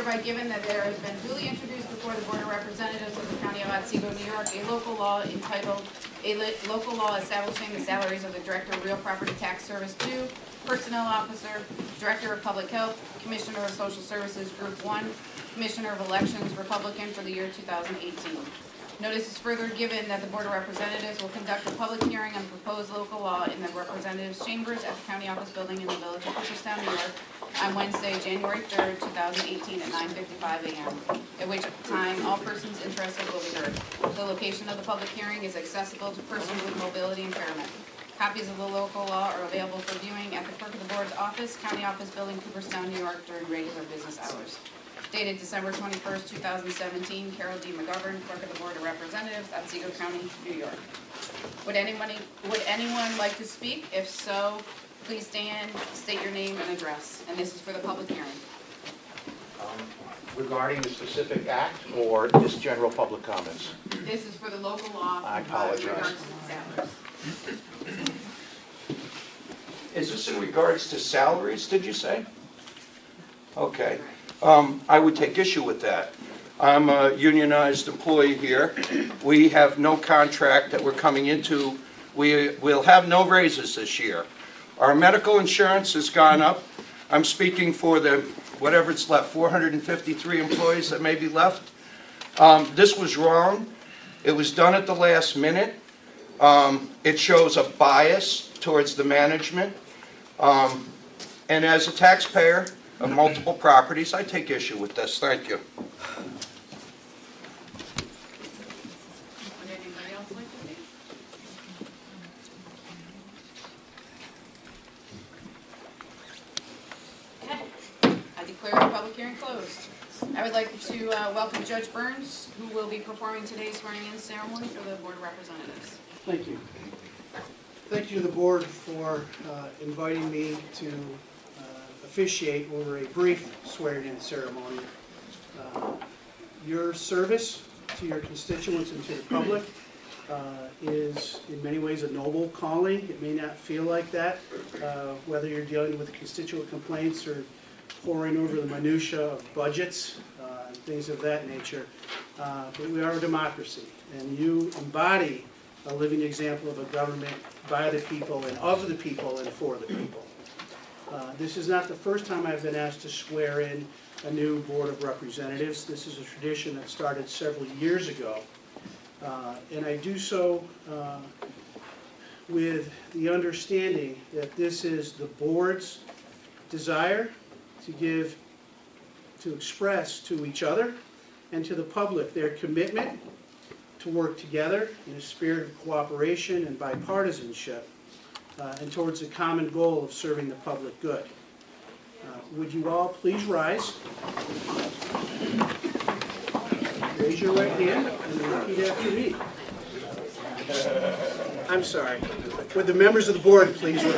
hereby given that there has been duly introduced before the Board of Representatives of the County of Otsego, New York, a local law entitled, local law establishing the salaries of the Director of Real Property Tax Service 2, Personnel Officer, Director of Public Health, Commissioner of Social Services, Group 1, Commissioner of Elections, Republican for the year 2018. Notice is further given that the Board of Representatives will conduct a public hearing on the proposed local law in the Representatives' Chambers at the County Office Building in the Village of Cooperstown, New York, on Wednesday, January 3rd, 2018 at 9:55 a.m., at which time all persons interested will be heard. The location of the public hearing is accessible to persons with mobility impairment. Copies of the local law are available for viewing at the Clerk of the Board's office, County Office Building, Cooperstown, New York, during regular business hours. Dated December 21st, 2017, Carol D. McGovern, Clerk of the Board of Representatives, Otsego County, New York. Would anyone like to speak? If so, please stand, state your name and address. And this is for the public hearing. Regarding the specific act or just general public comments? This is for the local law. I apologize. In regards to the salaries. Is this in regards to salaries, did you say? Okay. I would take issue with that. I'm a unionized employee here. We have no contract that we're coming into. We'll have no raises this year. Our medical insurance has gone up. I'm speaking for the, whatever's left, 453 employees that may be left. This was wrong. It was done at the last minute. It shows a bias towards the management. And as a taxpayer of multiple properties, I take issue with this. Thank you. Would anybody else like to speak? Okay. I declare the public hearing closed. I would like to welcome Judge Burns, who will be performing today's swearing-in ceremony for the Board of Representatives. Thank you. Thank you to the board for inviting me to officiate over a brief swearing-in ceremony. Your service to your constituents and to the public is in many ways a noble calling. It may not feel like that, whether you're dealing with constituent complaints or poring over the minutiae of budgets and things of that nature. But we are a democracy, and you embody a living example of a government by the people and of the people and for the people. This is not the first time I've been asked to swear in a new Board of Representatives. This is a tradition that started several years ago. And I do so with the understanding that this is the board's desire to express to each other and to the public their commitment to work together in a spirit of cooperation and bipartisanship and towards the common goal of serving the public good. Would you all please rise? Raise your right hand and repeat after me. I'm sorry. Would the members of the board please rise?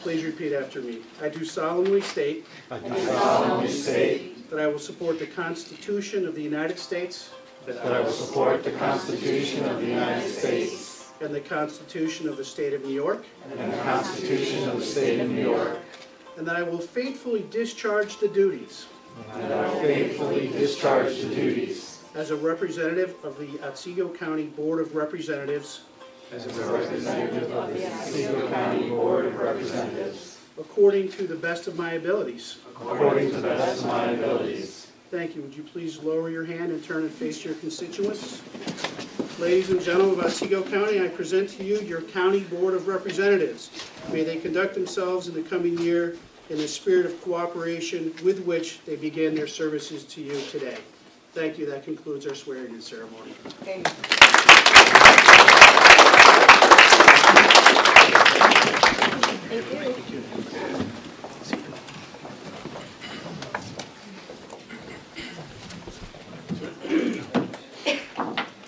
Please repeat after me. I do solemnly state that I will support the Constitution of the United States and the Constitution of the State of New York and that I will faithfully discharge the duties as a representative of the Otsego County Board of Representatives according to the best of my abilities. Thank you. Would you please lower your hand and turn and face your constituents? Ladies and gentlemen of Otsego County, I present to you your County Board of Representatives. May they conduct themselves in the coming year in the spirit of cooperation with which they began their services to you today. Thank you. That concludes our swearing-in ceremony. Thank you.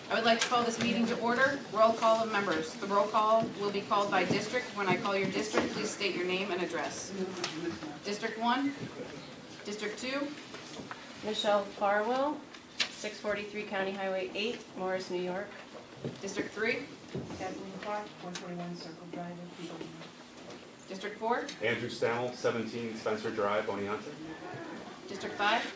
I would like to call this meeting to order. Roll call of members. The roll call will be called by district. When I call your district, please state your name and address. District 1, District 2, Michelle Farwell, 643 County Highway 8, Morris, New York. District 3, Kathleen Clark, 121 Circle Drive, Peabody. District 4? Andrew Stammel, 17 Spencer Drive, Oneonta. District 5?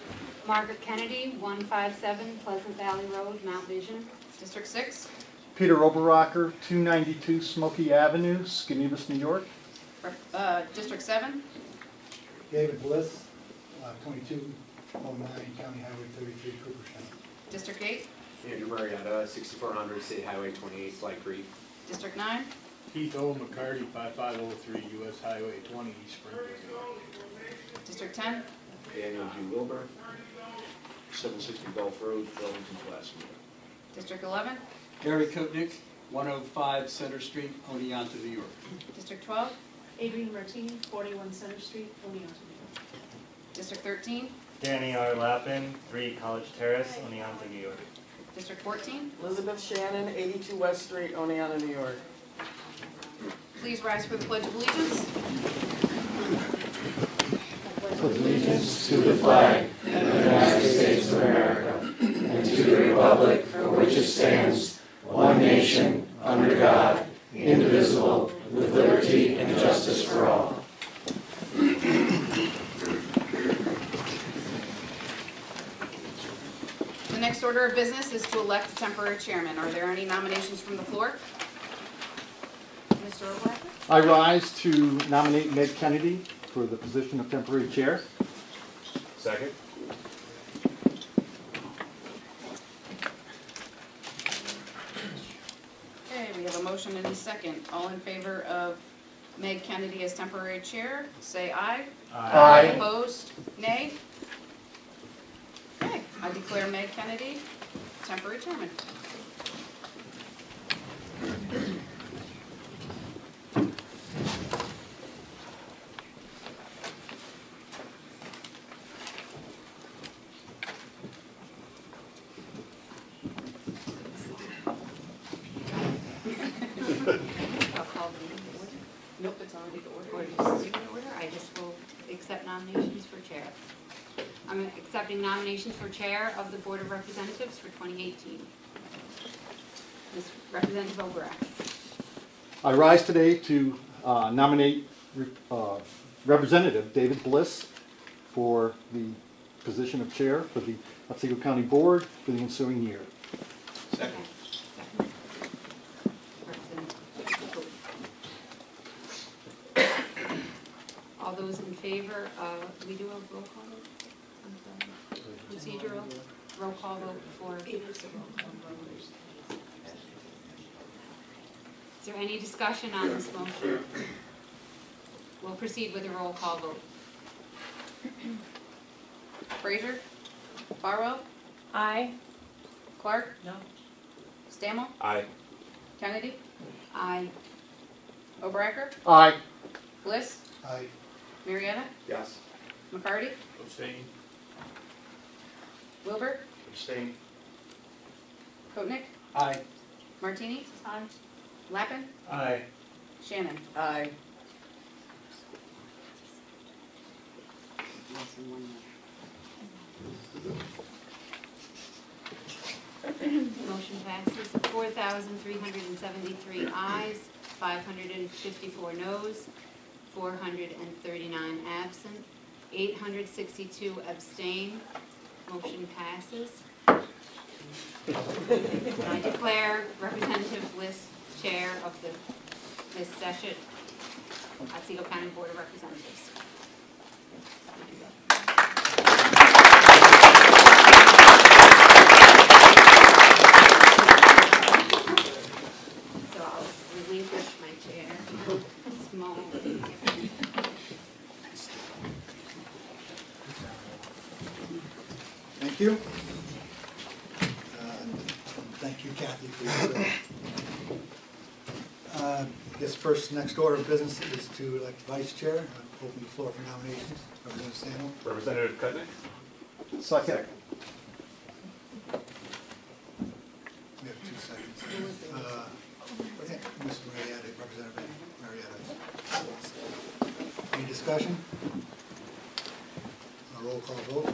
Margaret Kennedy, 157 Pleasant Valley Road, Mount Vision. District 6? Peter Oberrocker, 292 Smoky Avenue, Skenevus, New York. District 7? David Bliss, 2209 County Highway 33, Cooperstown. District 8? Andrew Marietta, 6400 State Highway 28, Slide Creek. District 9? Keith O. McCarty, 5503 US Highway 20, East Springfield. District 10? Daniel G. Wilbur, 760 Gulf Road, Burlington, Alaska. District 11? Gary Kotnick, 105 Center Street, Oneonta, New York. District 12? Adrian Martini, 41 Center Street, Oneonta, New York. District 13? Danny R. Lappin, 3 College Terrace, Oneonta, New York. District 14? Elizabeth Shannon, 82 West Street, Oneonta, New York. Please rise for the Pledge of Allegiance. Allegiance to the flag of the United States of America and to the republic for which it stands, one nation, under God, indivisible, with liberty and justice for all. The next order of business is to elect a temporary chairman. Are there any nominations from the floor? Mr. O'Blacker? I rise to nominate Meg Kennedy for the position of temporary chair. Second. Okay, we have a motion and a second. All in favor of Meg Kennedy as temporary chair, say aye. Aye. Opposed? Nay? Okay, I declare Meg Kennedy temporary chairman. I'll call the meeting to order. Nope, it's already the Or order. just in order. I just will accept nominations for chair. I'm accepting nominations for chair of the Board of Representatives for 2018. Ms. Representative O'Barack. I rise today to nominate Representative David Bliss for the position of chair for the Otsego County Board for the ensuing year. Second. All those in favor, we do a roll call vote? I'm sorry. Procedural, roll call vote for. It is a roll call vote. Is there any discussion on this motion? We'll proceed with a roll call vote. Frazier? Farwell? Aye. Clark? No. Stammel? Aye. Kennedy? Aye. O'Bracker? Aye. Bliss? Aye. Marietta? Yes. McCarty? Abstain. Wilbur? Abstain. Kotnick? Aye. Martini? Aye. Lappin? Aye. Shannon? Aye. Motion passes 4,373 ayes, 554 noes, 439 absent, 862 abstain. Motion passes. I declare Representative Bliss chair of this session, Otsego County Board of Representatives. So I'll relinquish my chair. Small. Thank you. Thank you, Kathy, for your I guess next order of business is to elect vice chair. I'll open the floor for nominations. Representative Stammel. Representative Kutnick? Second. We have 2 seconds. Ms. Marietta, Representative Marietta. Any discussion? A roll call vote.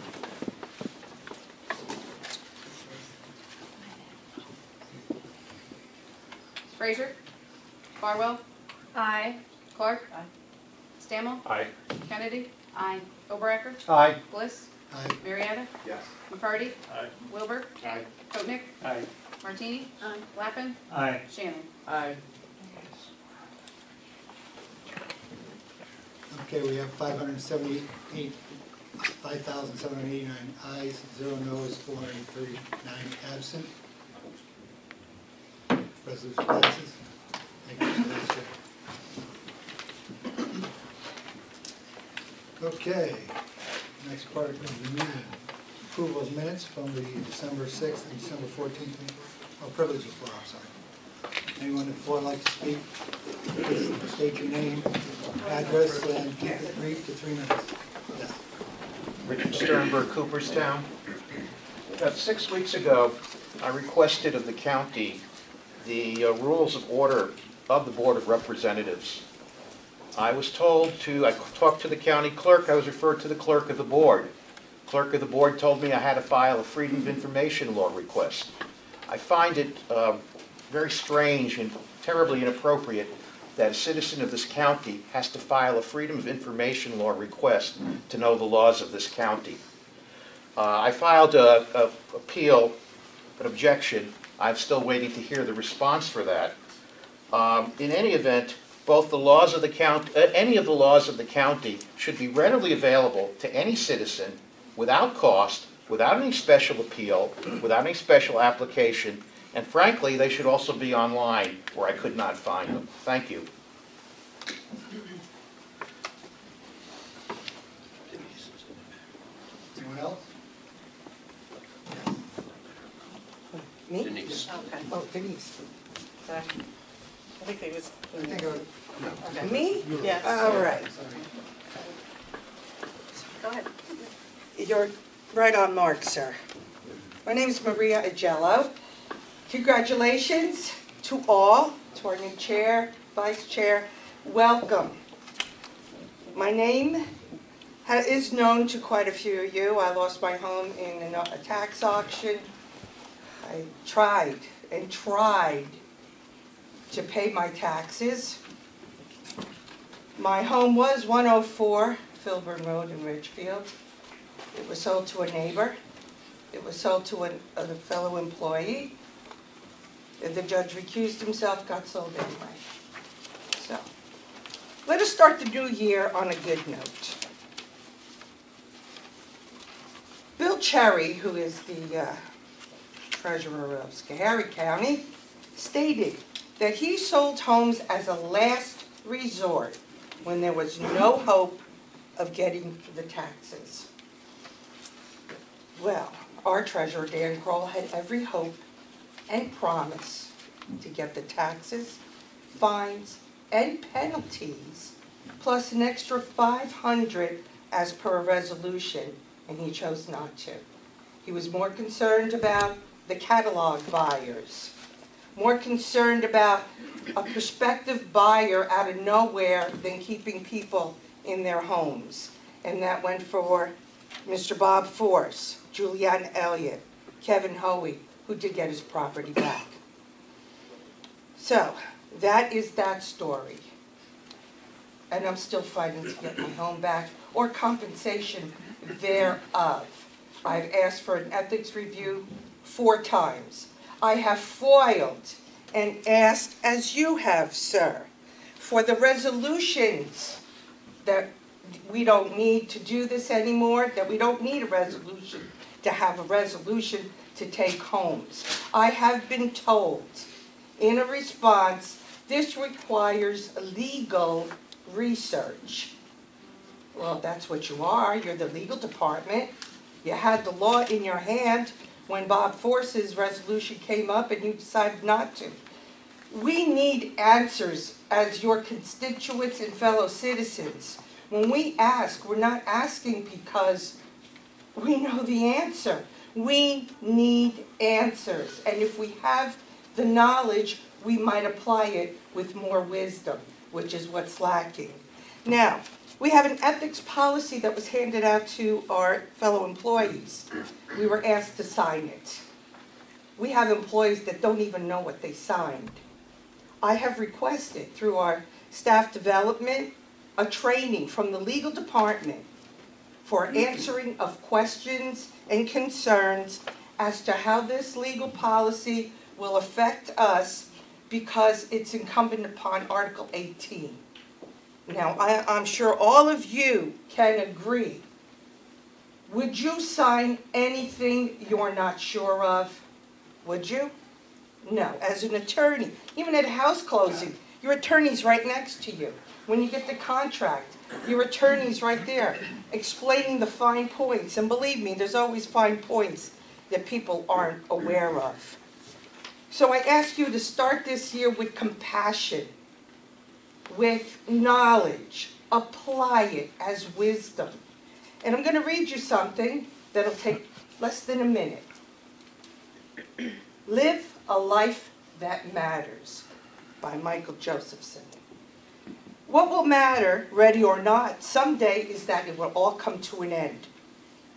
Frazier? Farwell? Aye. Clark? Aye. Stammel? Aye. Kennedy? Aye. O'Bracker? Aye. Bliss? Aye. Marietta? Yes. McCarty? Aye. Wilbur? Aye. Koenig? Aye. Martini? Lappin? Aye. Shannon? Aye. Okay, we have 5,789 ayes, 0 noes, 439 absent. Resolution passes. Thank you, Mr. Vice Chair. Okay, next part of the meeting. Approval of minutes from the December 6th and December 14th meeting. Oh, privilege of the floor, I'm sorry. Anyone on the floor like to speak? Please state your name, address, and keep it brief to 3 minutes. Yes. Richard Sternberg, Cooperstown. About 6 weeks ago, I requested of the county the rules of order of the Board of Representatives. I was told to, I talked to the county clerk, I was referred to the clerk of the board. Clerk of the board told me I had to file a Freedom of Information Law request. I find it very strange and terribly inappropriate that a citizen of this county has to file a Freedom of Information Law request to know the laws of this county. I filed an appeal, an objection. I'm still waiting to hear the response for that. In any event, both the laws of the county, any of the laws of the county should be readily available to any citizen without cost, without any special appeal, without any special application, and frankly, they should also be online where I could not find them. Thank you. Anyone else? Me? Denise. Okay. Oh, Denise. I think it was. I think Okay. Me? Yes. All right. Go ahead. You're right on mark, sir. My name is Maria Agello. Congratulations to all, to our new chair, vice chair. Welcome. My name is known to quite a few of you. I lost my home in a tax auction. I tried and tried to pay my taxes. My home was 104 Filburn Road in Ridgefield. It was sold to a neighbor. It was sold to a fellow employee. The judge recused himself, got sold anyway. So, let us start the new year on a good note. Bill Cherry, who is the treasurer of Schoharie County, stated that he sold homes as a last resort when there was no hope of getting the taxes. Well, our treasurer, Dan Kroll, had every hope and promise to get the taxes, fines, and penalties, plus an extra $500 as per a resolution, and he chose not to. He was more concerned about the catalog buyers, more concerned about a prospective buyer out of nowhere than keeping people in their homes. And that went for Mr. Bob Force, Julianne Elliott, Kevin Hoey, who did get his property back. So, that is that story. And I'm still fighting to get my home back, or compensation thereof. I've asked for an ethics review 4 times. I have foiled and asked, as you have, sir, for the resolutions that we don't need to do this anymore, that we don't need a resolution to have a resolution to take homes. I have been told in a response, this requires legal research. Well, that's what you are. You're the legal department. You had the law in your hand when Bob Force's resolution came up and you decided not to. We need answers as your constituents and fellow citizens. When we ask, we're not asking because we know the answer. We need answers. And if we have the knowledge, we might apply it with more wisdom, which is what's lacking. Now, we have an ethics policy that was handed out to our fellow employees. We were asked to sign it. We have employees that don't even know what they signed. I have requested through our staff development a training from the legal department for answering of questions and concerns as to how this legal policy will affect us because it's incumbent upon Article 18. Now, I'm sure all of you can agree. Would you sign anything you're not sure of? Would you? No. As an attorney, even at a house closing, your attorney's right next to you. When you get the contract, your attorney's right there explaining the fine points. And believe me, there's always fine points that people aren't aware of. So I ask you to start this year with compassion, with knowledge. Apply it as wisdom. And I'm going to read you something that'll take less than a minute. Live a Life That Matters by Michael Josephson. What will matter, ready or not, someday is that it will all come to an end.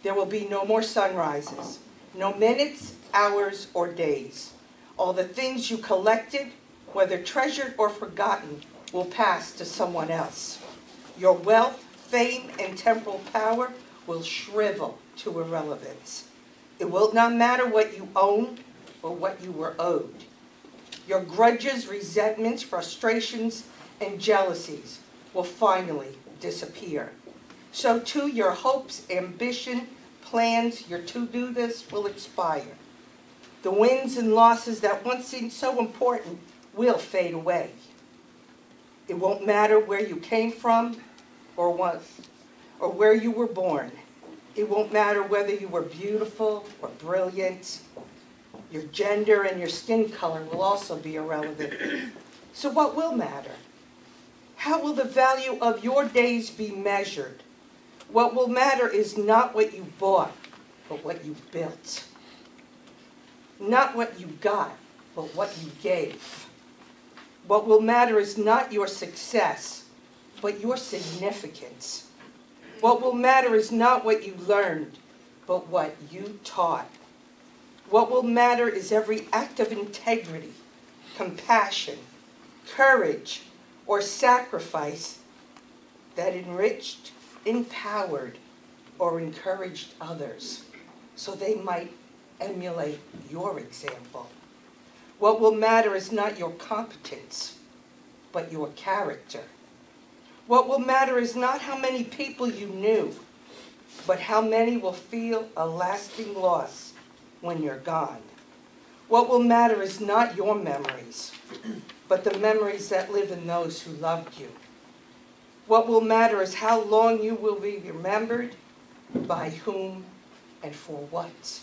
There will be no more sunrises, no minutes, hours, or days. All the things you collected, whether treasured or forgotten, will pass to someone else. Your wealth, fame, and temporal power will shrivel to irrelevance. It will not matter what you own or what you were owed. Your grudges, resentments, frustrations, and jealousies will finally disappear. So too your hopes, ambition, plans, your to-do list will expire. The wins and losses that once seemed so important will fade away. It won't matter where you came from or where you were born. It won't matter whether you were beautiful or brilliant. Your gender and your skin color will also be irrelevant. So what will matter? How will the value of your days be measured? What will matter is not what you bought, but what you built. Not what you got, but what you gave. What will matter is not your success, but your significance. What will matter is not what you learned, but what you taught. What will matter is every act of integrity, compassion, courage, or sacrifice that enriched, empowered, or encouraged others so they might emulate your example. What will matter is not your competence, but your character. What will matter is not how many people you knew, but how many will feel a lasting loss when you're gone. What will matter is not your memories, but the memories that live in those who loved you. What will matter is how long you will be remembered, by whom, and for what.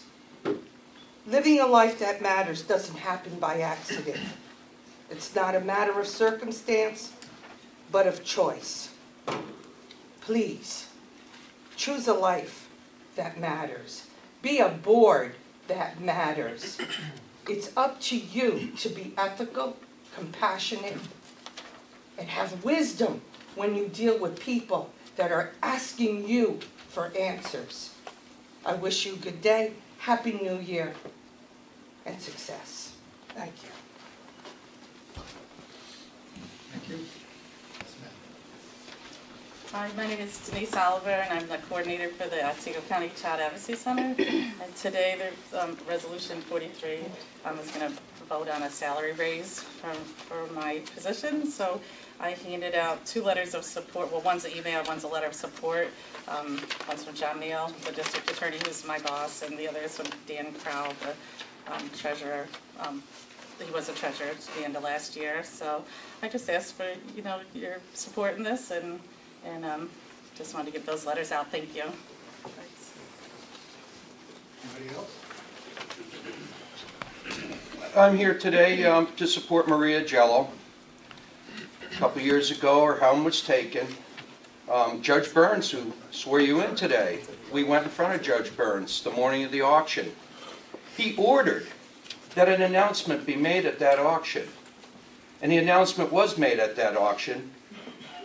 Living a life that matters doesn't happen by accident. It's not a matter of circumstance, but of choice. Please, choose a life that matters. Be a board that matters. It's up to you to be ethical, compassionate, and have wisdom when you deal with people that are asking you for answers. I wish you a good day, Happy New Year, and success. Thank you. Thank you. Hi, my name is Denise Oliver, and I'm the coordinator for the Otsego County Child Advocacy Center. And today, there's Resolution 43 is going to vote on a salary raise for my position. So I handed out 2 letters of support. Well, one's an email, one's a letter of support. One's from John Neal, the district attorney, who's my boss, and the other is from Dan Crowell, the treasurer. He was a treasurer at the end of last year. So I just asked for your support in this, and just wanted to get those letters out. Thank you. Thanks. Anybody else? I'm here today to support Maria Jello. A couple years ago, her home was taken. Judge Burns, who swore you in today, we went in front of Judge Burns the morning of the auction. He ordered that an announcement be made at that auction. And the announcement was made at that auction.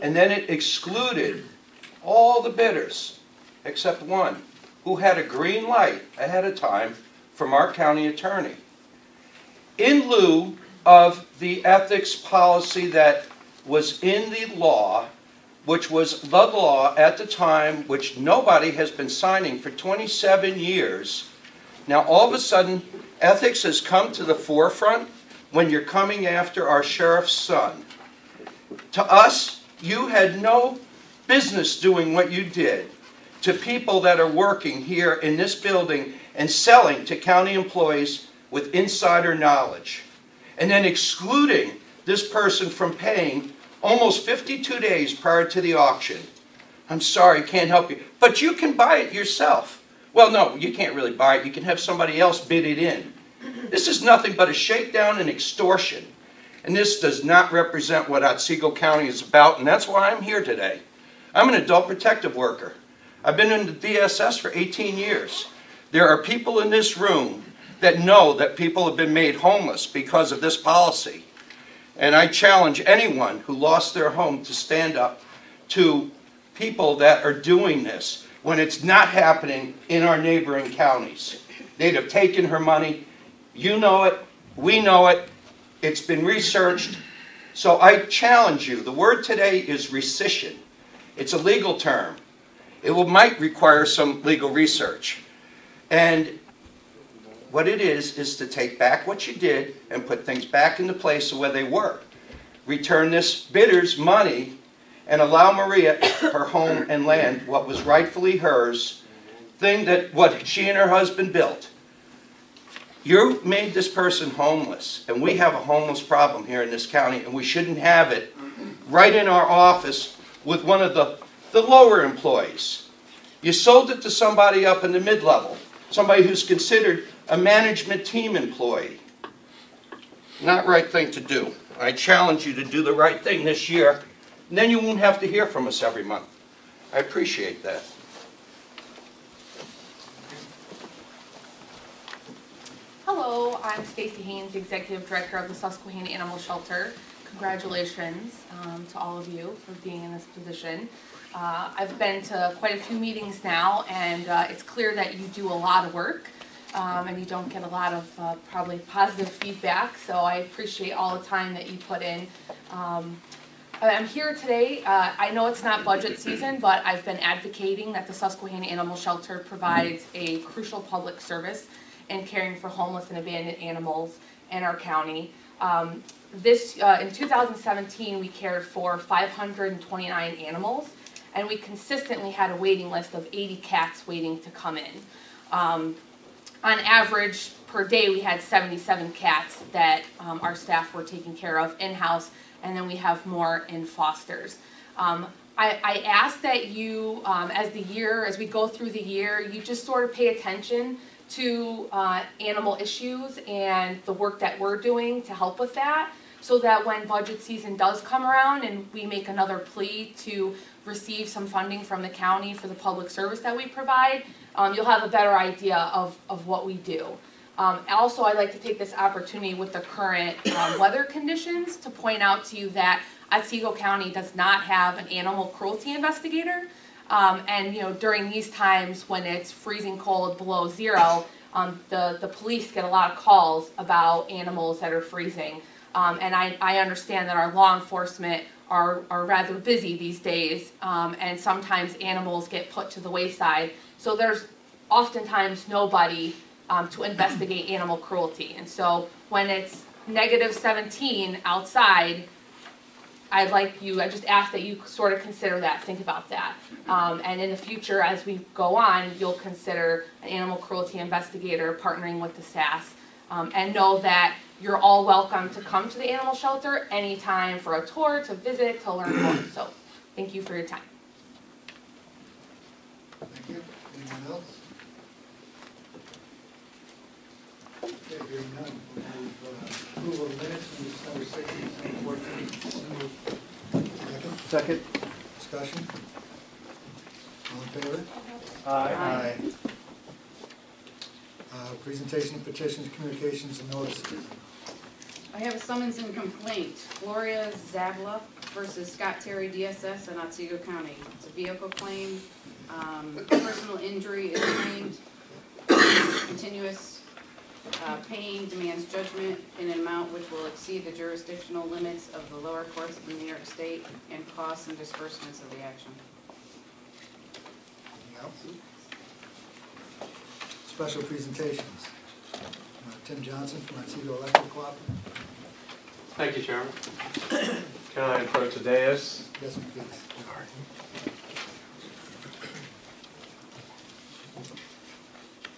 And then it excluded all the bidders, except one, who had a green light ahead of time from our county attorney. In lieu of the ethics policy that was in the law which was the law at the time, which nobody has been signing for 27 years. Now, all of a sudden, ethics has come to the forefront when you're coming after our sheriff's son. To us, you had no business doing what you did to people that are working here in this building and selling to county employees with insider knowledge, and then excluding this person from paying almost 52 days prior to the auction. I'm sorry, can't help you. But you can buy it yourself. Well, no, you can't really buy it. You can have somebody else bid it in. This is nothing but a shakedown and extortion. And this does not represent what Otsego County is about, and that's why I'm here today. I'm an adult protective worker. I've been in the DSS for 18 years. There are people in this room that know that people have been made homeless because of this policy. And I challenge anyone who lost their home to stand up to people that are doing this when it's not happening in our neighboring counties. They'd have taken her money. You know it. We know it. It's been researched. So I challenge you. The word today is rescission. It's a legal term. It might require some legal research. And what it is to take back what you did and put things back into place where they were. Return this bidder's money and allow Maria her home and land, what was rightfully hers, what she and her husband built. You made this person homeless, and we have a homeless problem here in this county, and we shouldn't have it right in our office with one of the lower employees. You sold it to somebody up in the mid-level, somebody who's considered a management team employee. Not right thing to do. I challenge you to do the right thing this year, and then you won't have to hear from us every month. I appreciate that. Hello, I'm Stacy Haynes, Executive Director of the Susquehanna Animal Shelter. Congratulations to all of you for being in this position. I've been to quite a few meetings now, and it's clear that you do a lot of work, and you don't get a lot of probably positive feedback, so I appreciate all the time that you put in. I'm here today. I know it's not budget season, but I've been advocating that the Susquehanna Animal Shelter provides a crucial public service in caring for homeless and abandoned animals in our county. In 2017, we cared for 529 animals, and we consistently had a waiting list of 80 cats waiting to come in. On average, per day, we had 77 cats that our staff were taking care of in-house, and then we have more in fosters. I ask that you, as we go through the year, you just sort of pay attention to animal issues and the work that we're doing to help with that, so that when budget season does come around and we make another plea to receive some funding from the county for the public service that we provide, you'll have a better idea of what we do. Also, I'd like to take this opportunity with the current weather conditions to point out to you that Otsego County does not have an animal cruelty investigator. And during these times when it's freezing cold below zero, the police get a lot of calls about animals that are freezing. And I understand that our law enforcement are rather busy these days, and sometimes animals get put to the wayside. So there's oftentimes nobody to investigate animal cruelty. And so when it's -17 outside, I just ask that you sort of consider that, think about that. And in the future, as we go on, you'll consider an animal cruelty investigator partnering with the SAS. And know that you're all welcome to come to the animal shelter anytime for a tour, to visit, to learn more. So thank you for your time. Thank you. Anyone else? Okay, hearing none. We'll move approval of minutes from December 6th and December 14th. Second. Discussion? All in favor? Aye. Presentation of petitions, communications, and notices. I have a summons and complaint. Gloria Zabla versus Scott Terry DSS in Otsego County. It's a vehicle claim. Personal injury is claimed. Continuous paying demands judgment in an amount which will exceed the jurisdictional limits of the lower courts of New York State and costs and disbursements of the action. Anything else? Special presentations. Tim Johnson from Otsego Electric Cooperative. Thank you, Chairman. Can I approach the dais? Yes, please.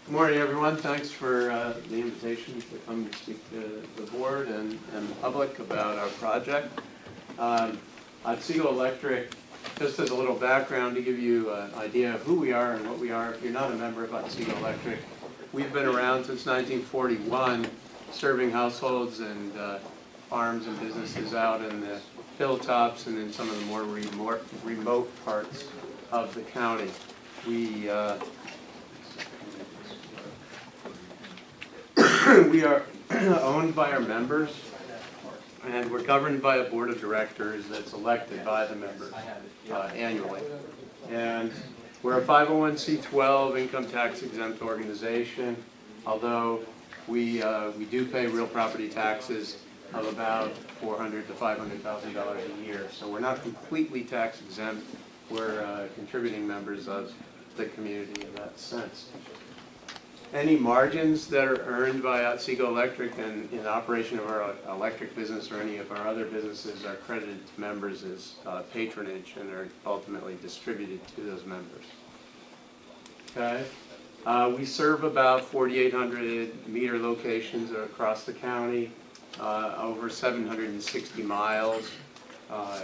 Good morning, everyone. Thanks for the invitation to come and speak to the board and the public about our project. Otsego Electric, just as a little background to give you an idea of who we are and what we are, if you're not a member of Otsego Electric, we've been around since 1941, serving households and farms and businesses out in the hilltops and in some of the more remote parts of the county. We we are owned by our members, and we're governed by a board of directors that's elected by the members annually. And we're a 501c12 income tax exempt organization, although we do pay real property taxes of about $400,000 to $500,000 a year. So we're not completely tax exempt. We're contributing members of the community in that sense. Any margins that are earned by Otsego Electric and in operation of our electric business or any of our other businesses are credited to members as patronage and are ultimately distributed to those members. Okay. We serve about 4,800 meter locations across the county, over 760 miles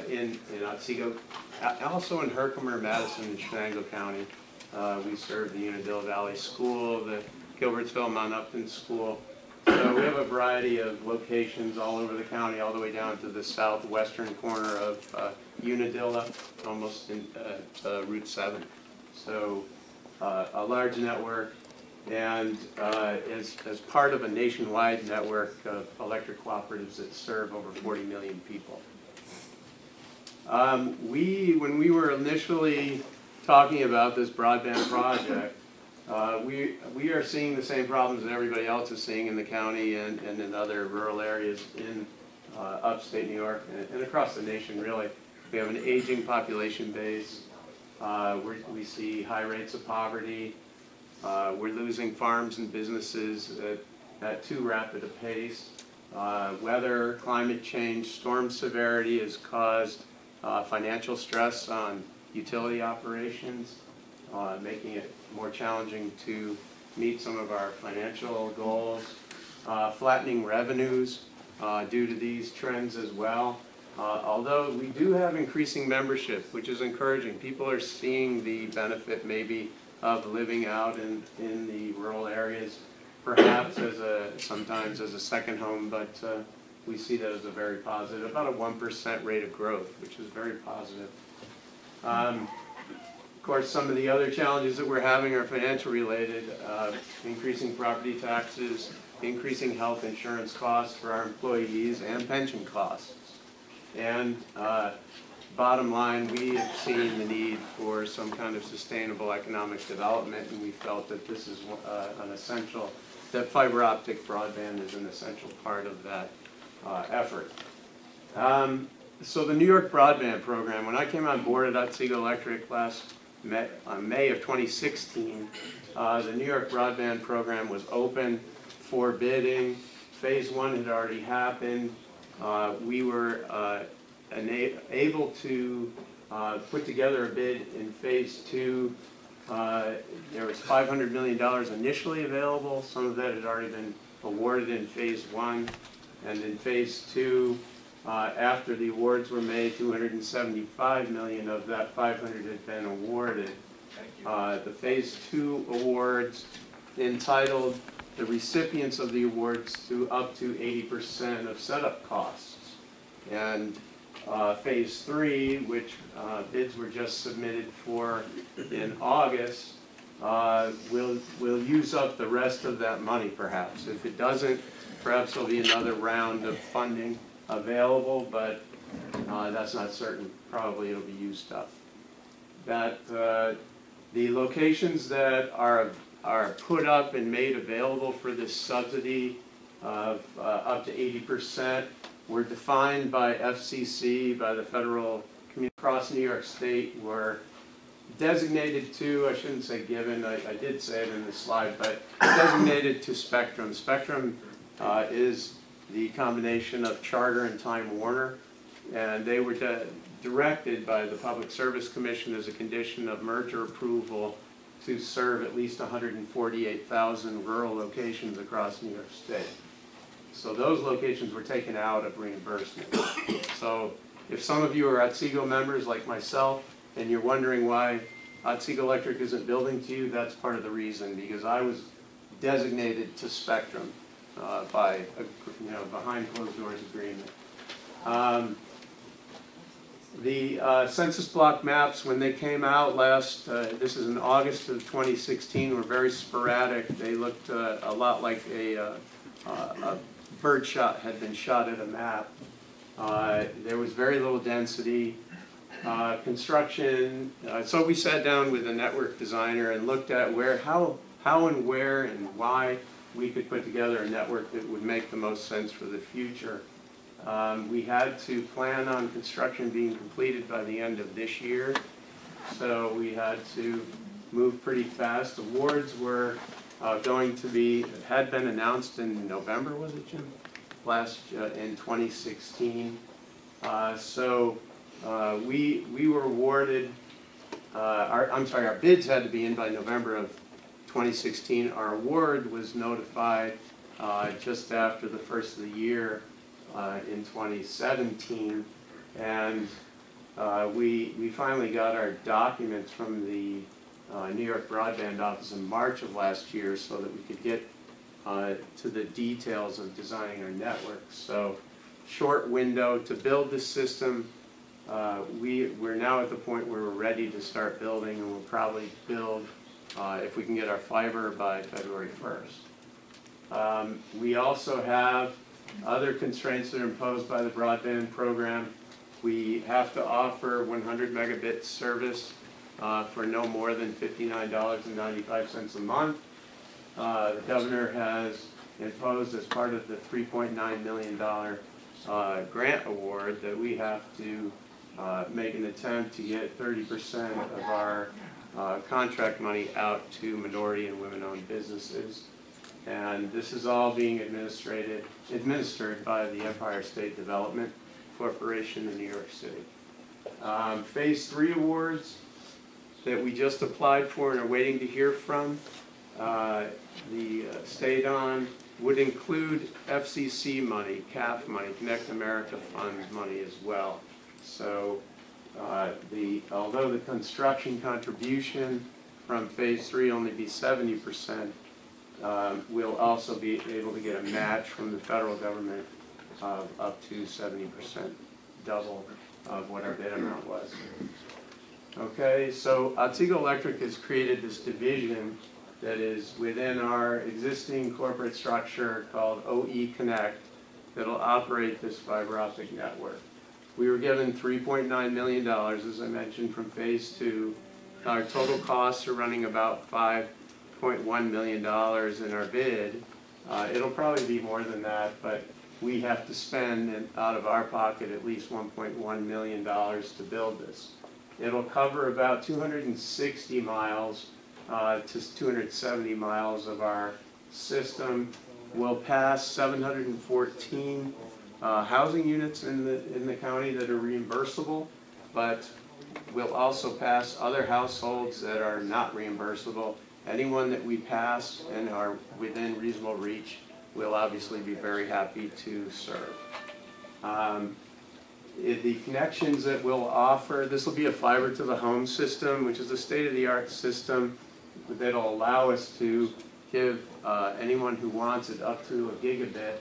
in Otsego. Also in Herkimer, Madison, and Shenango County. We serve the Unadilla Valley School, the Gilbertsville Mount Upton School. So we have a variety of locations all over the county, all the way down to the southwestern corner of Unadilla, almost in Route 7. So a large network, and as part of a nationwide network of electric cooperatives that serve over 40 million people. When we were initially talking about this broadband project, we are seeing the same problems that everybody else is seeing in the county and in other rural areas in upstate New York and across the nation, really. We have an aging population base. We see high rates of poverty. We're losing farms and businesses at too rapid a pace. Weather, climate change, storm severity has caused financial stress on utility operations, making it more challenging to meet some of our financial goals. Flattening revenues due to these trends as well. Although we do have increasing membership, which is encouraging. People are seeing the benefit maybe of living out in the rural areas, perhaps sometimes as a second home, but we see that as a very positive, about a 1% rate of growth, which is very positive. Of course, some of the other challenges that we're having are financial related, increasing property taxes, increasing health insurance costs for our employees, and pension costs. And bottom line, we have seen the need for some kind of sustainable economic development, and we felt that this is an essential, that fiber optic broadband is an essential part of that effort. So the New York Broadband Program, when I came on board at Otsego Electric last May of 2016, the New York Broadband Program was open for bidding. Phase 1 had already happened. We were able to put together a bid in Phase 2. There was $500 million initially available. Some of that had already been awarded in Phase 1. And in Phase 2, after the awards were made, $275 million of that $500 had been awarded. The Phase 2 awards entitled the recipients of the awards to up to 80% of setup costs. And Phase 3, which bids were just submitted for in August, will use up the rest of that money perhaps. If it doesn't, perhaps there'll be another round of funding available, but that's not certain. Probably it'll be used up. The locations that are are put up and made available for this subsidy of up to 80% were defined by FCC, by the Federal Community across New York State, were designated to, I shouldn't say given, I did say it in the slide, but designated to Spectrum. Spectrum is the combination of Charter and Time Warner, and they were directed by the Public Service Commission as a condition of merger approval to serve at least 148,000 rural locations across New York State. So those locations were taken out of reimbursement. So if some of you are Otsego members like myself, and you're wondering why Otsego Electric isn't building to you, that's part of the reason, because I was designated to Spectrum by a behind closed doors agreement. The census block maps, when they came out last, this is in August of 2016, were very sporadic. They looked a lot like a bird shot had been shot at a map. There was very little density. Construction, so we sat down with a network designer and looked at how and where and why we could put together a network that would make the most sense for the future. We had to plan on construction being completed by the end of this year, so we had to move pretty fast. Awards were had been announced in November, was it, Jim? In 2016. We were awarded, our bids had to be in by November of 2016. Our award was notified just after the first of the year in 2017, and we finally got our documents from the New York Broadband Office in March of last year so that we could get to the details of designing our network. So short window to build this system. We're now at the point where we're ready to start building, and we'll probably build, if we can get our fiber, by February 1st. We also have other constraints that are imposed by the broadband program. We have to offer 100 megabit service for no more than $59.95 a month. The governor has imposed, as part of the $3.9 million grant award, that we have to make an attempt to get 30% of our contract money out to minority and women-owned businesses. And this is all being administered by the Empire State Development Corporation in New York City. Phase 3 awards that we just applied for and are waiting to hear from, the state on, would include FCC money, CAF money, Connect America Funds money as well. So although the construction contribution from phase 3 only be 70%, we'll also be able to get a match from the federal government of up to 70%, double of what our bid amount was. Okay, so Otsego Electric has created this division that is within our existing corporate structure called OE Connect that'll operate this fiber optic network. We were given $3.9 million, as I mentioned, from phase 2. Our total costs are running about $5.1 million in our bid. It'll probably be more than that, but we have to spend out of our pocket at least $1.1 million to build this. It'll cover about 260 miles to 270 miles of our system. We'll pass 714 housing units in the county that are reimbursable, but we'll also pass other households that are not reimbursable. Anyone that we pass and are within reasonable reach, we'll obviously be very happy to serve. The connections that we'll offer, this will be a fiber to the home system, which is a state-of-the-art system that'll allow us to give anyone who wants it up to a gigabit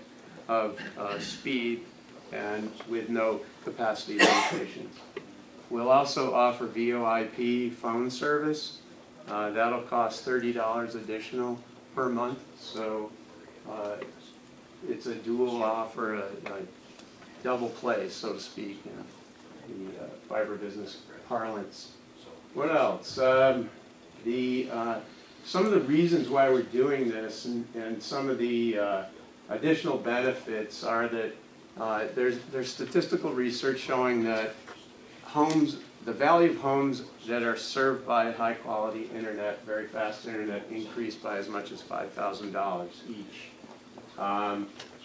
of speed and with no capacity limitations. We'll also offer VoIP phone service. That'll cost $30 additional per month, so it's a dual offer, a double play, so to speak, in the fiber business parlance. What else? The some of the reasons why we're doing this and some of the additional benefits are that there's statistical research showing that the value of homes that are served by high quality internet, very fast internet, increased by as much as $5,000 each.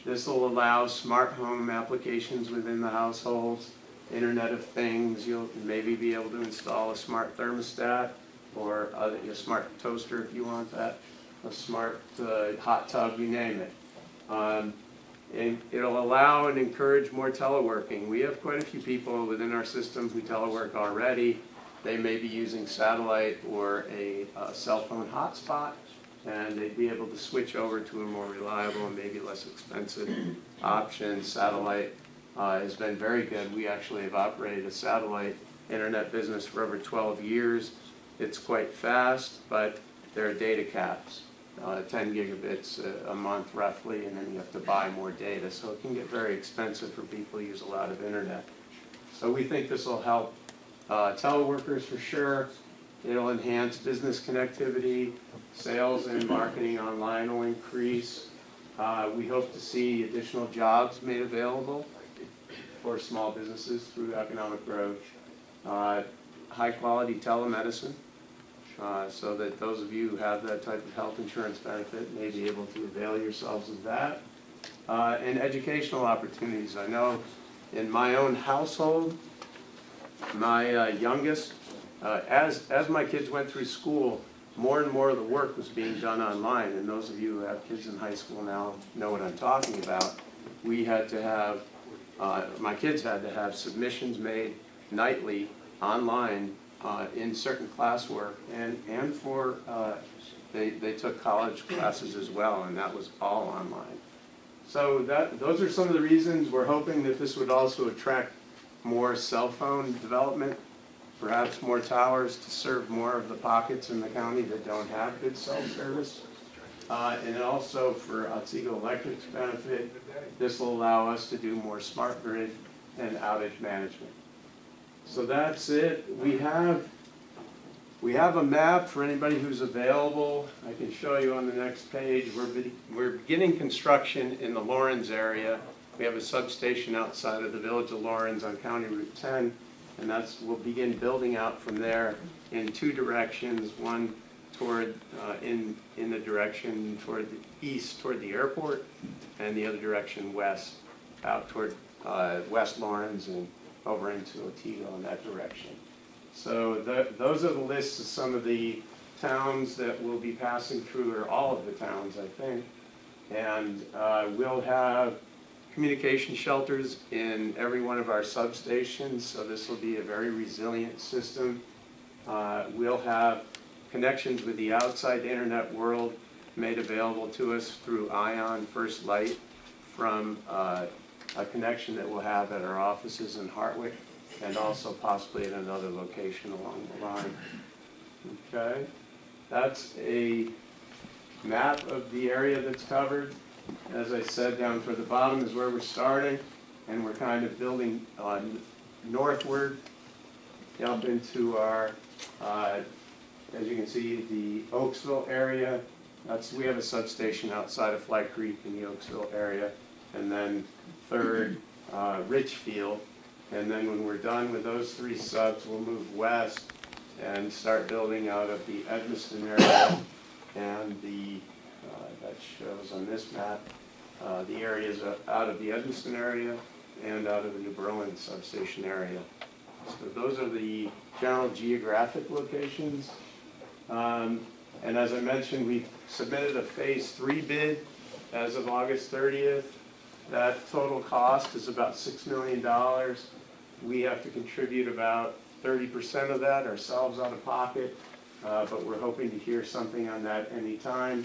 This will allow smart home applications within the households, Internet of Things. You'll maybe be able to install a smart thermostat or a smart toaster if you want that, a smart hot tub, you name it. And it'll allow and encourage more teleworking. We have quite a few people within our system who telework already. They may be using satellite or a cell phone hotspot, and they'd be able to switch over to a more reliable and maybe less expensive option. Satellite has been very good. We actually have operated a satellite internet business for over 12 years. It's quite fast, but there are data caps. 10 gigabits a month roughly, and then you have to buy more data. So it can get very expensive for people who use a lot of internet. So we think this will help teleworkers for sure. It'll enhance business connectivity. Sales and marketing online will increase. We hope to see additional jobs made available for small businesses through economic growth. High quality telemedicine. So that those of you who have that type of health insurance benefit may be able to avail yourselves of that. And educational opportunities. I know in my own household, my youngest, as my kids went through school, more and more of the work was being done online. And those of you who have kids in high school now know what I'm talking about. We had to have, my kids had to have submissions made nightly online in certain classwork, and for they took college classes as well, and that was all online. So those are some of the reasons. We're hoping that this would also attract more cell phone development, perhaps more towers to serve more of the pockets in the county that don't have good cell service. And also for Otsego Electric's benefit, this will allow us to do more smart grid and outage management. So that's it. We have a map for anybody who's available. I can show you on the next page. We're beginning construction in the Lawrence area. We have a substation outside of the village of Lawrence on County Route 10, and we'll begin building out from there in two directions. One toward in the direction toward the east, toward the airport, and the other direction west, out toward West Lawrence and over into Otsego in that direction. So those are the lists of some of the towns that will be passing through, or all of the towns, I think. And we'll have communication shelters in every one of our substations, so this will be a very resilient system. We'll have connections with the outside internet world made available to us through ION First Light from a connection that we'll have at our offices in Hartwick, and also possibly at another location along the line. Okay, that's a map of the area that's covered. As I said, down toward the bottom is where we're starting, and we're kind of building northward up into our, as you can see, the Oaksville area. We have a substation outside of Fly Creek in the Oaksville area, and then third, Richfield. And then when we're done with those three subs, we'll move west and start building out of the Edmiston area and that shows on this map the areas out of the Edmiston area and out of the New Berlin substation area. So those are the general geographic locations. And as I mentioned, we submitted a phase 3 bid as of August 30th. That total cost is about $6 million. We have to contribute about 30% of that ourselves out of pocket, but we're hoping to hear something on that anytime.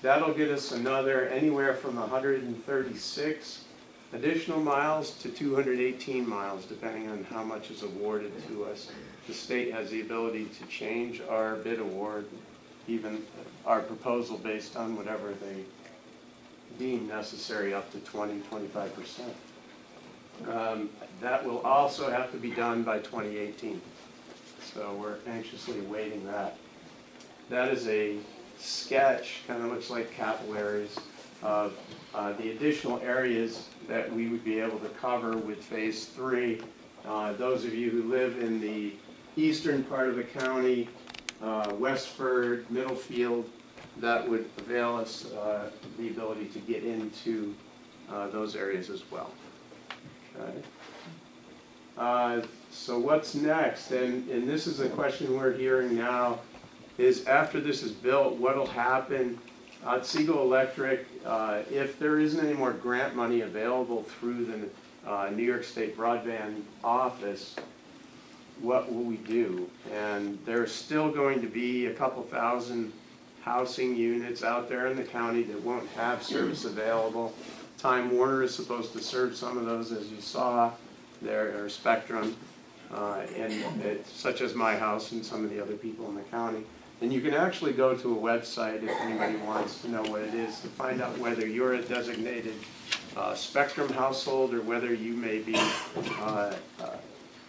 That'll get us anywhere from 136 additional miles to 218 miles, depending on how much is awarded to us. The state has the ability to change our bid award, even our proposal based on whatever they deem necessary, up to 20–25%. That will also have to be done by 2018. So we're anxiously awaiting that. That is a sketch kind of looks like capillaries of the additional areas that we would be able to cover with phase 3. Those of you who live in the eastern part of the county, Westford, Middlefield, that would avail us the ability to get into those areas as well. Okay. So what's next? And this is a question we're hearing now, is after this is built, what will happen? Otsego Electric, if there isn't any more grant money available through the New York State Broadband Office, what will we do? And there's still going to be a couple thousand housing units out there in the county that won't have service available. Time Warner is supposed to serve some of those, as you saw. There are Spectrum, such as my house and some of the other people in the county. And you can actually go to a website if anybody wants to know what it is to find out whether you're a designated Spectrum household or whether you may be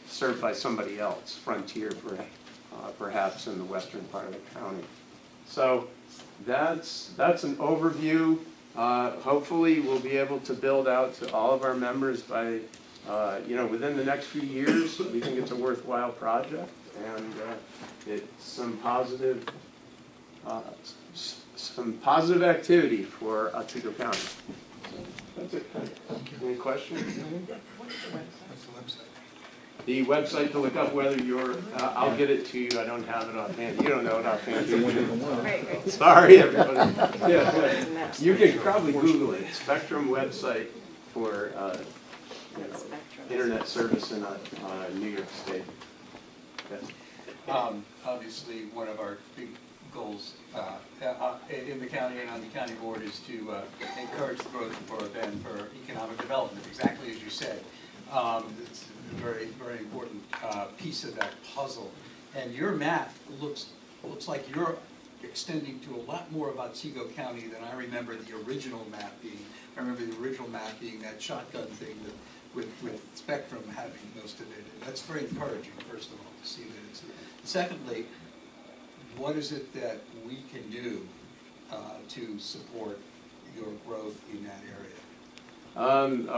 served by somebody else, Frontier perhaps in the western part of the county. So that's an overview. Hopefully we'll be able to build out to all of our members by within the next few years. We think it's a worthwhile project, and it's some positive activity for Otsego County. That's it. Any questions? What's the website? The website to look up whether you're, I'll get it to you, I don't have it offhand. You don't know it offhand, do you? Sorry, everybody. Yeah, you can probably Google it. Spectrum website for internet service in New York State. Yes. Obviously, one of our big goals in the county and on the county board is to encourage the growth of broadband for economic development, exactly as you said. It's a very, very important piece of that puzzle. And your map looks like you're extending to a lot more of Otsego County than I remember the original map being. I remember the original map being that shotgun thing that with Spectrum having most of it. And that's very encouraging, first of all, to see that it's. Secondly, what is it that we can do to support your growth in that area?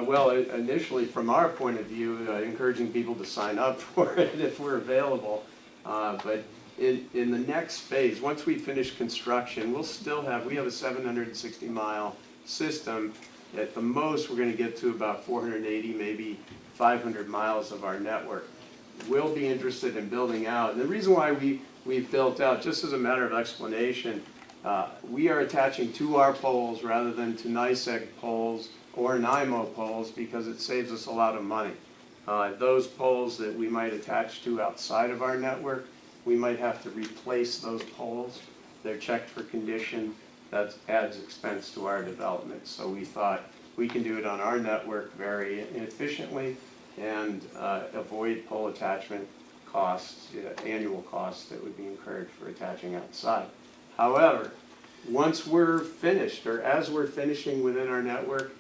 Well, initially, from our point of view, encouraging people to sign up for it if we're available. But in the next phase, once we finish construction, we have a 760-mile system. At the most, we're going to get to about 480, maybe 500 miles of our network. We'll be interested in building out. And the reason why we've built out, just as a matter of explanation, we are attaching to our poles rather than to NYSEG poles or NIMO poles because it saves us a lot of money. Those poles that we might attach to outside of our network, we might have to replace those poles. They're checked for condition. That adds expense to our development. So we thought we can do it on our network very efficiently and avoid pole attachment costs, annual costs that would be incurred for attaching outside. However, once we're finished, or as we're finishing within our network,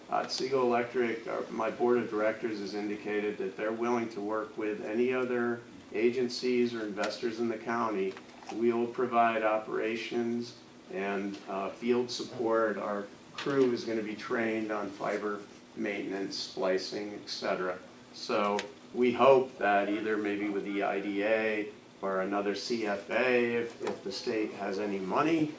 Otsego Electric, my board of directors has indicated that they're willing to work with any other agencies or investors in the county. We'll provide operations and field support. Our crew is going to be trained on fiber maintenance, splicing, etc. So we hope that either maybe with the IDA or another CFA, if the state has any money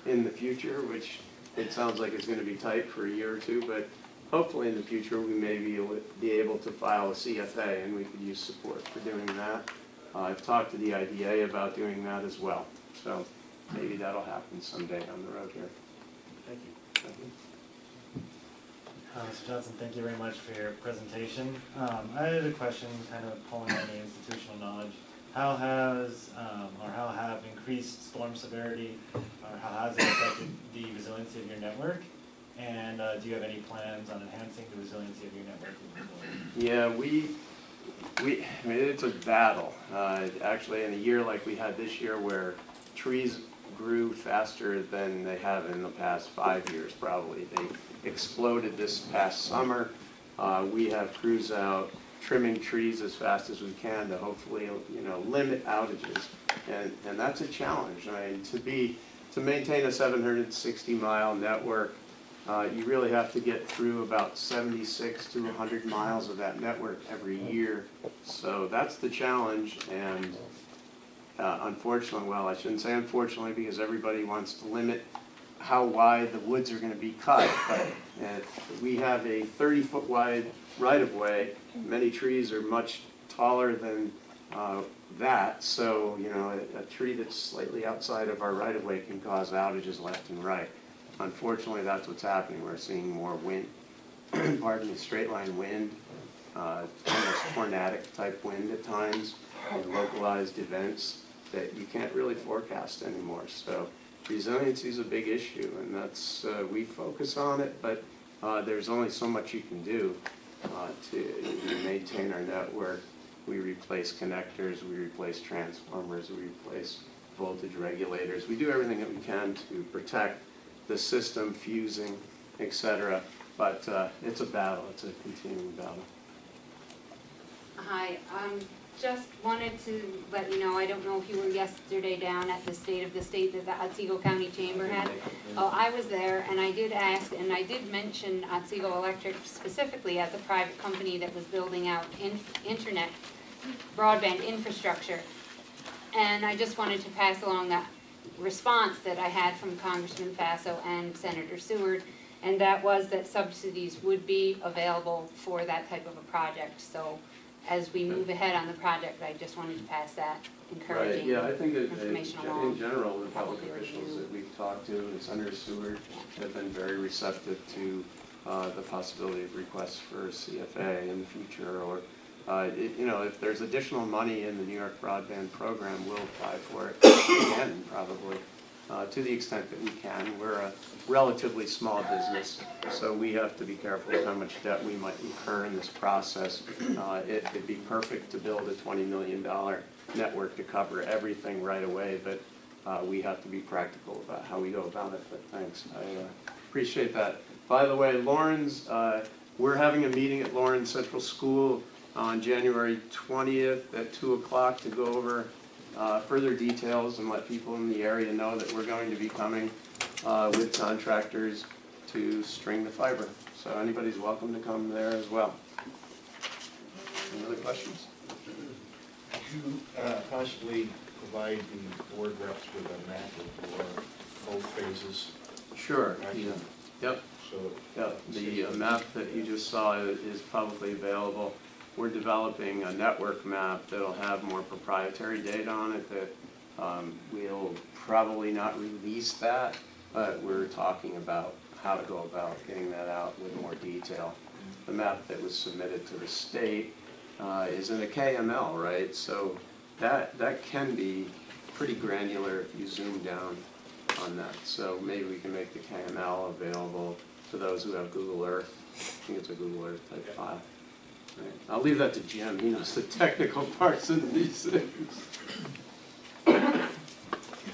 in the future, which it sounds like it's going to be tight for a year or two, but hopefully in the future we may be able to file a CFA and we could use support for doing that. I've talked to the IDA about doing that as well. So maybe that'll happen someday down the road here. Thank you. Thank you. Mr. Johnson, thank you very much for your presentation. I had a question kind of pulling on the institutional knowledge. How have increased storm severity, or how has it affected the resiliency of your network? And do you have any plans on enhancing the resiliency of your network moving forward? Yeah, I mean, it's a battle. Actually, in a year like we had this year where trees grew faster than they have in the past 5 years probably. They exploded this past summer. We have crews out trimming trees as fast as we can to hopefully limit outages. And that's a challenge. I mean, to be to maintain a 760-mile network, you really have to get through about 76 to 100 miles of that network every year. So that's the challenge, and unfortunately, well, I shouldn't say unfortunately, because everybody wants to limit how wide the woods are going to be cut, but we have a 30-foot wide right-of-way. Many trees are much taller than that, so you know, a tree that's slightly outside of our right-of-way can cause outages left and right. Unfortunately, that's what's happening. We're seeing more wind, pardon me, straight line wind, almost tornadic type wind at times, and localized events that you can't really forecast anymore. So resiliency is a big issue, and that's we focus on it, but there's only so much you can do to maintain our network. We replace connectors, we replace transformers, we replace voltage regulators. We do everything that we can to protect the system, fusing, etc. But it's a battle. It's a continuing battle. Hi, just wanted to let you know, I don't know if you were yesterday down at the State of the State that the Otsego County Chamber had. Oh, I was there, and I did ask, and I did mention Otsego Electric specifically as a private company that was building out internet broadband infrastructure. And I just wanted to pass along that response that I had from Congressman Faso and Senator Seward, and that was that subsidies would be available for that type of a project. So as we move ahead on the project, I just wanted to pass that encouraging Right, yeah, I think that information along. in general, the public officials that we've talked to, and Senator Seward, have been very receptive to the possibility of requests for CFA in the future, or you know, if there's additional money in the New York broadband program, we'll apply for it again, probably, to the extent that we can. We're a relatively small business, so we have to be careful of how much debt we might incur in this process. It'd be perfect to build a $20 million network to cover everything right away, but we have to be practical about how we go about it. But thanks, I appreciate that. By the way, Lawrence, we're having a meeting at Lawrence Central School on January 20th at 2 o'clock to go over further details and let people in the area know that we're going to be coming with contractors to string the fiber. So anybody's welcome to come there as well. Any other questions? Could you possibly provide the board reps with a map for both phases? Sure. Yeah. Yep. So yep. The map that you just saw is publicly available. We're developing a network map that'll have more proprietary data on it that we'll probably not release that, but we're talking about how to go about getting that out with more detail. The map that was submitted to the state is in a KML, right? So that can be pretty granular if you zoom down on that. So maybe we can make the KML available to those who have Google Earth. I think it's a Google Earth type file. Right. I'll leave that to Jim. He knows the technical parts of these things.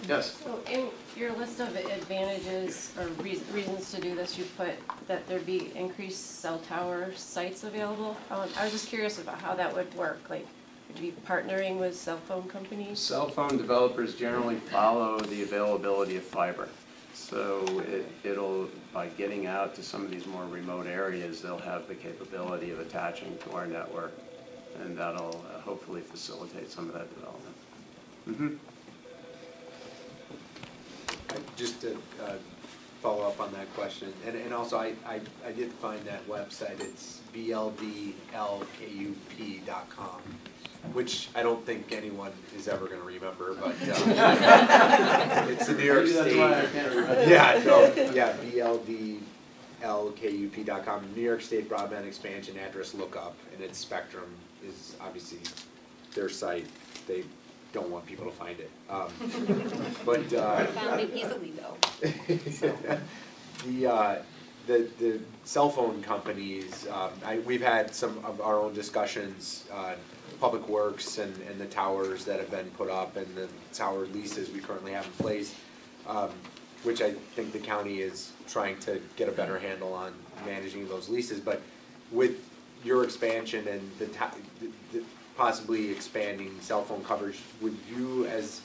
Yes? So in your list of advantages or reasons to do this, you put that there'd be increased cell tower sites available. I was just curious about how that would work. Like, would you be partnering with cell phone companies? Cell phone developers generally follow the availability of fiber. So it'll, by getting out to some of these more remote areas, they'll have the capability of attaching to our network, and that'll hopefully facilitate some of that development. Mm-hmm. Just to follow up on that question, and also I did find that website. It's bldlkup.com, which I don't think anyone is ever going to remember, but it's the New York State. Yeah, no, yeah, bldlkup.com, New York State Broadband Expansion Address Lookup, and its Spectrum is obviously their site. They don't want people to find it. But I found it easily though. So. The cell phone companies, we've had some of our own discussions, Public Works and the towers that have been put up and the tower leases we currently have in place, which I think the county is trying to get a better handle on managing those leases. But with your expansion and the possibly expanding cell phone coverage, would you as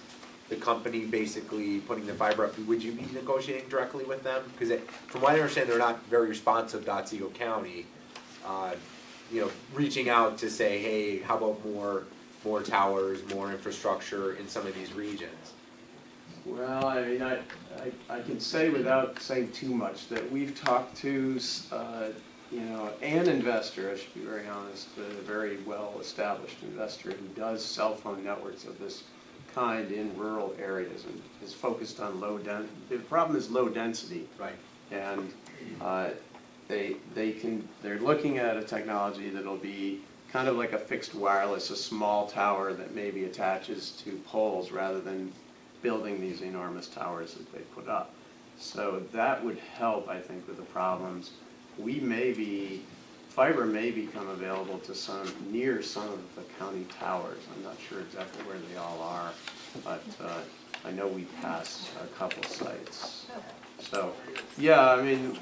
the company basically putting the fiber up, would you be negotiating directly with them? Because from what I understand, they're not very responsive to Otsego County, you know, reaching out to say, hey, how about more towers, more infrastructure in some of these regions? Well, I mean, I can say without saying too much that we've talked to, you know, an investor, I should be very honest, a very well-established investor who does cell phone networks of this kind in rural areas and is focused on low density. The problem is low density. Right. And they're looking at a technology that'll be kind of like a fixed wireless, a small tower that maybe attaches to poles rather than building these enormous towers that they put up. So that would help, I think, with the problems. Fiber may become available to near some of the county towers. I'm not sure exactly where they all are, but I know we passed a couple sites. So, yeah, I mean,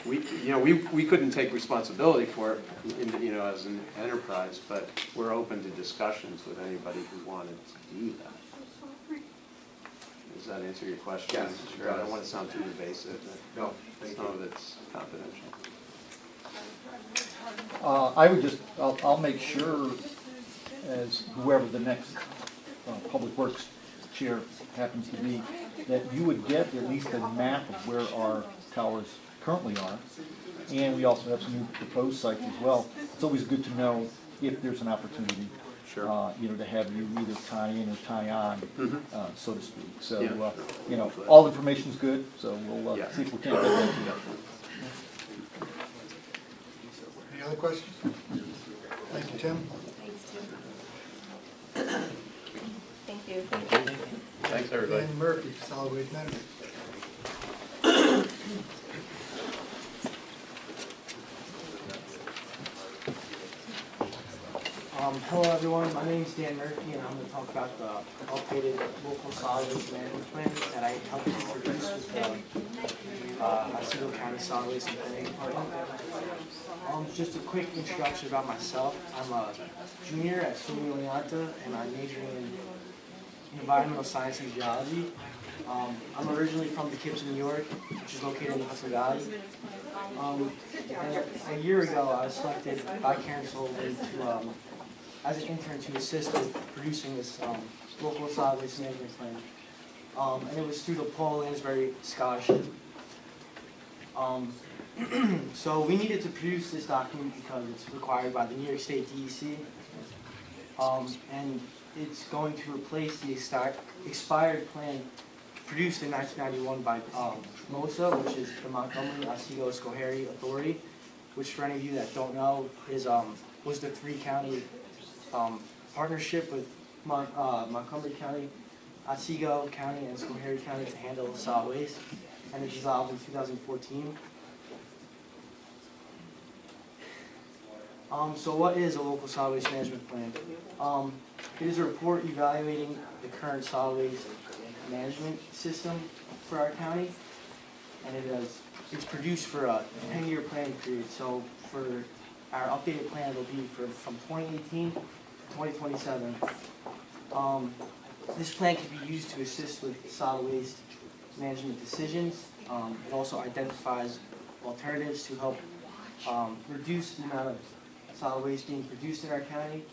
we couldn't take responsibility for it, you know, as an enterprise, but we're open to discussions with anybody who wanted to do that. Does that answer your question? Yes. Sure. I don't want to sound too invasive. No, thank Some you. of it's confidential. I'll make sure, as whoever the next Public Works chair happens to be, that you would get at least a map of where our towers currently are. And we also have some new proposed sites as well. It's always good to know if there's an opportunity, you know, to have you either tie in or tie on, so to speak. So, you know, all information is good, so we'll see if we can't get that to you. Any other questions? Thank you, Tim. Thank you. Thank you. Thanks, everybody. Dan Murphy, Solid Waste Management. Hello everyone, my name is Dan Murphy and I'm going to talk about the updated local solid waste management plan that I helped to produce with the Otsego County Solid Waste and Planning Department. Just a quick introduction about myself. I'm a junior at SUNY Oneonta and I'm majoring in environmental science and geology. I'm originally from Poughkeepsie, New York, which is located in the Hudson Valley. And a year ago I was selected by council as an intern to assist with producing this local solid waste management plan. And it was through the Paul Lansbury Scholarship. So we needed to produce this document because it's required by the New York State DEC. And it's going to replace the expired plan produced in 1991 by MOSA, which is the Montgomery Otsego Schoharie Authority, which for any of you that don't know is was the three-county partnership with Montgomery County, Otsego County, and Schoharie County to handle solid waste, and it dissolved in 2014. So what is a local solid waste management plan? It is a report evaluating the current solid waste management system for our county, and it's produced for a 10-year planning period. So for our updated plan, it'll be from 2018 to 2027. This plan can be used to assist with solid waste management decisions. It also identifies alternatives to help reduce the amount of solid waste being produced in our county.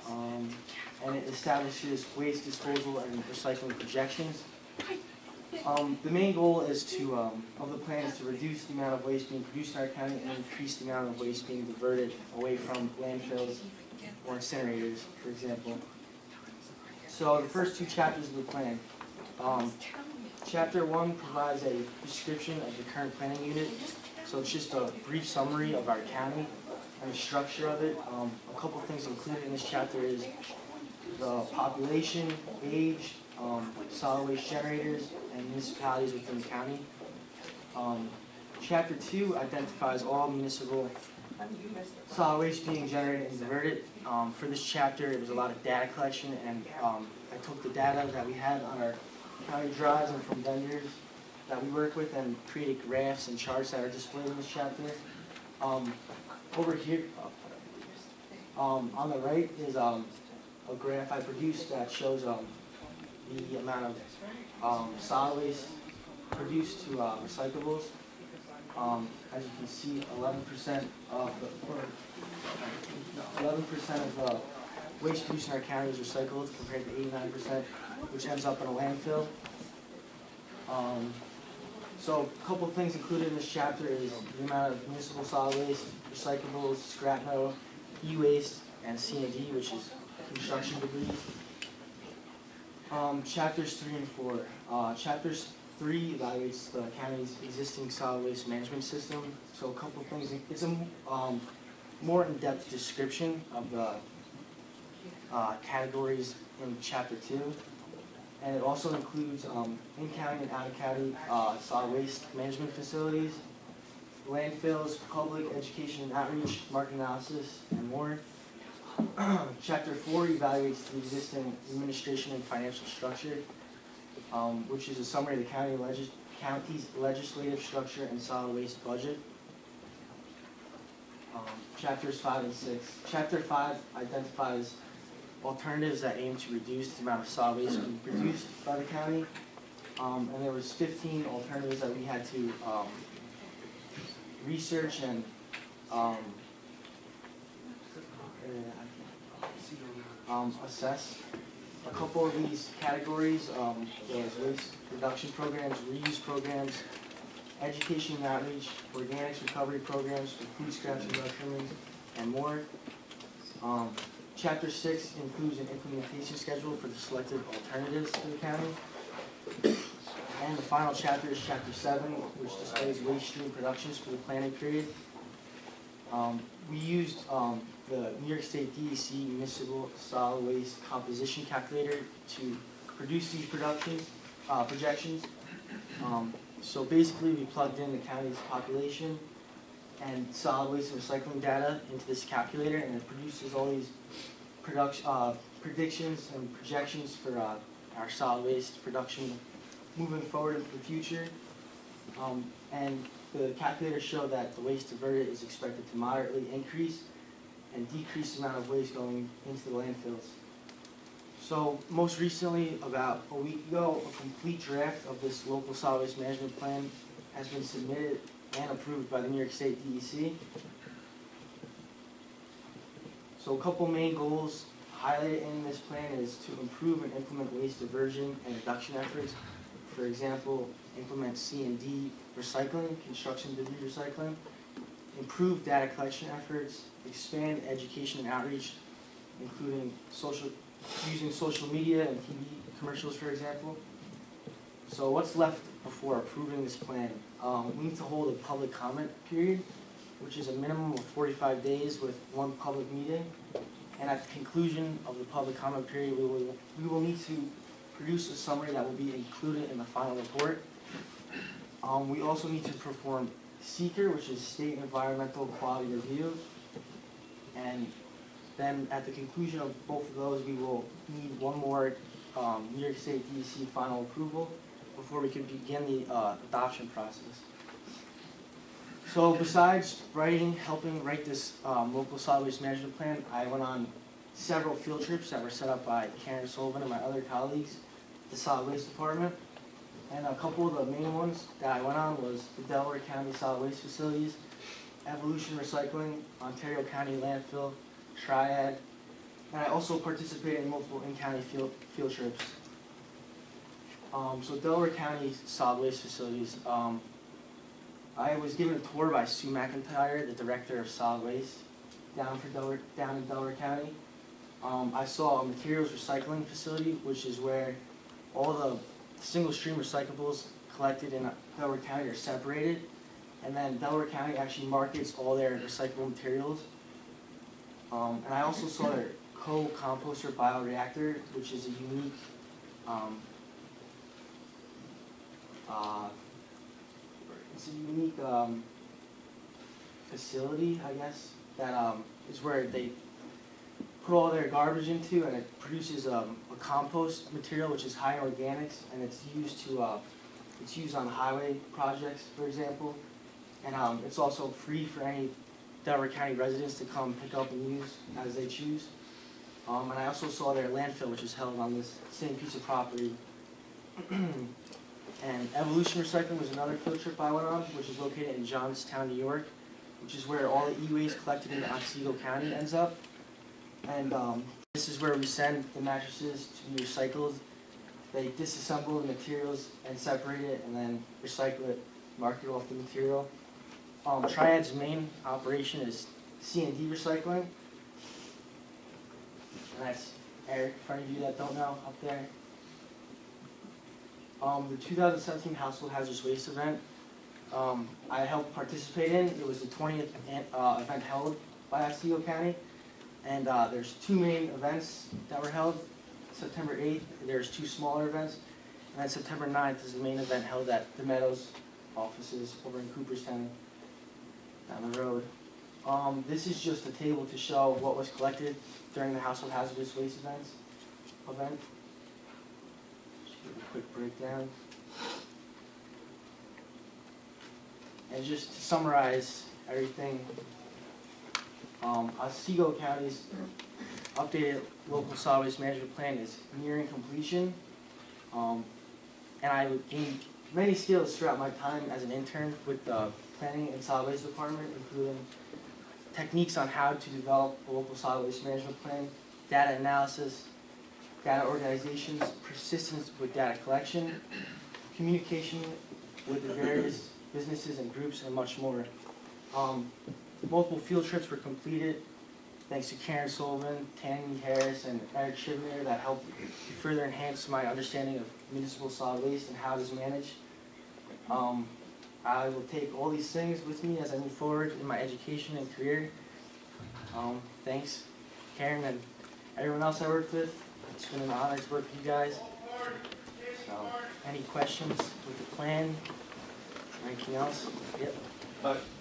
And it establishes waste disposal and recycling projections. The main goal is of the plan is to reduce the amount of waste being produced in our county and increase the amount of waste being diverted away from landfills or incinerators, for example. So the first two chapters of the plan. Chapter 1 provides a description of the current planning unit. So it's just a brief summary of our county and the structure of it. A couple of things included in this chapter is the population, age, solid waste generators, and municipalities within the county. Chapter 2 identifies all municipal solid waste being generated and diverted. For this chapter, it was a lot of data collection, and I took the data that we had on our county drives and from vendors that we work with and created graphs and charts that are displayed in this chapter. Over here, on the right is a graph I produced that shows the amount of solid waste produced to recyclables. As you can see, 11% of the waste produced in our county is recycled compared to 89%, which ends up in a landfill. So a couple of things included in this chapter is the amount of municipal solid waste, recyclables, scrap metal, e-waste, and C&D, which is construction debris. Chapters 3 and 4. Chapters 3 evaluates the county's existing solid waste management system. So a couple of things. It's a more in-depth description of the categories in Chapter 2. And it also includes in-county and out-of-county solid waste management facilities, landfills, public education and outreach, market analysis, and more. Chapter 4 evaluates the existing administration and financial structure, which is a summary of the county's legislative structure and solid waste budget. Chapters 5 and 6. Chapter 5 identifies alternatives that aim to reduce the amount of solid waste being produced by the county. And there was 15 alternatives that we had to research and assess. A couple of these categories, there's waste reduction programs, reuse programs, education and outreach, organics recovery programs for food scraps and restrooms, and more. Chapter 6 includes an implementation schedule for the selected alternatives to the county. And the final chapter is Chapter 7, which displays waste stream productions for the planning period. We used the New York State DEC Municipal Solid Waste Composition Calculator to produce these projections. So basically, we plugged in the county's population and solid waste and recycling data into this calculator, and it produces all these predictions and projections for our solid waste production moving forward into the future. And the calculator showed that the waste diverted is expected to moderately increase and decrease the amount of waste going into the landfills. So most recently, about a week ago, a complete draft of this local solid waste management plan has been submitted and approved by the New York State DEC. So a couple main goals highlighted in this plan is to improve and implement waste diversion and reduction efforts. For example, implement C&D recycling, construction debris recycling, improve data collection efforts, expand education and outreach, including using social media and TV commercials, for example. So what's left before approving this plan? We need to hold a public comment period, which is a minimum of 45 days with one public meeting. And at the conclusion of the public comment period, we will need to produce a summary that will be included in the final report. We also need to perform SEEKR, which is State Environmental Quality Review. And then at the conclusion of both of those, we will need one more New York State DEC final approval before we can begin the adoption process. So besides helping write this local solid waste management plan, I went on several field trips that were set up by Karen Sullivan and my other colleagues at the solid waste department. And a couple of the main ones that I went on was the Delaware County solid waste facilities, Evolution Recycling, Ontario County Landfill, Triad, and I also participated in multiple in-county field trips. So Delaware County solid waste facilities, I was given a tour by Sue McIntyre, the director of solid waste down in Delaware County. I saw a materials recycling facility, which is where all the single stream recyclables collected in Delaware County are separated, and then Delaware County actually markets all their recyclable materials. And I also saw their co-composter bioreactor, which is a unique facility, I guess, that is where they put all their garbage into, and it produces a compost material which is high in organics, and it's used on highway projects, for example, and it's also free for any Delaware County residents to come pick up and use as they choose. And I also saw their landfill, which is held on this same piece of property. And Evolution Recycling was another field trip I went on, which is located in Johnstown, New York, which is where all the e-waste collected in Otsego County ends up. And this is where we send the mattresses to be recycled. They disassemble the materials and separate it, and then recycle it, mark it off the material. Triad's main operation is C&D recycling. And that's Eric, for any of you that don't know, up there. The 2017 Household Hazardous Waste event, I helped participate in. It was the 20th event held by Otsego County. And there's two main events that were held. September 8th, there's two smaller events. And then September 9th is the main event held at the Meadows offices over in Cooperstown, down the road. This is just a table to show what was collected during the Household Hazardous Waste event. Just give a quick breakdown. And just to summarize everything, Otsego County's updated local solid waste management plan is nearing completion. And I gained many skills throughout my time as an intern with the planning and solid waste department, including techniques on how to develop a local solid waste management plan, data analysis, data organization, persistence with data collection, communication with the various businesses and groups, and much more. Multiple field trips were completed thanks to Karen Sullivan, Tammy Harris, and Eric Shivner that helped to further enhance my understanding of municipal solid waste and how it is managed. I will take all these things with me as I move forward in my education and career. Thanks, Karen, and everyone else I worked with. It's been an honor to work with you guys. So, any questions with the plan? Anything else? Yep.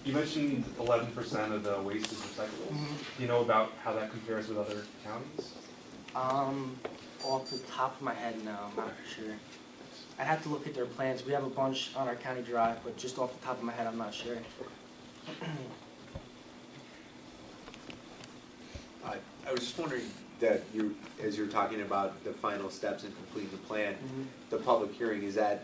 You mentioned 11% of the waste is recyclables. Do you know about how that compares with other counties? Off the top of my head, no, I'm not for sure. I'd have to look at their plans. We have a bunch on our county drive, but just off the top of my head, I'm not sure. I was just wondering that as you're talking about the final steps in completing the plan, the public hearing, is that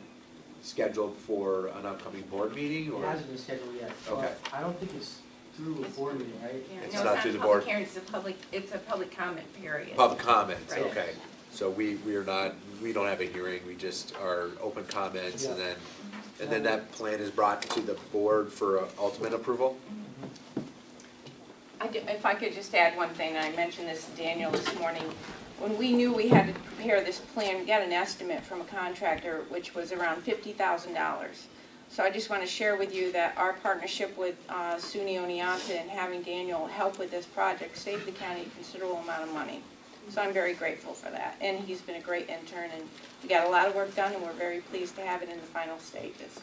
scheduled for an upcoming board meeting? Or? It hasn't been scheduled yet. Okay. I don't think it's through a board meeting, right? Yeah, It's no, not through the board? Hearing, it's a public comment period. Public comments, Right. okay. So we don't have a hearing, we just are open comments, and then that plan is brought to the board for ultimate approval? If I could just add one thing, I mentioned this to Daniel this morning. When we knew we had to prepare this plan, we got an estimate from a contractor, which was around $50,000. So I just want to share with you that our partnership with SUNY Oneonta and having Daniel help with this project saved the county a considerable amount of money. So I'm very grateful for that. And he's been a great intern, and we got a lot of work done, and we're very pleased to have it in the final stages.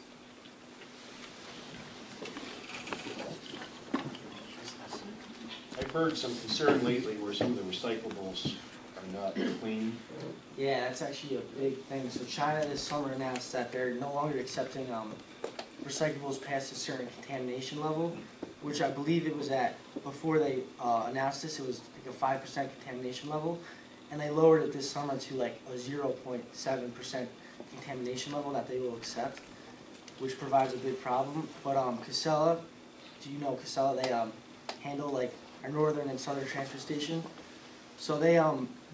I've heard some concern lately where some of the recyclables are not clean. Yeah, that's actually a big thing. So China this summer announced that they're no longer accepting recyclables past a certain contamination level, which I believe it was at, before they announced this, it was like a 5% contamination level, and they lowered it this summer to like a 0.7% contamination level that they will accept, which provides a big problem. But Casella, do you know Casella? They handle like our northern and southern transfer station. So they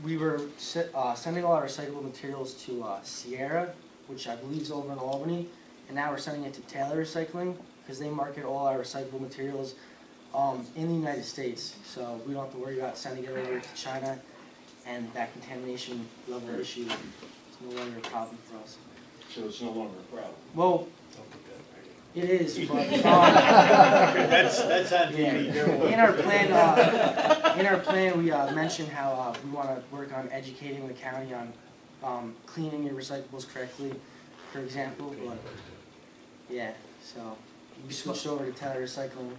we were sending all our recyclable materials to Sierra, which I believe is over in Albany, and now we're sending it to Taylor Recycling because they market all our recyclable materials in the United States. So we don't have to worry about sending it over to China, and that contamination level issue is no longer a problem for us. So it's no longer a problem? Well, it is, but that's on TV. Yeah. In our plan, we mentioned how we want to work on educating the county on cleaning your recyclables correctly, for example. But yeah, so we switched over to Taylor Recycling.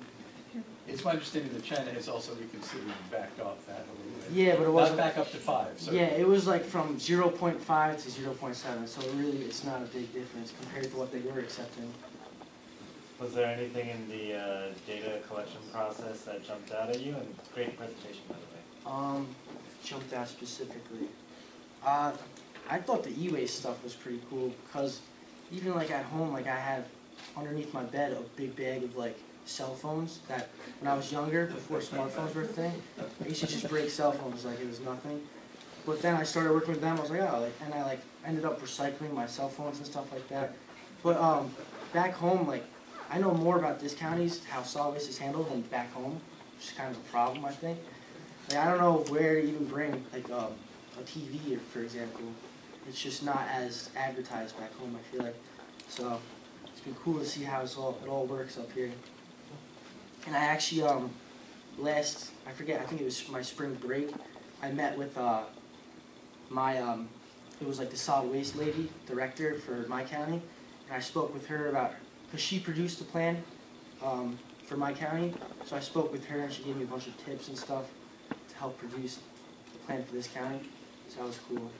It's my understanding that China has also reconsidered and backed off that a little bit. Yeah, but it wasn't. Not back up to 5. So. Yeah, it was like from 0.5 to 0.7, so really it's not a big difference compared to what they were accepting. Was there anything in the data collection process that jumped out at you? And great presentation, by the way. jumped out specifically? I thought the e-waste stuff was pretty cool because even like at home, like I have underneath my bed a big bag of like cell phones that when I was younger, before smartphones were a thing, I used to just break cell phones like it was nothing. But then I started working with them, I was like, oh, like, and I like ended up recycling my cell phones and stuff like that. But back home, like I know more about this county's how solid waste is handled than back home, which is kind of a problem, I think. Like I don't know where to even bring like a TV, for example. It's just not as advertised back home, I feel like. So it's been cool to see how it all works up here. And I actually I think it was my spring break, I met with it was like the solid waste lady, director for my county, and I spoke with her about, because she produced the plan for my county, so I spoke with her and she gave me a bunch of tips and stuff to help produce the plan for this county, so that was cool.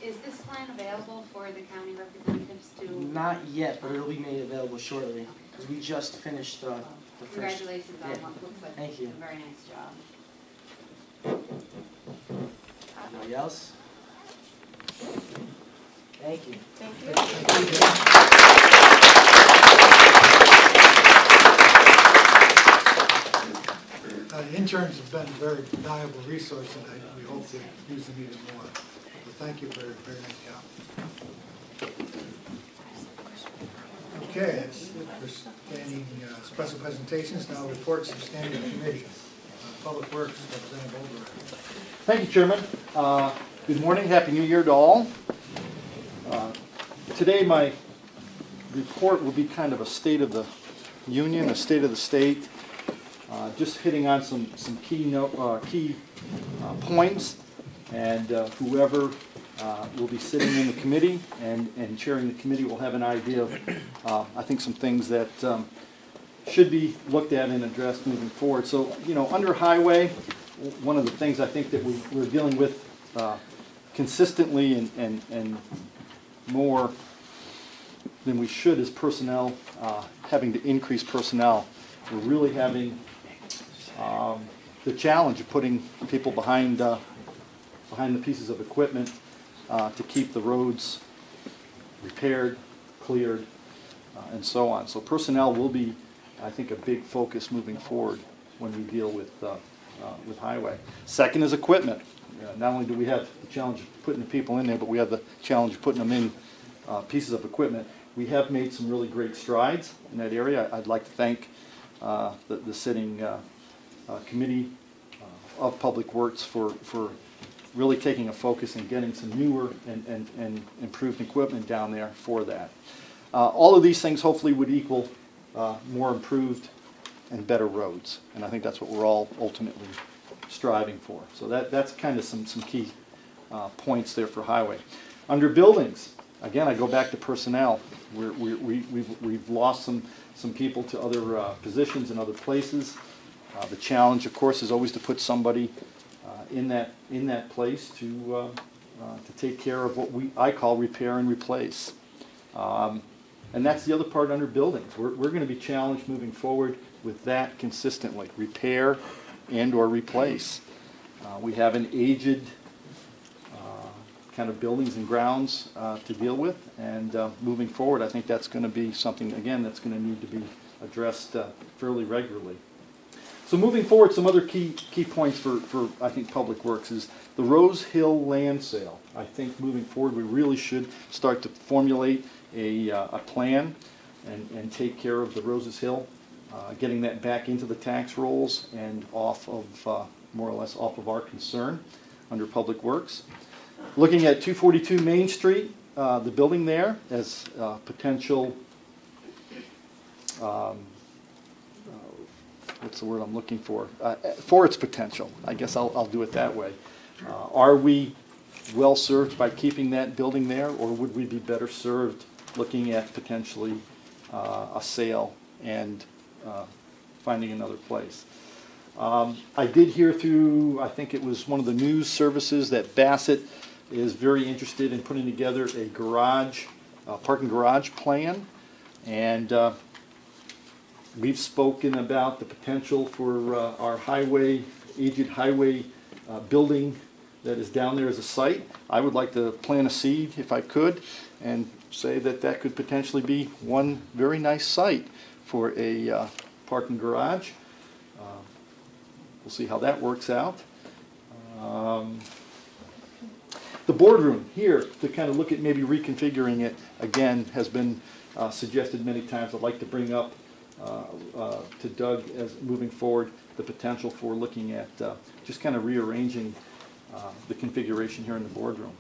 Is this plan available for the county representatives to? Not yet, but it'll be made available shortly, because we just finished the first. Congratulations on yeah. what looks like Thank you. a very nice job. Anybody else? Thank you. Thank you. The interns have been a very valuable resource, and we hope to use them even more. So thank you for a very nice job. Okay, that's it for standing special presentations. Now reports of standing committee. Public Works, Representative Olber. Thank you, Chairman. Good morning. Happy New Year to all. Today my report will be kind of a state of the union, a state of the state, just hitting on some key points, and whoever will be sitting in the committee and chairing the committee will have an idea of, I think, some things that should be looked at and addressed moving forward. So, under highway, one of the things I think that we're dealing with consistently and more than we should is personnel, having to increase personnel. We're really having the challenge of putting people behind the pieces of equipment to keep the roads repaired, cleared, and so on. So personnel will be, I think, a big focus moving forward when we deal with highway. Second is equipment. Not only do we have the challenge of putting the people in there, but we have the challenge of putting them in pieces of equipment. We have made some really great strides in that area. I'd like to thank the sitting committee of Public Works for really taking a focus and getting some newer and improved equipment down there for that. All of these things hopefully would equal more improved and better roads, and I think that's what we're all ultimately striving for. So that's kind of some key points there for highway. Under buildings, again, I go back to personnel. We've lost some people to other positions in other places. The challenge, of course, is always to put somebody in that place to take care of what I call repair and replace. And that's the other part under buildings. We're going to be challenged moving forward with that consistently, repair and or replace. We have an aged kind of buildings and grounds to deal with, and moving forward I think that's going to be something, again, that's going to need to be addressed fairly regularly. So moving forward, some other key points for I think Public Works is the Rose Hill land sale. I think moving forward we really should start to formulate a plan and take care of the Roses Hill, getting that back into the tax rolls and off of more or less off of our concern under Public Works. Looking at 242 Main Street, the building there as potential, what's the word I'm looking for its potential. I guess I'll do it that way. Are we well served by keeping that building there, or would we be better served looking at potentially a sale and finding another place? I did hear through, I think it was one of the news services, that Bassett is very interested in putting together a garage, parking garage plan, and we've spoken about the potential for our highway aged highway building that is down there as a site. I would like to plant a seed, if I could, and say that that could potentially be one very nice site for a parking garage. We'll see how that works out. The boardroom here, to kind of look at maybe reconfiguring it, again, has been suggested many times. I'd like to bring up to Doug as moving forward the potential for looking at just kind of rearranging the configuration here in the boardroom.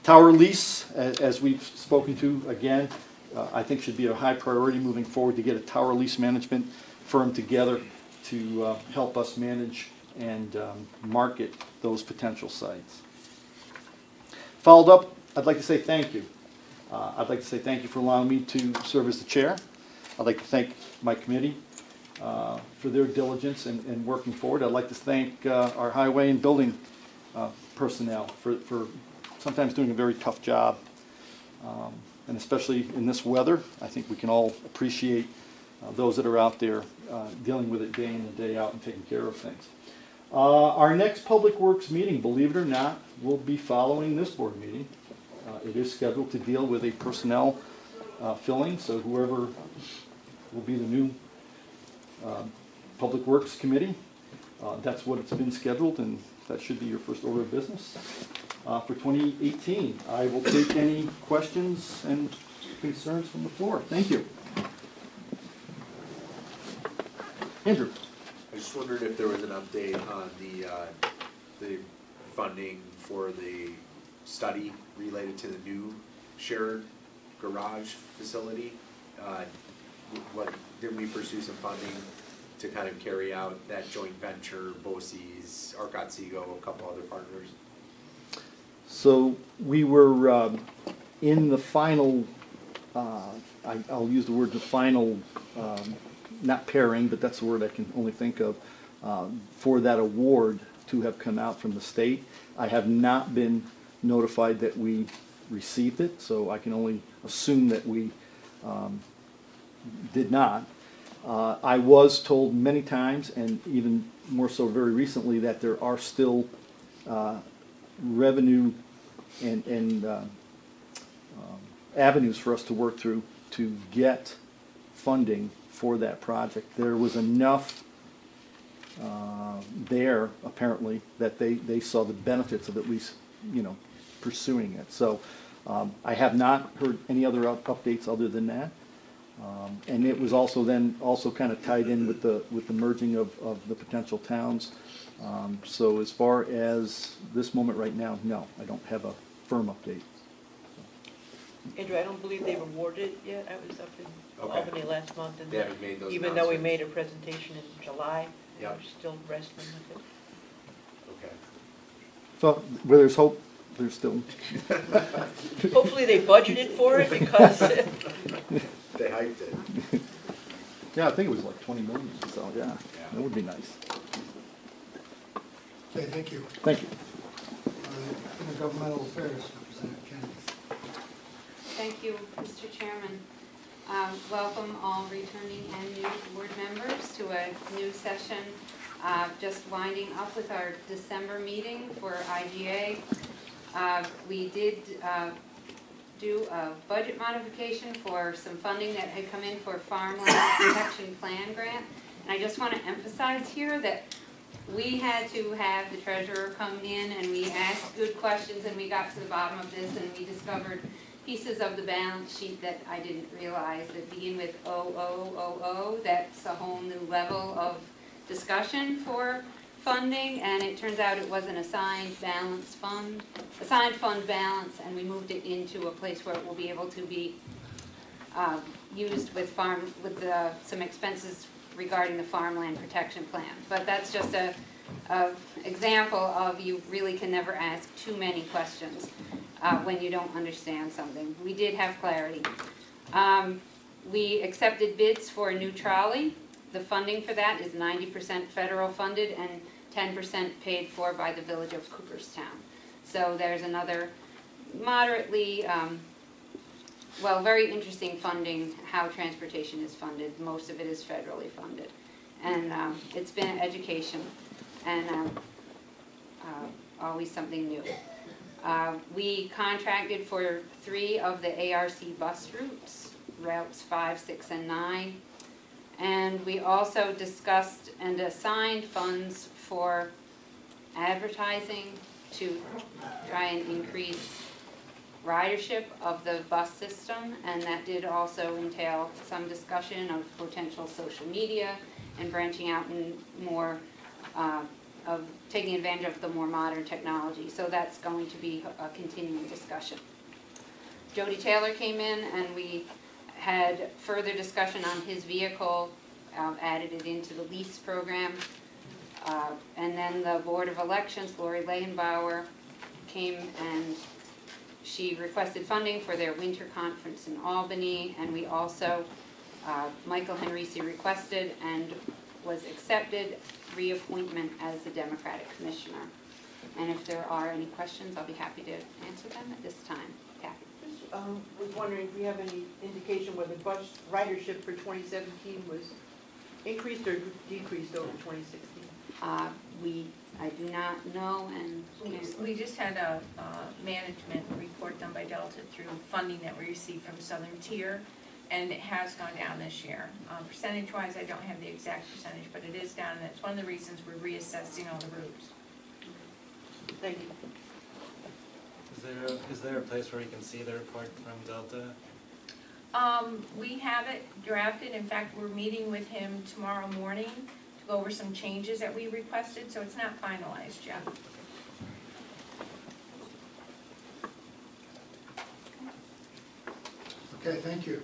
Tower lease, as we've spoken to, again, I think should be a high priority moving forward to get a tower lease management firm together to help us manage and market those potential sites. Followed up, I'd like to say thank you. I'd like to say thank you for allowing me to serve as the chair. I'd like to thank my committee for their diligence in working forward. I'd like to thank our highway and building personnel for sometimes doing a very tough job. And especially in this weather, I think we can all appreciate those that are out there dealing with it day in and day out and taking care of things. Our next Public Works meeting, believe it or not, will be following this board meeting. It is scheduled to deal with a personnel filling, so whoever will be the new Public Works Committee, that's what it's been scheduled, and that should be your first order of business for 2018. I will take any questions and concerns from the floor. Thank you. Andrew. I just wondered if there was an update on the funding for the study related to the new shared garage facility. Did we pursue some funding to kind of carry out that joint venture, BOCES, Otsego, a couple other partners? So we were in the final, I'll use the word the final, not pairing, but that's the word I can only think of, for that award to have come out from the state. I have not been notified that we received it, so I can only assume that we did not. I was told many times, and even more so very recently, that there are still revenue and avenues for us to work through to get funding for that project. There was enough there, apparently, that they saw the benefits of at least, pursuing it. So I have not heard any other updates other than that. And it was also then kind of tied in with the merging of the potential towns. So as far as this moment right now, no, I don't have a firm update. Andrew, I don't believe they've awarded it yet. I was up in Albany last month, and they haven't made those even though we made a presentation in July, yep, we're still wrestling with it. Okay. So where there's hope, there's still. Hopefully they budgeted for it, because they hyped it. Yeah, I think it was like 20 million. So yeah, that would be nice. Okay, thank you. Thank you. Intergovernmental Affairs, Representative Kennedy. Thank you, Mr. Chairman. Welcome all returning and new board members to a new session. Just winding up with our December meeting for IGA. We did do a budget modification for some funding that had come in for Farmland Protection Plan grant. And I just want to emphasize here that we had to have the treasurer come in and we asked good questions, and we got to the bottom of this, and we discovered pieces of the balance sheet that I didn't realize that begin with 0000. That's a whole new level of discussion for funding, and it turns out it was an assigned fund balance, and we moved it into a place where it will be able to be used with some expenses regarding the farmland protection plan. But that's just a example of you really can never ask too many questions when you don't understand something. We did have clarity. We accepted bids for a new trolley. The funding for that is 90% federal funded and 10% paid for by the village of Cooperstown. So there's another moderately, very interesting funding, how transportation is funded. Most of it is federally funded. And it's been education. and always something new. We contracted for 3 of the ARC bus routes 5, 6, and 9. And we also discussed and assigned funds for advertising to try and increase ridership of the bus system, and that did also entail some discussion of potential social media and branching out in more of taking advantage of the more modern technology. So that's going to be a continuing discussion. Jody Taylor came in and we had further discussion on his vehicle, added it into the lease program. And then the Board of Elections, Lori Lehenbauer, came and she requested funding for their winter conference in Albany, and we also, Michael Henrici requested and was accepted reappointment as the Democratic Commissioner. And if there are any questions, I'll be happy to answer them at this time. Kathy. Was wondering if we have any indication whether bus ridership for 2017 was increased or decreased over 2016? I do not know, and we just had a management report done by Delta through funding that we received from Southern Tier, and it has gone down this year. Percentage-wise, I don't have the exact percentage, but it is down, and that's one of the reasons we're reassessing all the routes. Thank you. Is there a place where you can see the report from Delta? We have it drafted. In fact, we're meeting with him tomorrow morning to go over some changes that we requested, so it's not finalized yet. Okay, thank you.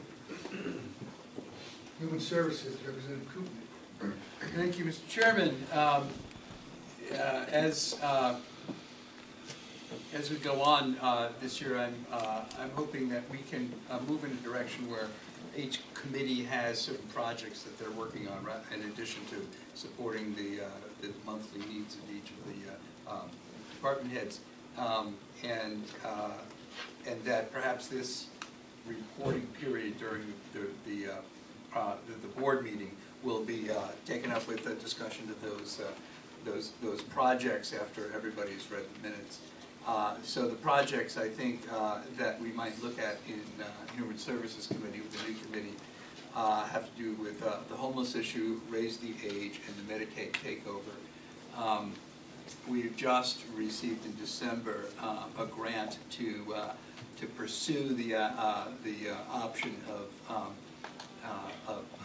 Human Services, Representative Cooper. Thank you, Mr. Chairman. As we go on this year, I'm hoping that we can move in a direction where each committee has certain projects that they're working on, right, in addition to supporting the monthly needs of each of the department heads, and that perhaps this reporting period during the board meeting will be taken up with a discussion of those projects after everybody's read the minutes. So the projects, I think, that we might look at in Human Services Committee, with the new committee, have to do with the homeless issue, raise the age, and the Medicaid takeover. We've just received in December a grant to pursue the option of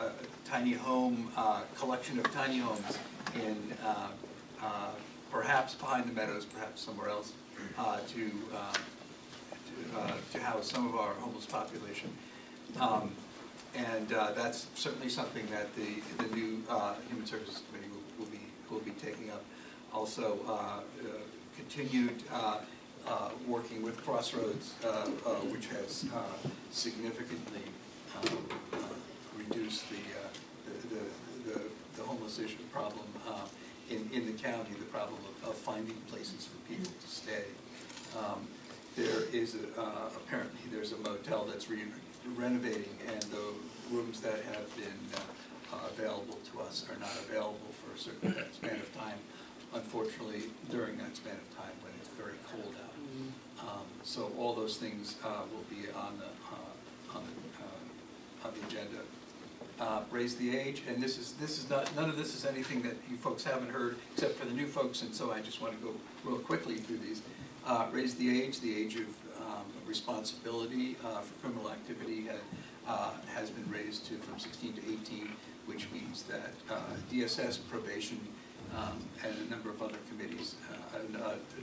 a tiny home, collection of tiny homes in perhaps behind the meadows, perhaps somewhere else, to house some of our homeless population. And that's certainly something that the new Human Services Committee will be taking up. Also, continued working with Crossroads, which has significantly reduced the homeless issue problem in the county, the problem of finding places for people to stay. There is apparently there's a motel that's renovating, and the rooms that have been available to us are not available for a certain span of time. Unfortunately, during that span of time when it's very cold out. So all those things will be on the agenda. Raise the age, and this is not, none of this is anything that you folks haven't heard except for the new folks, and so I just want to go real quickly through these. Raise the age of responsibility for criminal activity has been raised from 16 to 18, which means that DSS, probation, and a number of other committees,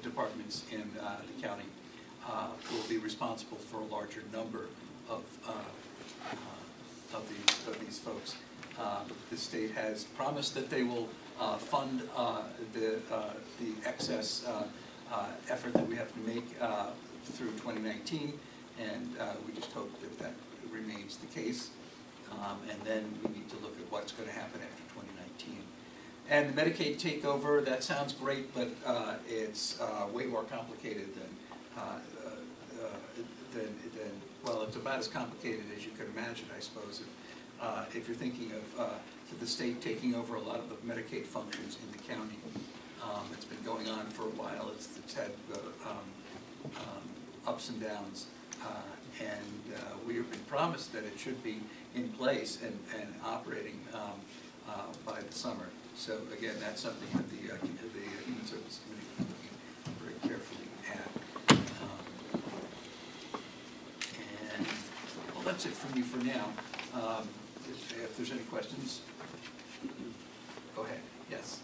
departments in the county will be responsible for a larger number of these folks. The state has promised that they will fund the excess effort that we have to make through 2019, and we just hope that that remains the case. And then we need to look at what's going to happen after 2019. And the Medicaid takeover, that sounds great, but it's way more complicated than well, it's about as complicated as you could imagine, I suppose. If you're thinking of the state taking over a lot of the Medicaid functions in the county, It's been going on for a while. It's had ups and downs. And we have been promised that it should be in place and operating by the summer. So again, that's something that the Human Services Committee is looking very carefully at. And well, that's it from me for now. If there's any questions, go ahead. Yes.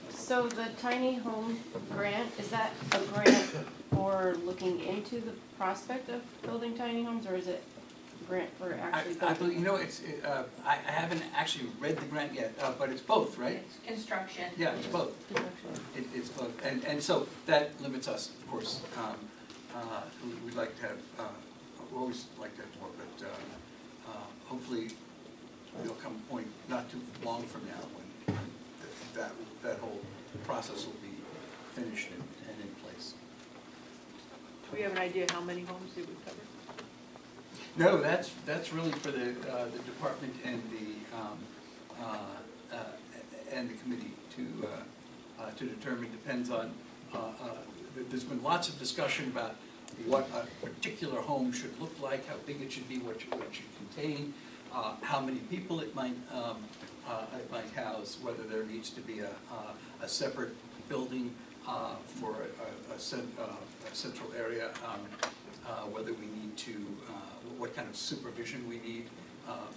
So the tiny home grant, is that a grant for looking into the prospect of building tiny homes, or is it a grant for actually building? I believe, you know, I haven't actually read the grant yet, but it's both, right? It's construction. Yeah, it's both. It's both, and so that limits us, of course. We'd like to have, we always like to have more, but hopefully there'll come a point not too long from now when that whole process will be finished and in place. Do we have an idea how many homes it would cover? No, that's really for the department and the committee to determine. Depends on. There's been lots of discussion about what a particular home should look like, how big it should be, what it should contain, how many people it might house, whether there needs to be a separate building for a central area, whether we need to, what kind of supervision we need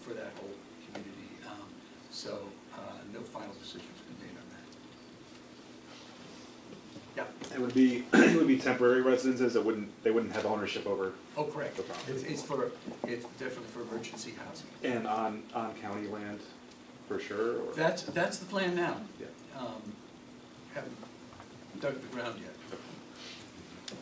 for that whole community. So no final decisions been made on that. Yeah. It would be temporary residences. They wouldn't have ownership over. Oh, correct. The property. It's definitely for emergency housing. And on county land, for sure. Or? That's the plan now. Yeah. Haven't dug the ground yet.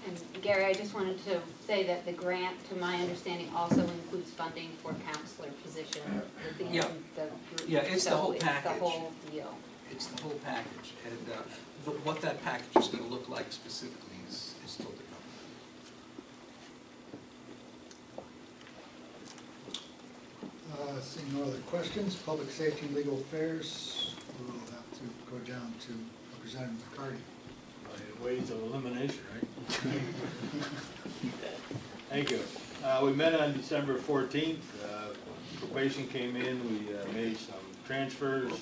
And Gary, I just wanted to say that the grant, to my understanding, also includes funding for counselor position within Yeah. the group. Yeah, it's the whole It's package. the whole deal. It's the whole package, and what that package is going to look like specifically is still to come. Seeing no other questions, public safety and legal affairs, we'll have to go down to Representative McCarty. Ways of elimination, right? Thank you. We met on December 14th. Probation came in. We made some transfers.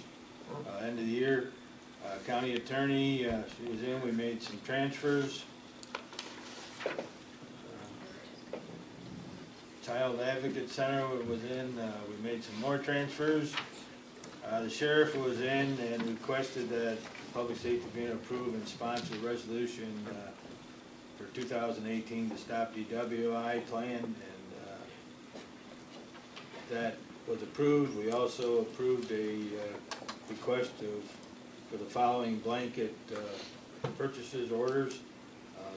End of the year. County attorney, she was in. We made some transfers. Child Advocate Center was in. We made some more transfers. The sheriff was in and requested that public safety being approved and sponsor a resolution for 2018 to stop DWI plan, and that was approved. We also approved a request for the following blanket purchases orders.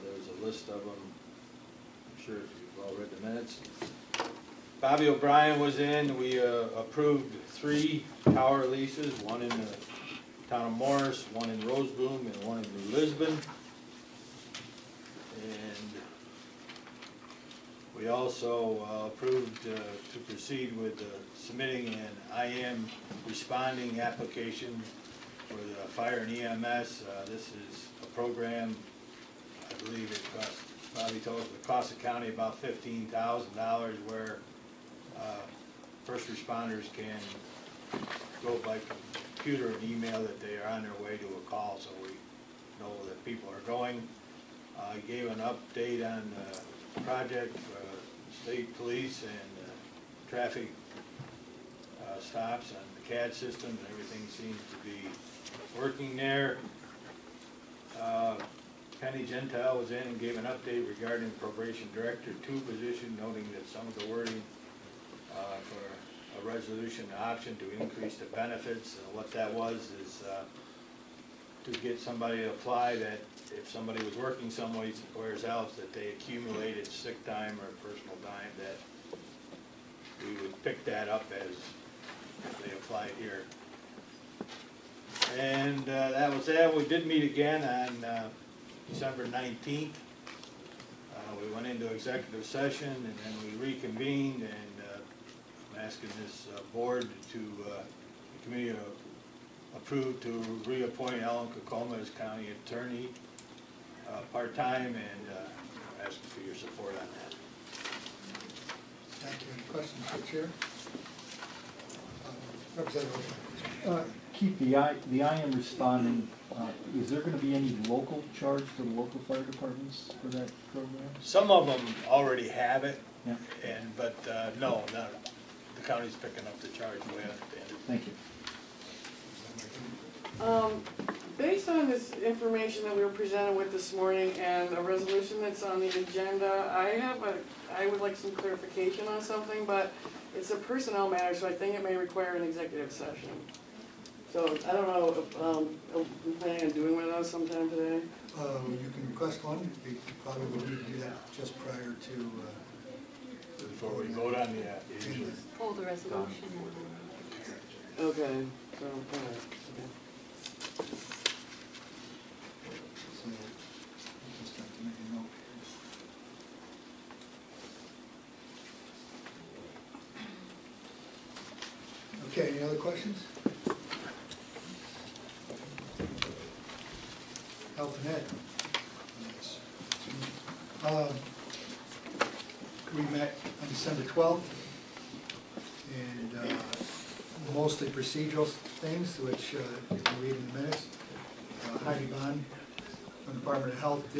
There was a list of them. I'm sure if you've all read the minutes. Bobby O'Brien was in. We approved 3 tower leases, one in the town of Morris, one in Roseboom, and one in New Lisbon. And we also approved to proceed with submitting an IM responding application for the fire and EMS. This is a program, I believe it cost, Bobby told us it cost the county about $15,000, where first responders can go by computer and email that they are on their way to a call, so we know that people are going. I gave an update on the project, state police and traffic stops on the CAD system, and everything seems to be working there. Penny Gentile was in and gave an update regarding probation director 2 position, noting that some of the wording for a resolution option to increase the benefits. What that was is to get somebody to apply that if somebody was working somewhere else, that they accumulated sick time or personal time, that we would pick that up as if they applied here. And that was that. We did meet again on December 19th. We went into executive session and then we reconvened, and I'm asking this board to, the committee approve to reappoint Alan Kokoma as county attorney, part-time, and ask for your support on that. Thank you. Any questions for the chair? Representative Oakley. Keith, the I am responding, is there going to be any local charge for the local fire departments for that program? Some of them already have it, Yeah. but no, not, the county's picking up the charge the way I understand it. Thank you. Based on this information that we were presented with this morning and a resolution that's on the agenda, I would like some clarification on something, but it's a personnel matter, so I think it may require an executive session. So I don't know if I'm planning on doing one of those sometime today. You can request one. You probably would need to do that just prior to. Before we vote on the Pull the resolution. Okay. So, all right. Okay. So, just have to make a note here. Okay, any other questions? Health and Ed. Yes. We met on December 12th, and mostly procedural things, which you can read in the minutes. Heidi Bond from the Department of Health we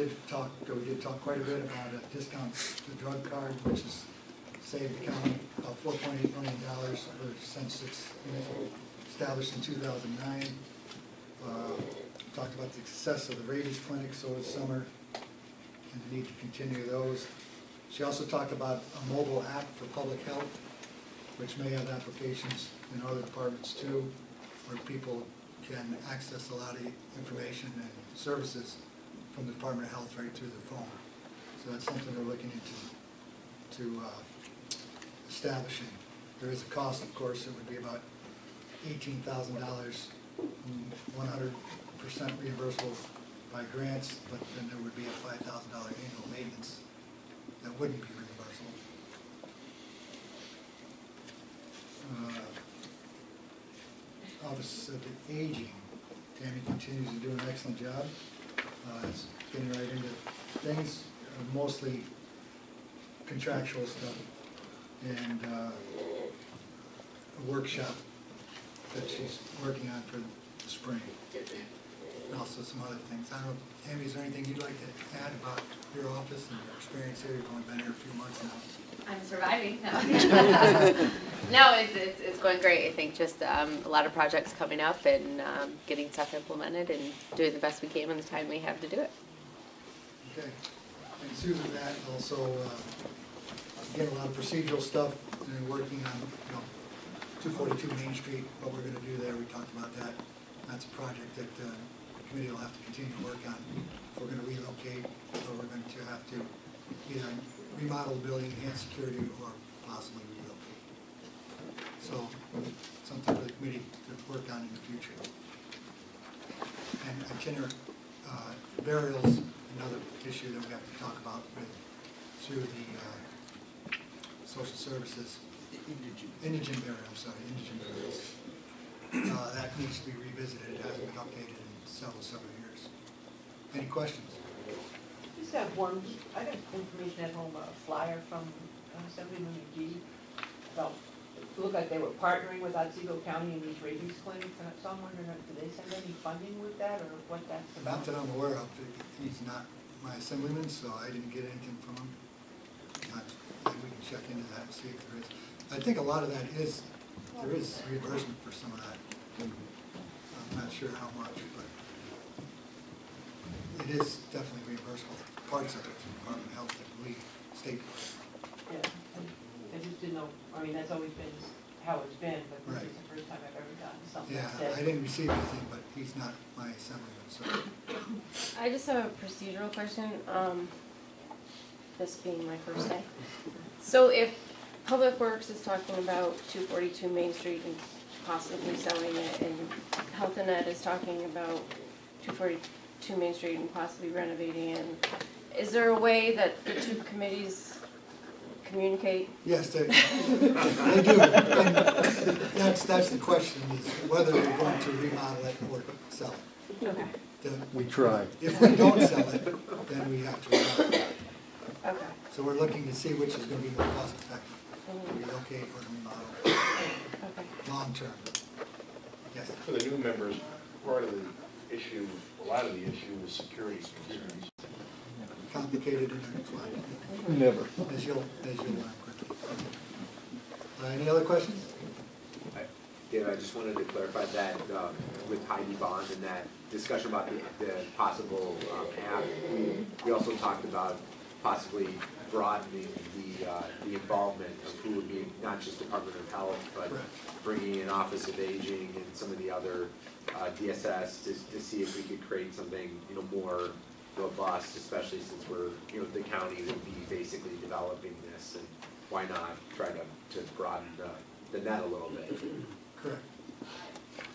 did talk quite a bit about a discount the drug card, which has saved the county about $4.8 million since it's been established in 2009. Talked about the success of the rabies clinics over the summer and the need to continue those. She also talked about a mobile app for public health, which may have applications in other departments too, where people can access a lot of information and services from the Department of Health right through the phone. So that's something we're looking into establishing. There is a cost, of course. It would be about $18,000, 100% reimbursable by grants, but then there would be a $5,000 annual maintenance that wouldn't be reimbursable. Office of the Aging, Tammy continues to do an excellent job. It's getting right into things, mostly contractual stuff, and a workshop that she's working on for the spring. And also some other things. I don't know, Tammy, is there anything you'd like to add about your office and your experience here? You've only been here a few months now. I'm surviving. No, no, it's going great. I think just a lot of projects coming up and getting stuff implemented and doing the best we can in the time we have to do it. Okay. And Susan, that also, again, a lot of procedural stuff and working on, 242 Main Street, what we're going to do there. We talked about that. That's a project that the committee will have to continue to work on. If we're going to relocate, so we're going to have to either remodel the building, enhance security, or possibly relocate. So, something for the committee to work on in the future. And itinerant burials, another issue that we have to talk about through the social services. Indigent burials. That needs to be revisited. It hasn't been updated in several years. Any questions? Just have one, I got information at home, a flyer from Assemblyman McGee about, it looked like they were partnering with Otsego County in these rabies clinics, and so I'm wondering, do they send any funding with that, or what that's about? Not that I'm aware of. He's not my assemblyman, so I didn't get anything from him. Maybe we can check into that and see if there is. I think a lot of that is, there is reimbursement for some of that. I'm not sure how much, but it is definitely reimbursable. Parts of it from the Department of Health, I believe, state. Yeah, I just didn't know, I mean, that's always been how it's been, but this is the first time I've ever gotten something that says. Yeah, I didn't receive anything, but he's not my assemblyman, so. I just have a procedural question, this being my first day. So if Public Works is talking about 242 Main Street and possibly selling it, and Health and Ed is talking about 242 Main Street and possibly renovating it, is there a way that the two committees communicate? Yes, they do. And that's the question, is whether we're going to remodel it or sell it. Okay. We try. If we don't sell it, then we have to remodel it. Okay. So we're looking to see which is going to be more cost effective, relocate or remodel, long term. Yes. For the new members, part of the issue, a lot of the issue is security concerns. Complicated and intertwined. Never. As you'll learn quickly. Any other questions? David, I just wanted to clarify that with Heidi Bond and that discussion about the possible app. We also talked about possibly broadening the involvement of who would be not just Department of Health, but bringing in Office of Aging and some of the other DSS to see if we could create something more robust, especially since we're the county would be basically developing this, and why not try to broaden the net a little bit. Correct.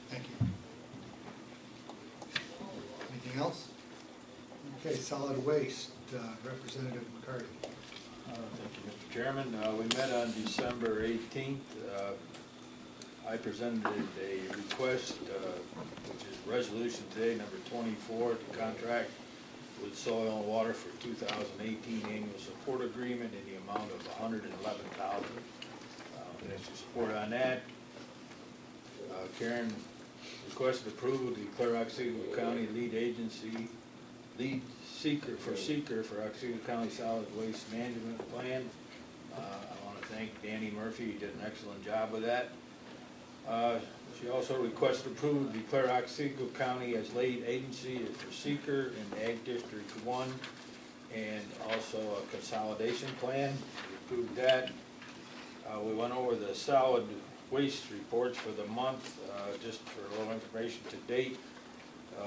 Thank you. Anything else? Okay, solid waste, Representative McCarty. Thank you, Mr. Chairman. We met on December 18th. I presented a request, which is resolution today, number 24, to contract with Soil and Water for 2018 annual support agreement in the amount of $111,000. That's your support on that. Karen requested approval to declare Otsego County lead seeker for Otsego County Solid Waste Management Plan. I want to thank Danny Murphy. He did an excellent job with that. She also requested approval to declare Otsego County as lead agency for seeker in Ag District 1, and also a consolidation plan. We approved that. We went over the solid waste reports for the month, just for a little information to date.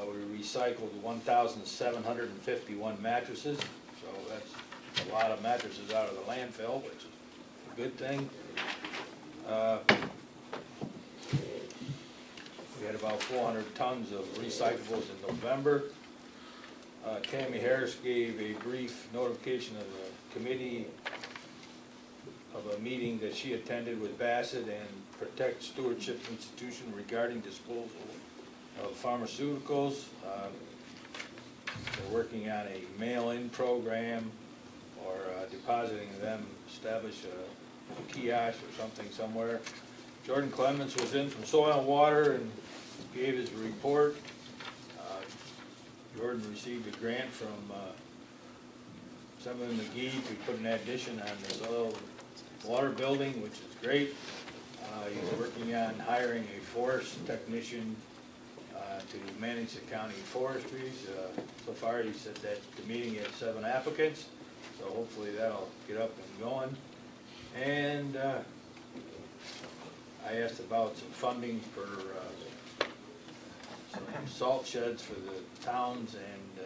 We recycled 1,751 mattresses, so that's a lot of mattresses out of the landfill, which is a good thing. We had about 400 tons of recyclables in November. Tammy Harris gave a brief notification of the committee of a meeting that she attended with Bassett and Protect Stewardship Institution regarding disposal of pharmaceuticals. They're working on a mail-in program or depositing them, establish a kiosk or something somewhere. Jordan Clements was in from Soil and Water and gave his report. Jordan received a grant from Senator McGee to put an addition on the soil water building, which is great. He's working on hiring a forest technician to manage the county forestries. So far, he said that the meeting had 7 applicants, so hopefully that'll get up and going. And I asked about some funding for some salt sheds for the towns, and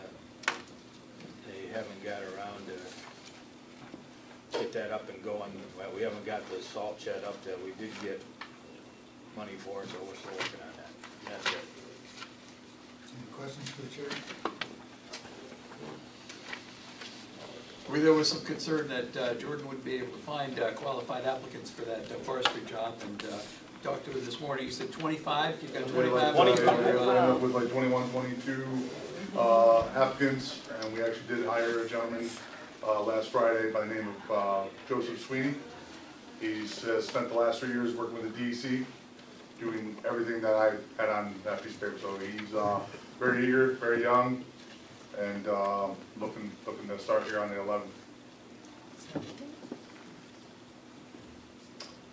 they haven't got around to get that up and going. Well, we haven't got the salt shed up that we did get money for, so we're still working on that. And that's it. Any questions for the chair? There was some concern that Jordan wouldn't be able to find qualified applicants for that forestry job, and talked to her this morning. You said 25? You've got 25? 25. We ended up with like 21, 22 applicants, and we actually did hire a gentleman last Friday by the name of Joseph Sweeney. He's spent the last 3 years working with the DEC, doing everything that I had on that piece of paper. So he's very eager, very young, and looking to start here on the 11th.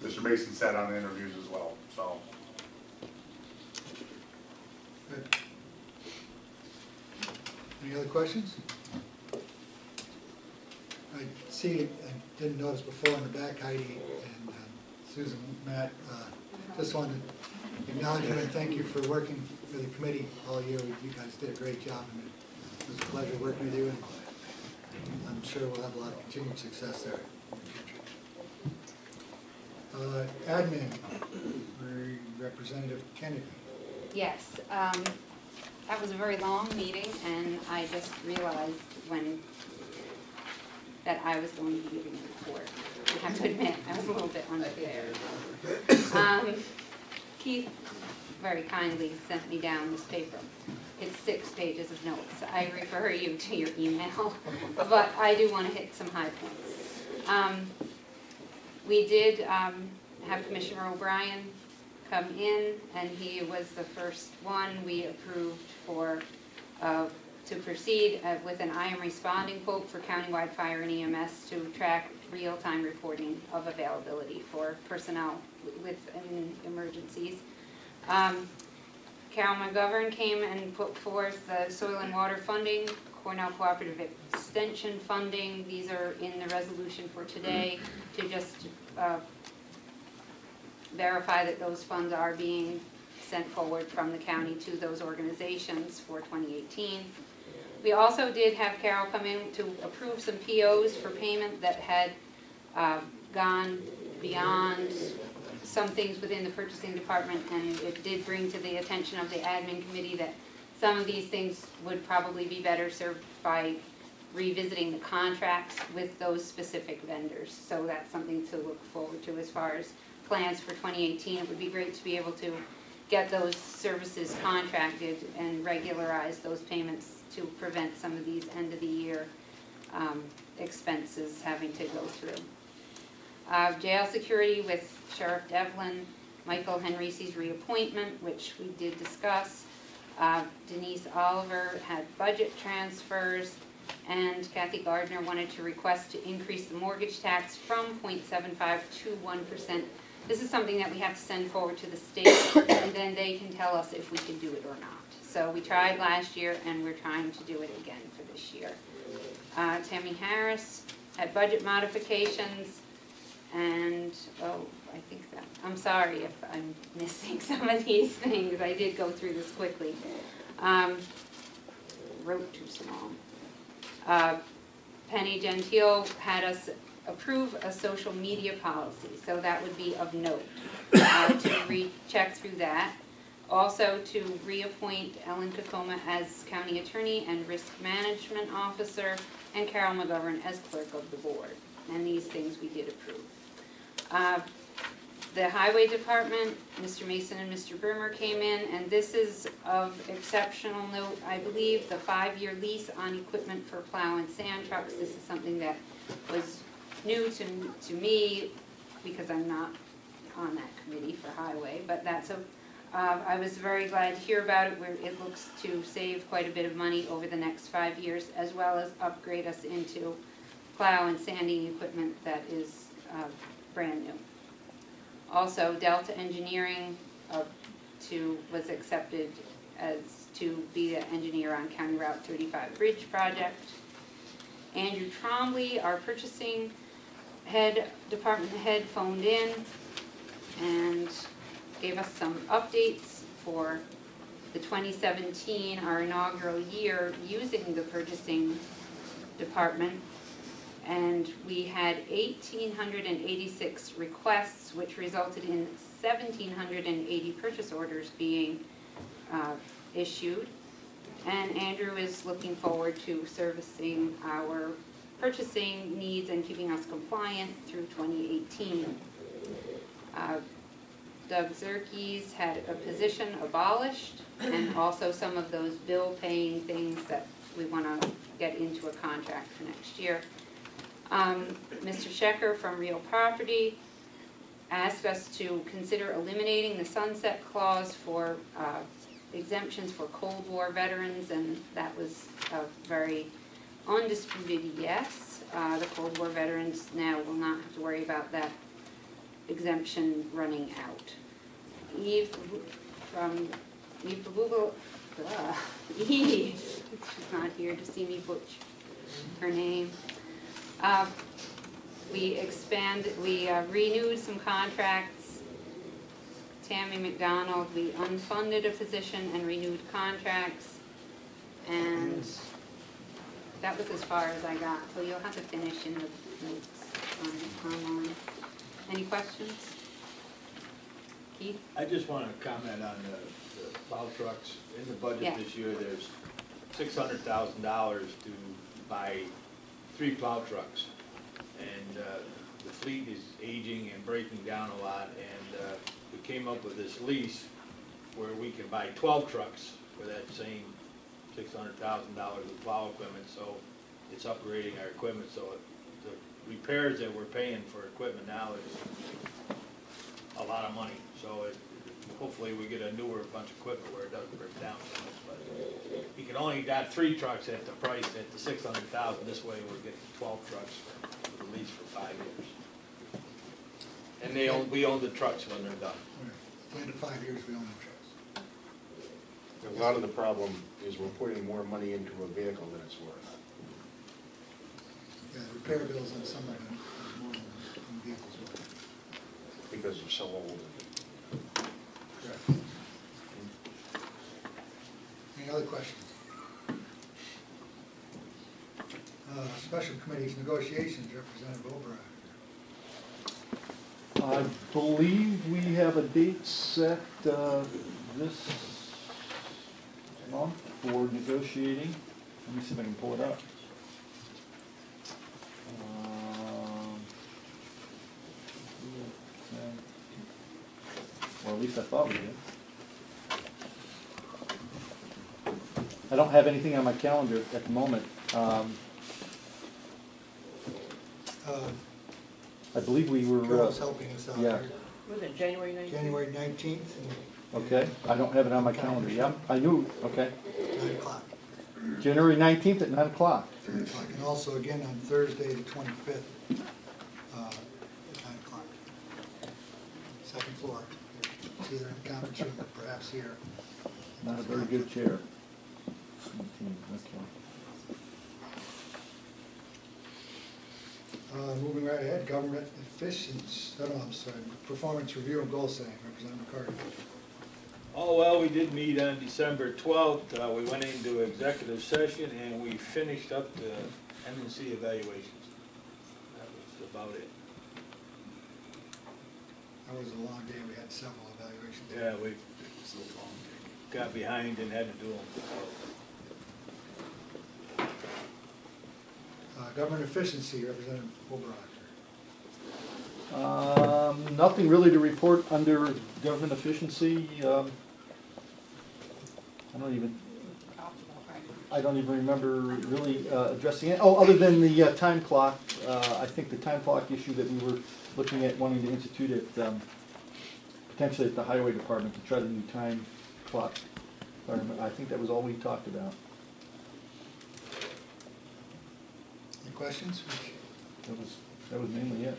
Mr. Mason sat on the interviews as well, so. Good. Any other questions? I see, I didn't notice before in the back, Heidi and Susan, Matt, just wanted to acknowledge you and thank you for working with the committee all year. You guys did a great job, and it was a pleasure working with you, and I'm sure we'll have a lot of continued success there in the future. Admin, Representative Kennedy. Yes, that was a very long meeting, and I just realized when that I was going to be giving a report. I have to admit, I was a little bit unprepared. Keith very kindly sent me down this paper. It's 6 pages of notes. I refer you to your email, but I do want to hit some high points. We did have Commissioner O'Brien come in, and he was the first one we approved for to proceed with an I am responding quote for countywide fire and EMS to track real-time reporting of availability for personnel within emergencies. Carol McGovern came and put forth the soil and water funding, Cornell Cooperative Extension funding. These are in the resolution for today to just verify that those funds are being sent forward from the county to those organizations for 2018. We also did have Carol come in to approve some POs for payment that had gone beyond some things within the purchasing department, and it did bring to the attention of the admin committee that some of these things would probably be better served by revisiting the contracts with those specific vendors. So that's something to look forward to as far as plans for 2018. It would be great to be able to get those services contracted and regularize those payments to prevent some of these end of the year expenses having to go through. Jail security with Sheriff Devlin, Michael Henrice's reappointment, which we did discuss. Denise Oliver had budget transfers, and Kathy Gardner wanted to request to increase the mortgage tax from 0.75 to 1%. This is something that we have to send forward to the state, and then they can tell us if we can do it or not. So we tried last year, and we're trying to do it again for this year. Tammy Harris had budget modifications, and, oh, I think that, I'm sorry if I'm missing some of these things. I did go through this quickly. Wrote too small. Penny Gentile had us approve a social media policy, so that would be of note to recheck through that. Also to reappoint Ellen Kakoma as county attorney and risk management officer, and Carol McGovern as clerk of the board. And these things we did approve. The highway department, Mr. Mason and Mr. Brimmer came in, and this is of exceptional note. I believe the 5-year lease on equipment for plow and sand trucks. This is something that was new to me because I'm not on that committee for highway, but that's a, I was very glad to hear about it. It looks to save quite a bit of money over the next 5 years, as well as upgrade us into plow and sanding equipment that is brand new. Also, Delta Engineering was accepted as to be the engineer on County Route 35 Bridge project. Andrew Trombley, our purchasing department head, phoned in and gave us some updates for the 2017, our inaugural year, using the purchasing department. And we had 1,886 requests, which resulted in 1,780 purchase orders being issued. And Andrew is looking forward to servicing our purchasing needs and keeping us compliant through 2018. Doug Zerkes had a position abolished, and also some of those bill paying things that we want to get into a contract for next year. Mr. Schecker from Real Property asked us to consider eliminating the sunset clause for exemptions for Cold War veterans, and that was a very undisputed yes. The Cold War veterans now will not have to worry about that exemption running out. Eve from Eve Babugel, Eve, she's not here to see me butch her name. We renewed some contracts. Tammy McDonald, we unfunded a position and renewed contracts. And that was as far as I got, so you'll have to finish in the notes online. Any questions? Keith? I just want to comment on the plow trucks. In the budget this year, there's $600,000 to buy 3 plow trucks. And the fleet is aging and breaking down a lot, and we came up with this lease where we can buy 12 trucks for that same $600,000 of plow equipment, so it's upgrading our equipment, so the repairs that we're paying for equipment now is a lot of money. So hopefully we get a newer bunch of equipment where it doesn't break down so much. But you can only got 3 trucks at the price at the $600,000. This way we're getting 12 trucks for the lease for 5 years. And we own the trucks when they're done. At the end of 5 years, we own the trucks. A lot of the problem is we're putting more money into a vehicle than it's worth. Yeah, the repair bills on some of them are more than the vehicles worth. Because they're so old. Correct. Any other questions? Special committees, negotiations, Representative O'Brien. I believe we have a date set this month for negotiating. Let me see if I can pull it up. Or at least I thought we did. I don't have anything on my calendar at the moment. I believe we were. Carol's helping us out yeah. here. Was it January 19th? January 19th. Okay, I don't have it on my calendar. Yeah, I knew. Okay. 9 o'clock. January 19th at 9 o'clock. 9 o'clock. And also again on Thursday the 25th at 9 o'clock. Second floor. It's either in the conference room or perhaps here. Not a very good chair. Okay. Moving right ahead, government efficiency, I'm sorry, performance review and goal setting, Representative McCarty. Oh, well, we did meet on December 12th. We went into executive session and we finished up the M&C evaluations. That was about it. That was a long day, we had several evaluations. Yeah, we got behind and had to do them. Government efficiency, Representative O'Brien. Nothing really to report under government efficiency. I don't even remember really addressing it. Oh, other than the time clock, I think the time clock issue that we were looking at wanting to institute it potentially at the highway department to try the new time clock. I think that was all we talked about. Any questions? That was mainly it.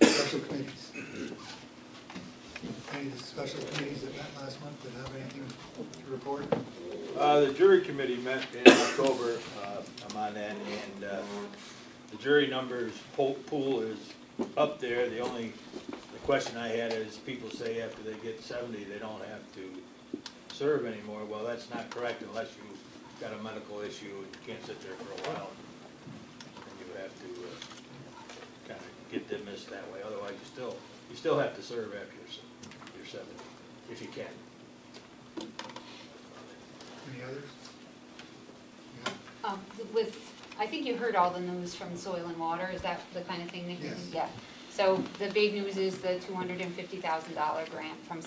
Special committees. Any of the special committees that met last month that have anything to report? The jury committee met in October. I'm on that, and the jury numbers pool is up there. The question I had is people say after they get 70 they don't have to serve anymore. Well, that's not correct unless you've got a medical issue and you can't sit there for a while. And you have to kind of get dismissed that way. Otherwise, you still have to serve after you're 70, if you can. Any others? I think you heard all the news from Soil and Water. Is that the kind of thing that you? Yes. Yeah. So the big news is the $250,000 grant from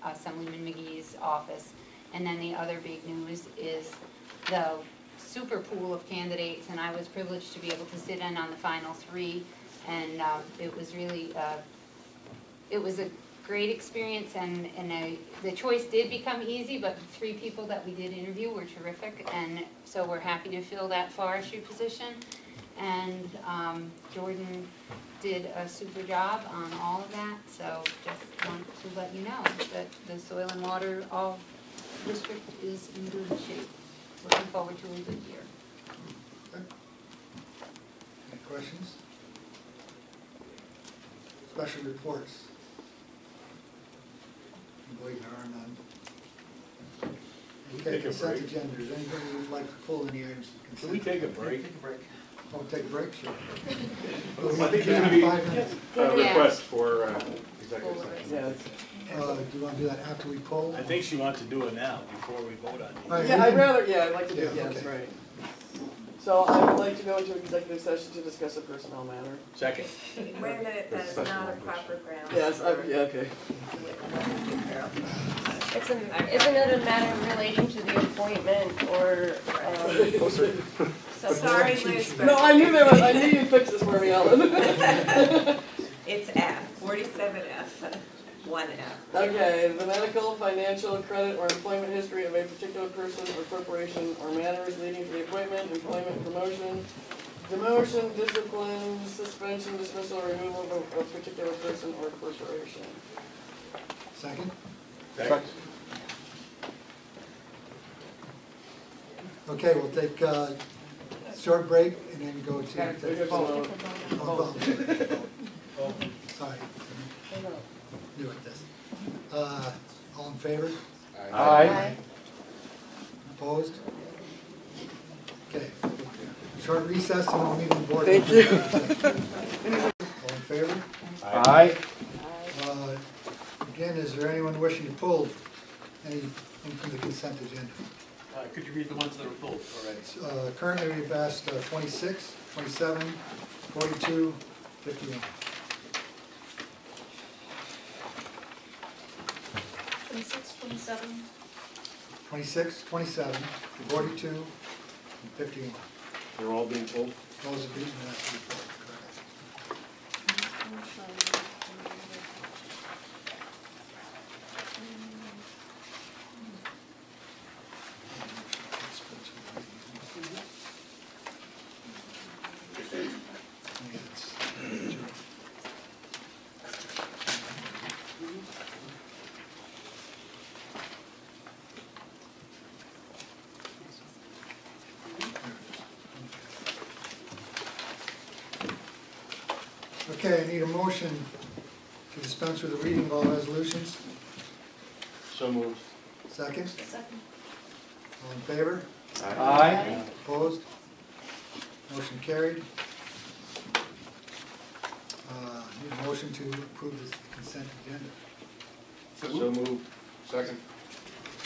Assemblyman McGee's office. And then the other big news is the super pool of candidates, and I was privileged to be able to sit in on the final 3. And it was really, it was a great experience, and the choice did become easy, but the 3 people that we did interview were terrific, and so we're happy to fill that forestry position. And Jordan did a super job on all of that, so just want to let you know that the Soil and Water district is in good shape. Looking forward to a good year. Okay. Any questions? Special reports. I believe there are none. Okay, consent agenda. Is anybody who would like to pull any items to consent? Can we take a break? Oh, take a break? Sure. I think there's going to be a request for executive session. Do you want to do that after we poll? I think she wants to do it now, before we vote on it. Right, Yeah, I'd like to do it, yeah, okay. that's right. So I would like to go into executive session to discuss a personnel matter. Second. Wait a minute, that is not a proper ground. Yes, yeah, okay. Isn't it a matter relating to the appointment or, Sorry, Liz, but. No, I knew you'd fix this for me, Ellen. It's F, 47F, 1F. Okay, the medical, financial, credit, or employment history of a particular person or corporation or matters leading to the appointment, employment, promotion, demotion, discipline, suspension, dismissal, or removal of a particular person or corporation. Second? Second. Okay, we'll take a short break and then go to. Sorry. Do it this. All in favor? Aye. Opposed? Okay. Short recess and we'll meet in the board. Thank you. All in favor? Aye. Again, is there anyone wishing to pull anything from the consent agenda? Could you read the ones that are pulled already? Currently, we've asked 26, 27, 42, 51. 26, 27? 26, 27, 42, and 51. They're all being pulled? Those are being asked to be pulled, Okay, I need a motion to dispense with the reading of all resolutions. So moved. Second? Second. All in favor? Aye. Opposed? Motion carried. Need a motion to approve this consent agenda. So moved. Second.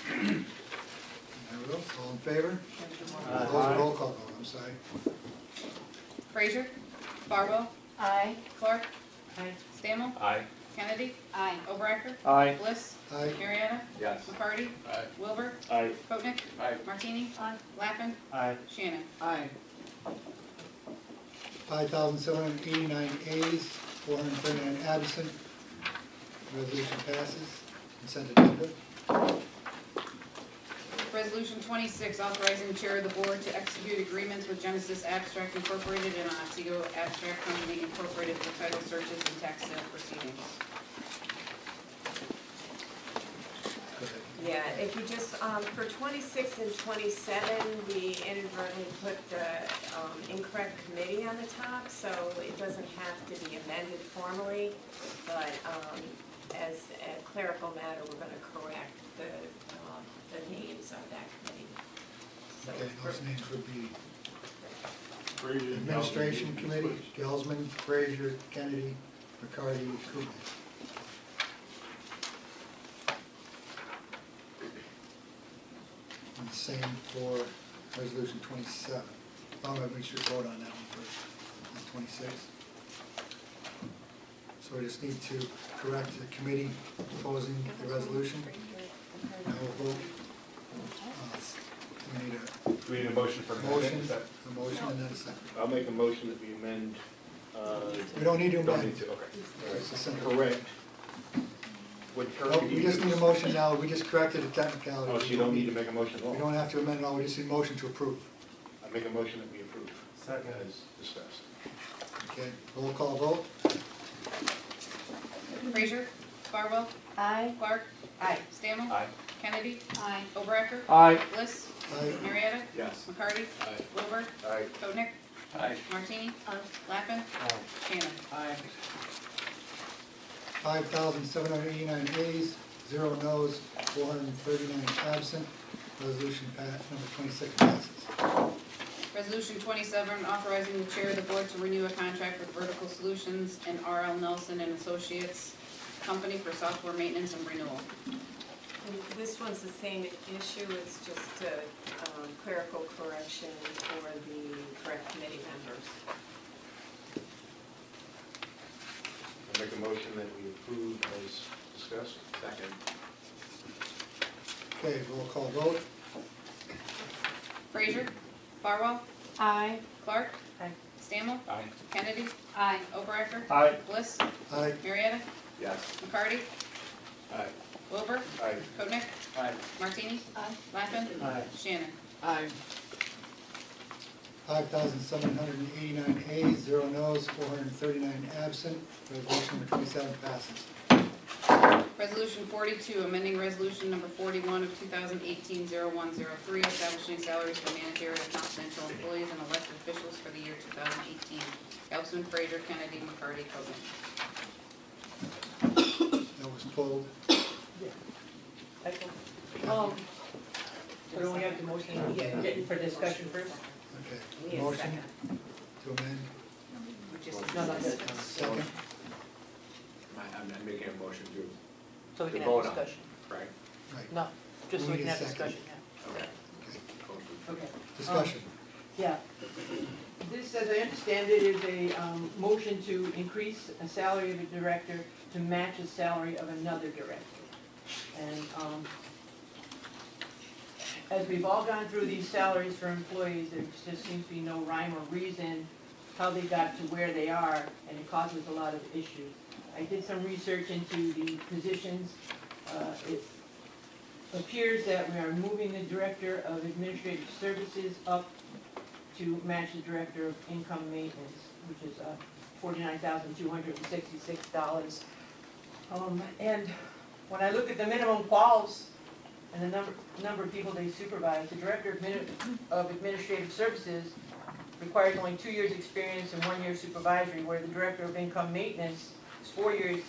There we go. All in favor? Aye. Opposed? Roll call vote, I'm sorry. Frazier, Farwell, Aye. Clark. Aye. Stammel. Aye. Kennedy. Aye. O'Bracker. Aye. Bliss. Aye. Marietta. Yes. McCarty. Aye. Wilbur. Aye. Poatnick. Aye. Martini. Aye. Lappin. Aye. Shannon. Aye. 5,789 ayes, 439 absent. Resolution passes. Consent agenda. Resolution 26, authorizing the chair of the board to execute agreements with Genesis Abstract Incorporated and Otsego Abstract Company Incorporated for title searches and tax sale proceedings. Go ahead. Yeah, if you just, for 26 and 27, we inadvertently put the incorrect committee on the top, so it doesn't have to be amended formally, but as a clerical matter, we're going to correct the names of that committee. So Okay, those names would be Frazier. Administration Committee, Gelsman, Frazier, Kennedy, McCarty, Coogan. And the same for Resolution 27. We should vote on that one first, on 26. So we just need to correct the committee opposing the resolution. Now we'll vote. We need Do we need a motion for Motion. Is that- a motion and then a second. I'll make a motion that we amend, We don't need to Don't amend. need to, okay. It's a simple. correct. What term No, did you we just use? need a motion now, we just corrected a technicality. Oh, so you don't need to make a motion at all? We don't have to amend it all, we just need a motion to approve. I make a motion that we approve. Second. As discussed. Okay, roll call vote. Frazier, Farwell, Aye. Clark. Aye. Stammel. Aye. Kennedy. Aye. O'Bracker. Aye. Bliss. Aye. Marietta. Yes. McCarty. Aye. Wilbur. Aye. Poatnick. Aye. Martini. Lappin. Shannon. Aye. 5,789 ayes, 0 noes, 439 absent. Resolution number 26 passes. Resolution 27, authorizing the chair of the board to renew a contract with Vertical Solutions and R.L. Nelson and Associates Company for software maintenance and renewal. And this one's the same issue, it's just a clerical correction for the correct committee members. I make a motion that we approve as discussed. Second. Okay, roll call vote. Frazier, Farwell, Aye. Clark, Aye. Stammel, Aye. Kennedy, Aye. Overactor, Aye. Bliss, Aye. Marietta, Yes. McCarty, Aye. Wilbur, Aye. Koenig, Aye. Martini, Aye. Lappin, Aye. Shannon. Aye. 5,789 ayes, 0 noes, 439 absent. Resolution number 27 passes. Resolution 42, amending resolution number 41 of 2018-0103, establishing salaries for managerial and confidential employees and elected officials for the year 2018. Councilman Frazier, Kennedy, McCarty, Koenig. That was pulled. So don't we have the motion getting for discussion first? Okay. Motion to amend. No, no, good. Second. I'm making a motion to. So we to can vote have on, discussion. Right? Right. No, just so we We can need a have second. discussion, yeah. Okay. Okay. Discussion. Yeah. This, as I understand it, is a motion to increase a salary of a director to match the salary of another director. And as we've all gone through these salaries for employees, there just seems to be no rhyme or reason how they got to where they are, and it causes a lot of issues. I did some research into the positions. It appears that we are moving the Director of Administrative Services up to match the Director of Income Maintenance, which is $49,266. And when I look at the minimum quals and the number of people they supervise, the Director of Administrative Services requires only 2 years experience and 1 year supervisory, where the Director of Income Maintenance is 4 years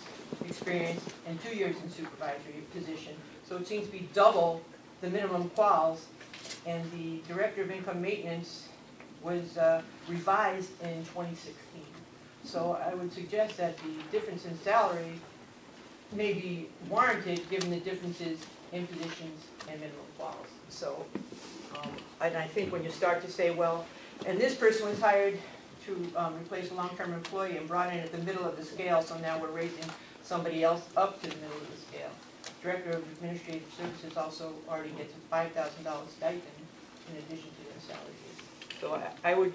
experience and 2 years in supervisory position. So it seems to be double the minimum quals, and the Director of Income Maintenance was revised in 2016. So I would suggest that the difference in salary may be warranted given the differences in positions and minimum quals. So, and I think when you start to say, well, and this person was hired to replace a long-term employee and brought in at the middle of the scale, so now we're raising somebody else up to the middle of the scale. Director of Administrative Services also already gets a $5,000 stipend in addition to their salary. So I would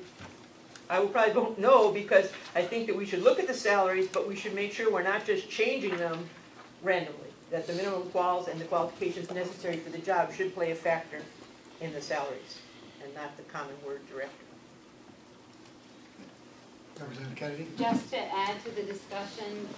probably vote no, because I think that we should look at the salaries, but we should make sure we're not just changing them randomly, that the minimum quals and the qualifications necessary for the job should play a factor in the salaries, and not the common word director. Representative Kennedy? Just to add to the discussion,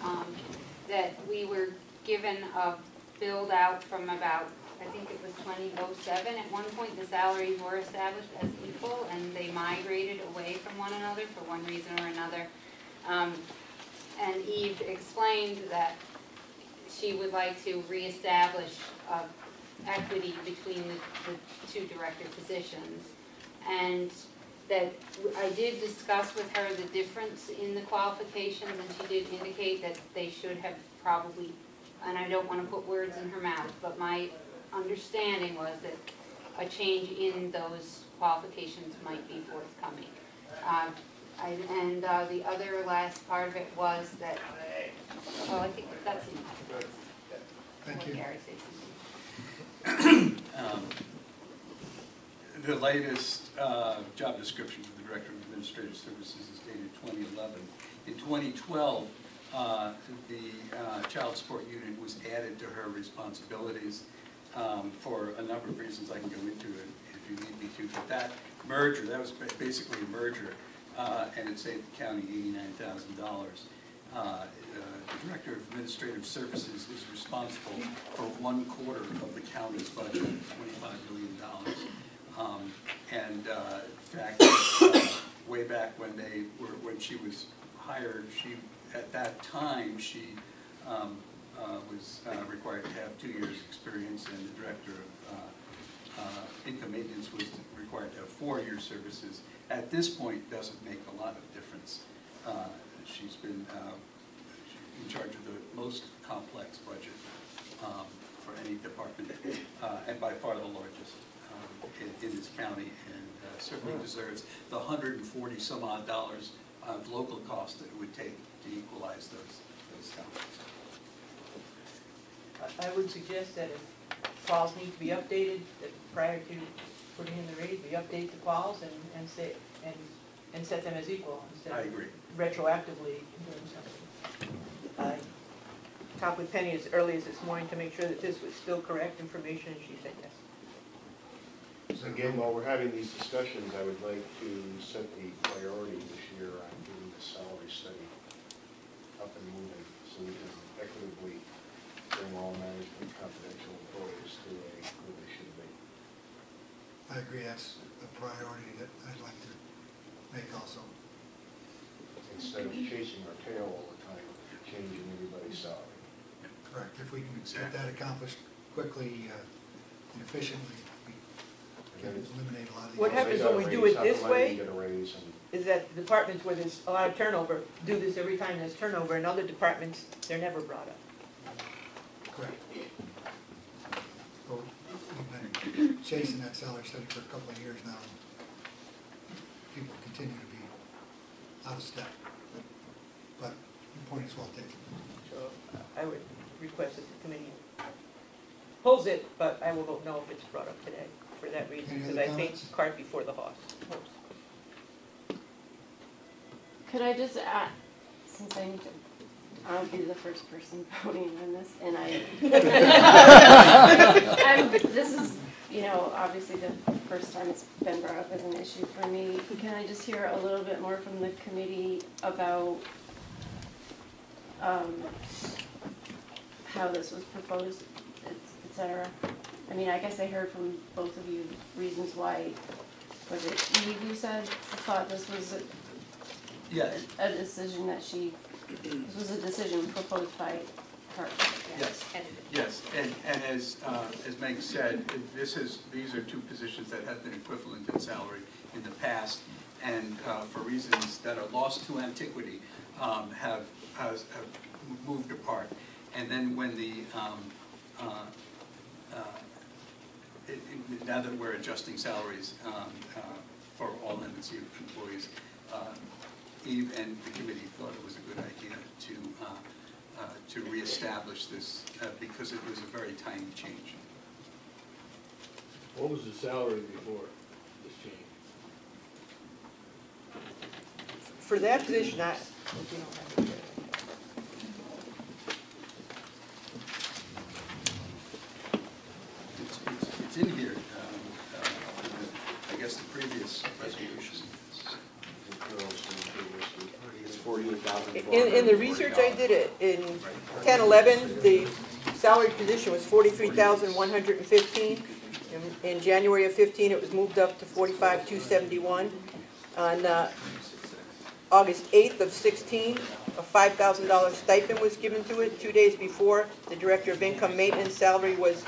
that we were given a build out from about, I think it was 2007. At one point, the salaries were established as equal, and they migrated away from one another for one reason or another. And Eve explained that she would like to reestablish equity between the two director positions. And that I did discuss with her the difference in the qualifications, and she did indicate that they should have probably, and I don't want to put words in her mouth, but my understanding was that a change in those qualifications might be forthcoming. And the other last part of it was that, well, I think that's enough. Thank you. Gary say something. The latest job description for the Director of Administrative Services is dated 2011. In 2012, the Child Support Unit was added to her responsibilities for a number of reasons I can go into it if you need me to. But that merger, that was basically a merger, and it saved the county $89,000. The Director of Administrative Services is responsible for 1/4 of the county's budget, $25 million. And in fact, way back when when she was hired, at that time she was required to have 2 years experience, and the Director of Income Maintenance was required to have 4 years services. At this point, doesn't make a lot of difference. She's been in charge of the most complex budget for for any department, and by far the largest in this county, and certainly deserves the $140-some-odd of local cost that it would take to equalize those towns. I would suggest that if quals need to be updated, that prior to putting in the raise, we update the quals and set them as equal instead I of agree. retroactively doing something. I talked with Penny as early as this morning to make sure that this was still correct information, and she said yes. So again, while we're having these discussions, I would like to set the priority this year on getting the salary study up and moving so we can equitably bring all management confidential employees to where they should be. I agree, that's a priority that I'd like to make also. Instead of chasing our tail all the time, changing everybody's salary. Correct. If we can get that accomplished quickly and efficiently, we can eliminate a lot of these. What happens when we do it this way Get a raise and is that departments where there's a lot of turnover do this every time there's turnover. In other departments, they're never brought up. Correct. Well, we've been chasing that salary study for a couple of years now. People continue to be out of step. But your point is well taken. So I would request that the committee pulls it, but I will vote no if it's brought up today for that reason, Any because other I think comments? cart before the horse. Could I just add, since I'll be the first person voting on this, and this is, you know, obviously the first time it's been brought up as an issue for me. Can I just hear a little bit more from the committee about how this was proposed, et cetera? I mean, I guess I heard from both of you reasons why. Was it Eve who said thought this was a decision that this was a decision proposed by her? Yes, yes, and as Meg said, these are two positions that have been equivalent in salary in the past, and for reasons that are lost to antiquity, have moved apart. And then when now that we're adjusting salaries for all MNC employees, Eve and the committee thought it was a good idea to reestablish this because it was a very tiny change. What was the salary before this change? For that position, It's in here, I guess the previous resolution. It's $48,400. in the research I did in 10-11, the salary position was $43,115. In January of 15, it was moved up to $45,271. On August 8th of 16, a $5,000 stipend was given to it. 2 days before, the Director of Income Maintenance salary was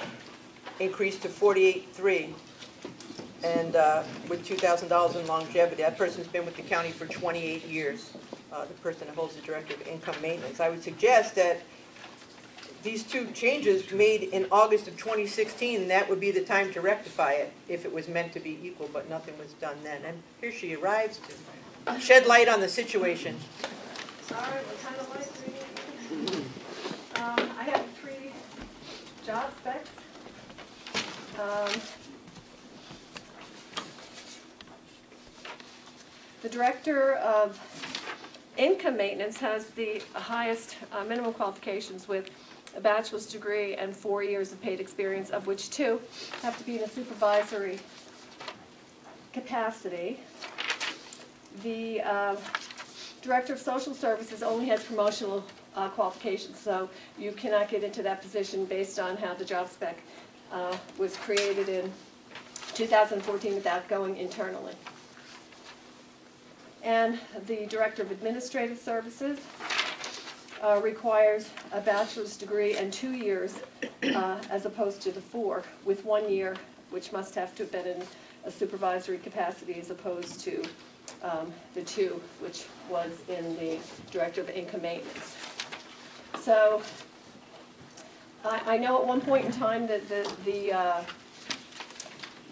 increased to $48,300. And with $2,000 in longevity. That person's been with the county for 28 years, the person that holds the Director of Income Maintenance. I would suggest that these two changes made in August of 2016, that would be the time to rectify it if it was meant to be equal, but nothing was done then. And here she arrives to shed light on the situation. Sorry, what kind of light do you need? I have 3 job specs. The Director of Income Maintenance has the highest minimum qualifications with a bachelor's degree and 4 years of paid experience, of which 2 have to be in a supervisory capacity. The Director of Social Services only has promotional qualifications, so you cannot get into that position based on how the job spec was created in 2014 without going internally. And the Director of Administrative Services requires a bachelor's degree and 2 years as opposed to the 4, with 1 year, which must have to have been in a supervisory capacity as opposed to the 2, which was in the Director of Income Maintenance. So I know at one point in time that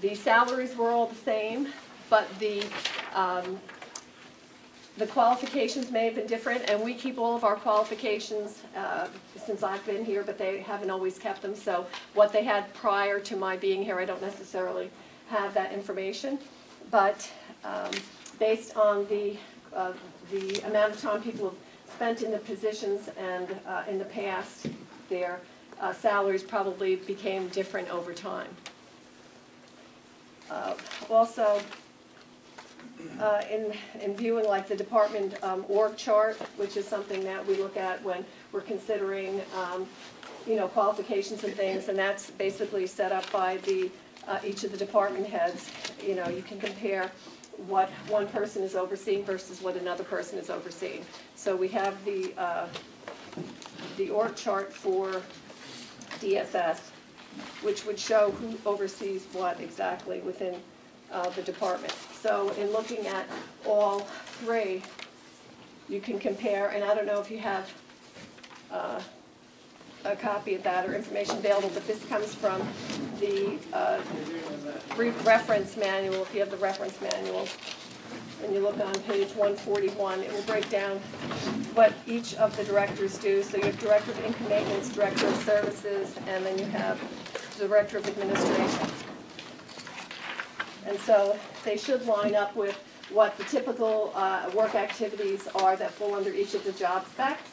the salaries were all the same, but the qualifications may have been different, and we keep all of our qualifications since I've been here, but they haven't always kept them. So what they had prior to my being here, I don't necessarily have that information. But based on the amount of time people have spent in the positions and in the past, their salaries probably became different over time. Also, in viewing like the department org chart, which is something that we look at when we're considering qualifications and things, and that's basically set up by each of the department heads. You can compare what one person is overseeing versus what another person is overseeing. So we have the org chart for DSS, which would show who oversees what exactly within the department. So in looking at all three, you can compare, and I don't know if you have a copy of that or information available, but this comes from the brief reference manual. If you have the reference manual, and you look on page 141, it will break down what each of the directors do. So you have Director of Income Maintenance, Director of Services, and then you have Director of Administration. And so they should line up with what the typical work activities are that fall under each of the job specs.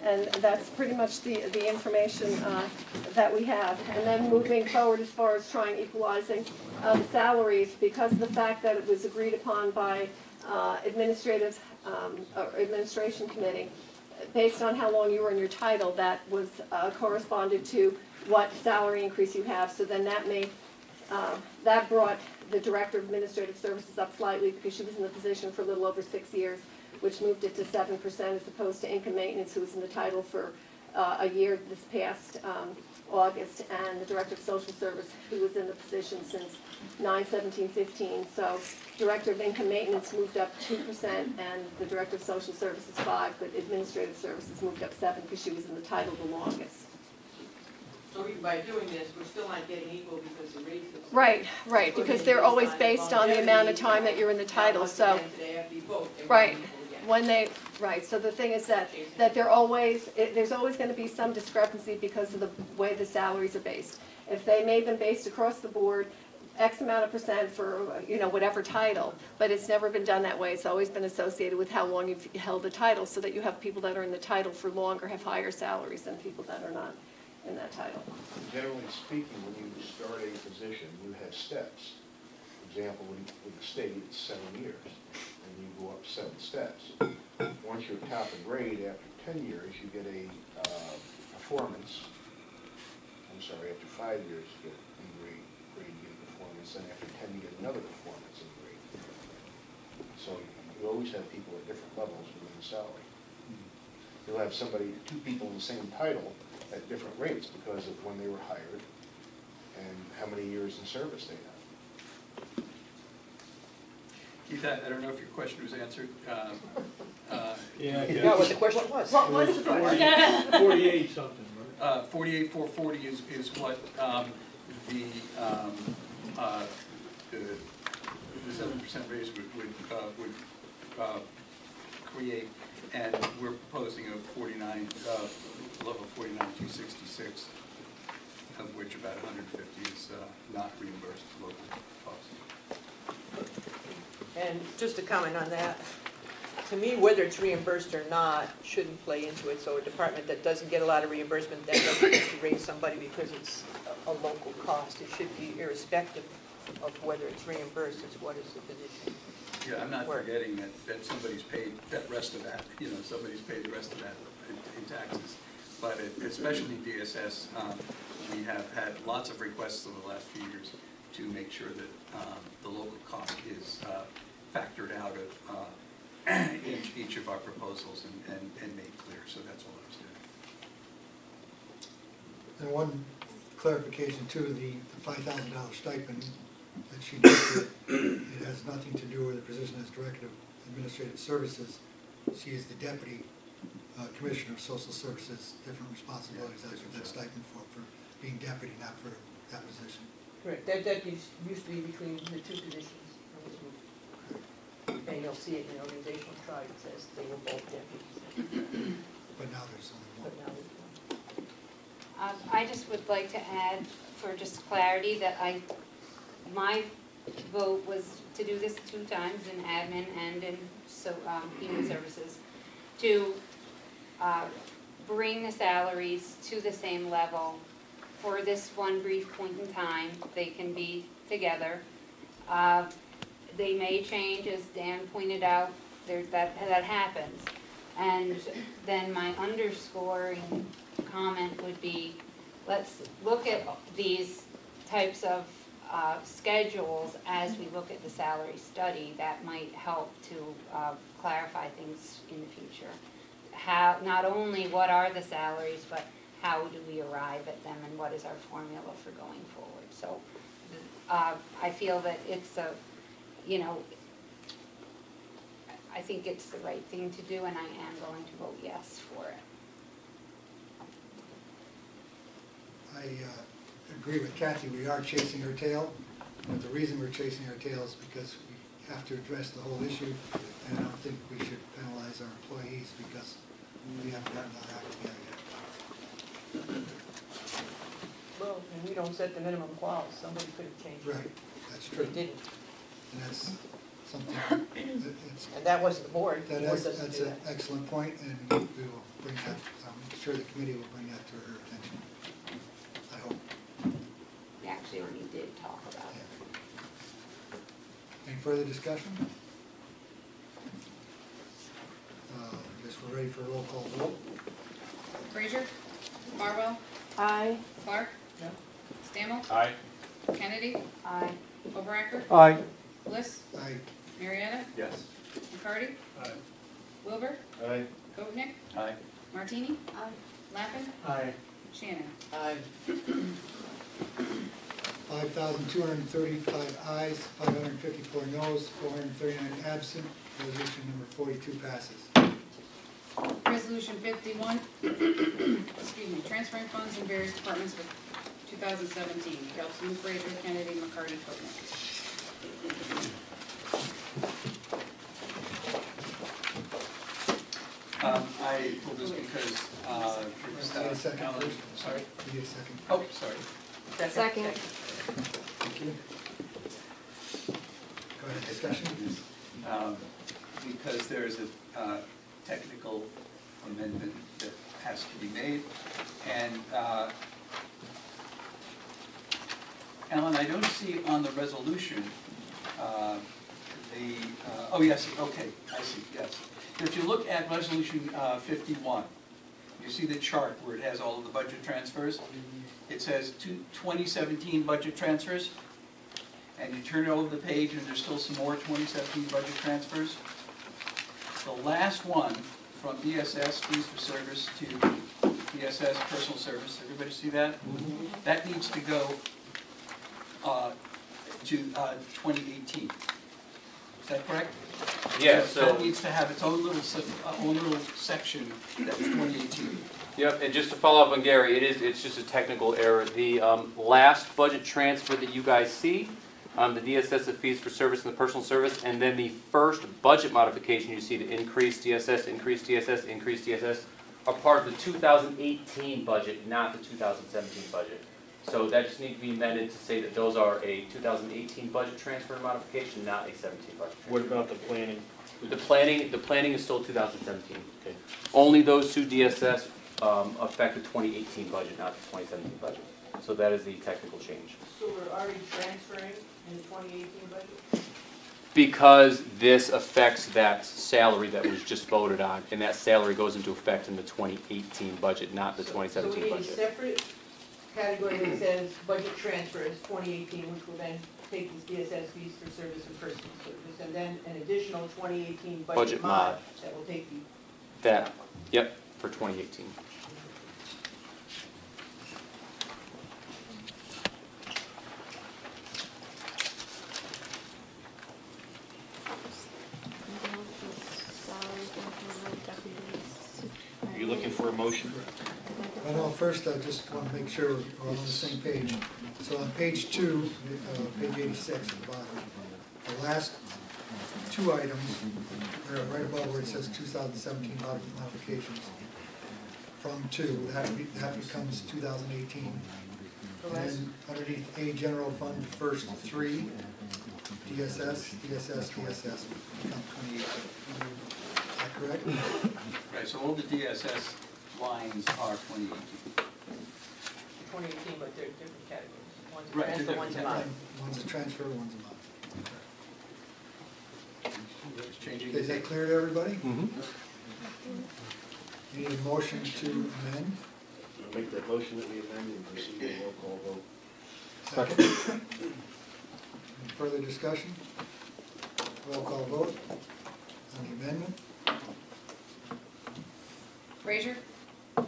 And that's pretty much the information that we have. And then moving forward as far as trying equalizing the salaries, because of the fact that it was agreed upon by administration committee, based on how long you were in your title, that was corresponded to what salary increase you have. So then that brought the Director of Administrative Services up slightly because she was in the position for a little over 6 years, which moved it to 7% as opposed to Income Maintenance, who was in the title for a year this past August, and the Director of Social Service, who was in the position since 9/17/15. So Director of Income Maintenance moved up 2%, and the Director of Social Services 5%, but Administrative Services moved up 7% because she was in the title the longest. So even by doing this, we're still not getting equal because the raises. Right, because they're always based on the amount of time that you're in the title. So, right. So the thing is that there's always going to be some discrepancy because of the way the salaries are based. If they may have been based across the board, X amount of percent for whatever title, but it's never been done that way. It's always been associated with how long you've held the title, so that you have people that are in the title for longer have higher salaries than people that are not in that title. Generally speaking, when you start a position, you have steps. For example, with the state, it's 7 years, and you go up 7 steps. Once you're top of grade, after 10 years, you get a performance. I'm sorry, after 5 years, you get in grade, you get a performance, and after 10, you get another performance in grade. So you always have people at different levels within the salary. You'll have two people in the same title at different rates because of when they were hired and how many years in service they have. Keith, I don't know if your question was answered. Yeah, what the question was. What was the question? 48 something, right? 48,440 is what the 7% raise would create, and we're proposing a level 49,266, of which about 150 is not reimbursed local costs. And just to comment on that, to me, whether it's reimbursed or not shouldn't play into it. So a department that doesn't get a lot of reimbursement, that doesn't have to raise somebody because it's a local cost. It should be irrespective of whether it's reimbursed, it's what is the position. Yeah, I'm not forgetting that somebody's paid that rest of that, somebody's paid the rest of that in taxes. But especially DSS, we have had lots of requests over the last few years to make sure that the local cost is factored out of each of our proposals and made clear. So that's all I was doing. And one clarification too, the $5,000 stipend that she did. It has nothing to do with the position as Director of Administrative Services. She is the Deputy Commissioner of Social Services, different responsibilities. That's what that stipend for being deputy, not for that position. Correct, that used to be between the two positions. And you'll see it in the organizational chart, it says they were both deputies. But now there's only one. But now there's one. I just would like to add, for just clarity, that my vote was to do this 2 times in admin and in human services, to bring the salaries to the same level for this one brief point in time. They can be together. They may change, as Dan pointed out, that happens. And then my underscoring comment would be, let's look at these types of schedules as we look at the salary study. That might help to clarify things in the future. How, not only what are the salaries, but how do we arrive at them and what is our formula for going forward. So I feel that it's I think it's the right thing to do, and I am going to vote yes for it. I agree with Kathy. We are chasing our tail, but the reason we're chasing our tail is because we have to address the whole issue, and I don't think we should penalize our employees because we haven't gotten our act together yet. Well, and we don't set the minimum clause, somebody could have changed it. Right, that's true. They didn't. And that's something, And that wasn't the board. The board doesn't that's do an that. excellent point, and we will bring that, I'm sure the committee will bring that to her attention. I hope. We actually already did talk about it. Any further discussion? I guess we're ready for a roll call vote. Frazier? Farwell? Aye. Clark? No. Stammel? Aye. Kennedy? Aye. Overacker? Aye. Bliss? Aye. Marietta? Yes. McCarty? Aye. Wilbur? Aye. Kootnick? Aye. Martini? Aye. Lappin? Aye. Shannon? Aye. 5,235 ayes, 554 noes, 439 absent. Resolution number 42 passes. Resolution 51, excuse me, transferring funds in various departments for 2017. Councilman Frazier, Kennedy, McCarty, Kootnick. I pulled this because, Need a second Alan, first? sorry? Need a second. Oh, sorry. Second. Thank you. Go ahead, discussion. Because there's a technical amendment that has to be made. And Alan, I don't see on the resolution oh yes, okay, I see, yes. If you look at resolution 51, you see the chart where it has all of the budget transfers. It says 2017 budget transfers, and you turn over the page and there's still some more 2017 budget transfers. The last one from ESS, fees for service, to ESS, personal service, everybody see that? That needs to go to 2018. Is that correct? Yeah, so. That needs to have its own little section that's 2018. Yep, and just to follow up on Gary, it's just a technical error. The last budget transfer that you guys see, the DSS of fees for service and the personal service, and then the first budget modification you see, the increased DSS, increased DSS, increased DSS, are part of the 2018 budget, not the 2017 budget. So that just needs to be amended to say that those are a 2018 budget transfer modification, not a 17 budget transfer. What about the planning? The planning is still 2017. Okay. Only those two DSS affect the 2018 budget, not the 2017 budget. So that is the technical change. So we're already transferring in the 2018 budget? Because this affects that salary that was just voted on, and that salary goes into effect in the 2018 budget, not the 2017 So we need a budget. separate category that says budget transfers 2018, which will then take these DSS fees for service and personal service, and then an additional 2018 budget mod that will take the... That, yep, for 2018. for a motion. Well, first, I just want to make sure we're all on the same page. So on page 2, page 86 at the bottom, the last two items, they're right above where it says 2017 budget modifications. From 2, that becomes 2018. And then underneath A, general fund, the first 3, DSS, DSS, DSS, become 2018. Is that correct? Right, so all the DSS lines are 2018. 2018, but they're different categories. One's a Right, transfer, they're one's a different. mod. One's a transfer, one's a mod. Changing Okay, is that clear to everybody? You need a motion to amend? I'll make that motion that we amend and proceed with a roll call vote. Second. Any further discussion? Roll call vote on the amendment. Frazier?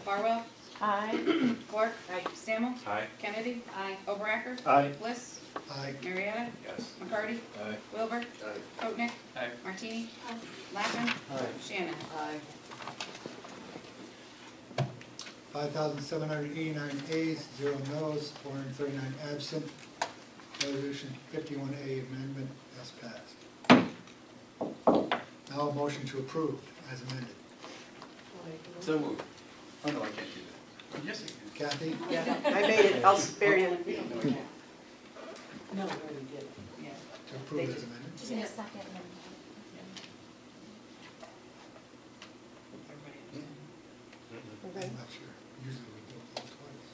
Farwell? Aye. Clark? Stammel? Aye. Kennedy? Overacker? Aye. Bliss? Aye. Marietta? Yes. McCarty? Aye. Wilbur? Aye. Poatnick? Aye. Martini? Lappin? Shannon? Aye. 5,789 ayes, 0 noes, 439 absent. Resolution 51A amendment has passed. Now a motion to approve as amended. So moved. Oh, no, I can't do that. Yes, I can. Kathy? Yeah, I made it, I'll spare you. No, we already did. Yeah. To approve as amended. Just need a second. I'm not sure. Usually we do it all twice.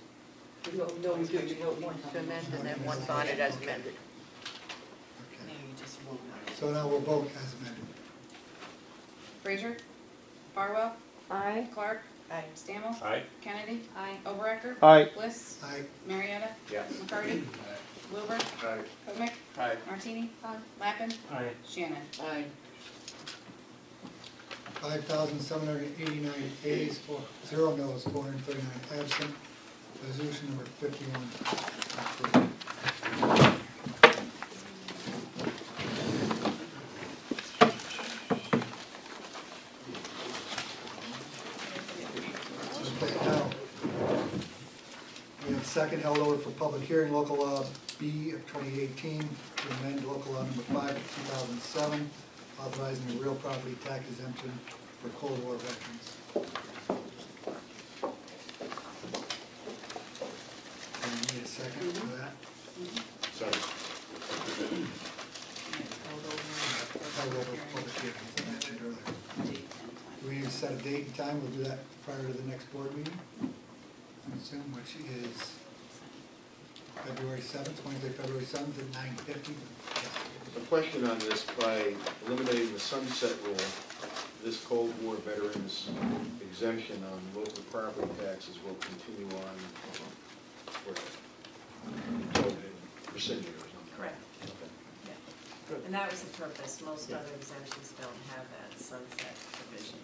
No, we do, you vote once to amend and then once on it as amended. Okay. So now we'll vote as amended. Frazier? Farwell? Aye. Clark? Aye. Stammel? Aye. Kennedy? Overacker? Aye. Bliss? Aye. Marietta? Yes. McCarty? Wilbur? Aye. Poatnick? Aye. Martini? Lappin? Aye. Shannon? Aye. 5,789 ayes, 0 noes, 439 absent. Resolution number 51 approved. Okay, now, we have second held over for public hearing, local law B of 2018, to amend local law number 5 of 2007, authorizing the real property tax exemption for Cold War veterans. And we need a second for that. Sorry. Held over for public hearing, as I mentioned earlier. Do we need to set a date and time? We'll do that prior to the next board meeting, I assume, which is February 7th, Wednesday, February 7th at 9:50. A question on this, by eliminating the sunset rule, this Cold War veterans exemption on local property taxes will continue on for seniors. Correct. And that was the purpose. Most other exemptions don't have that sunset provision.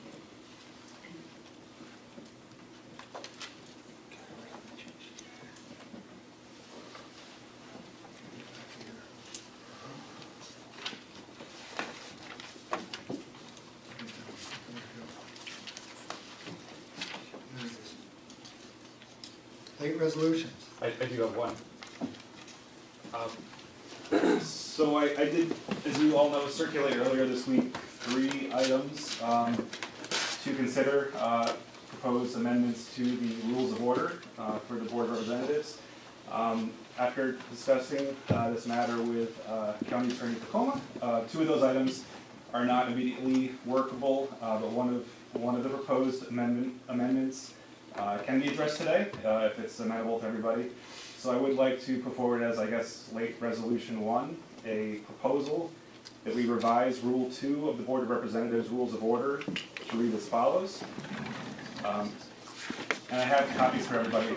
Late resolutions. I do have one. So I did, as you all know, circulate earlier this week 3 items to consider proposed amendments to the rules of order for the Board of Representatives. After discussing this matter with County Attorney Tacoma, 2 of those items are not immediately workable, but one of the proposed amendments can be addressed today if it's amenable to everybody. So I would like to put forward as, I guess, late resolution 1, a proposal that we revise Rule 2 of the Board of Representatives Rules of Order to read as follows. And I have copies for everybody.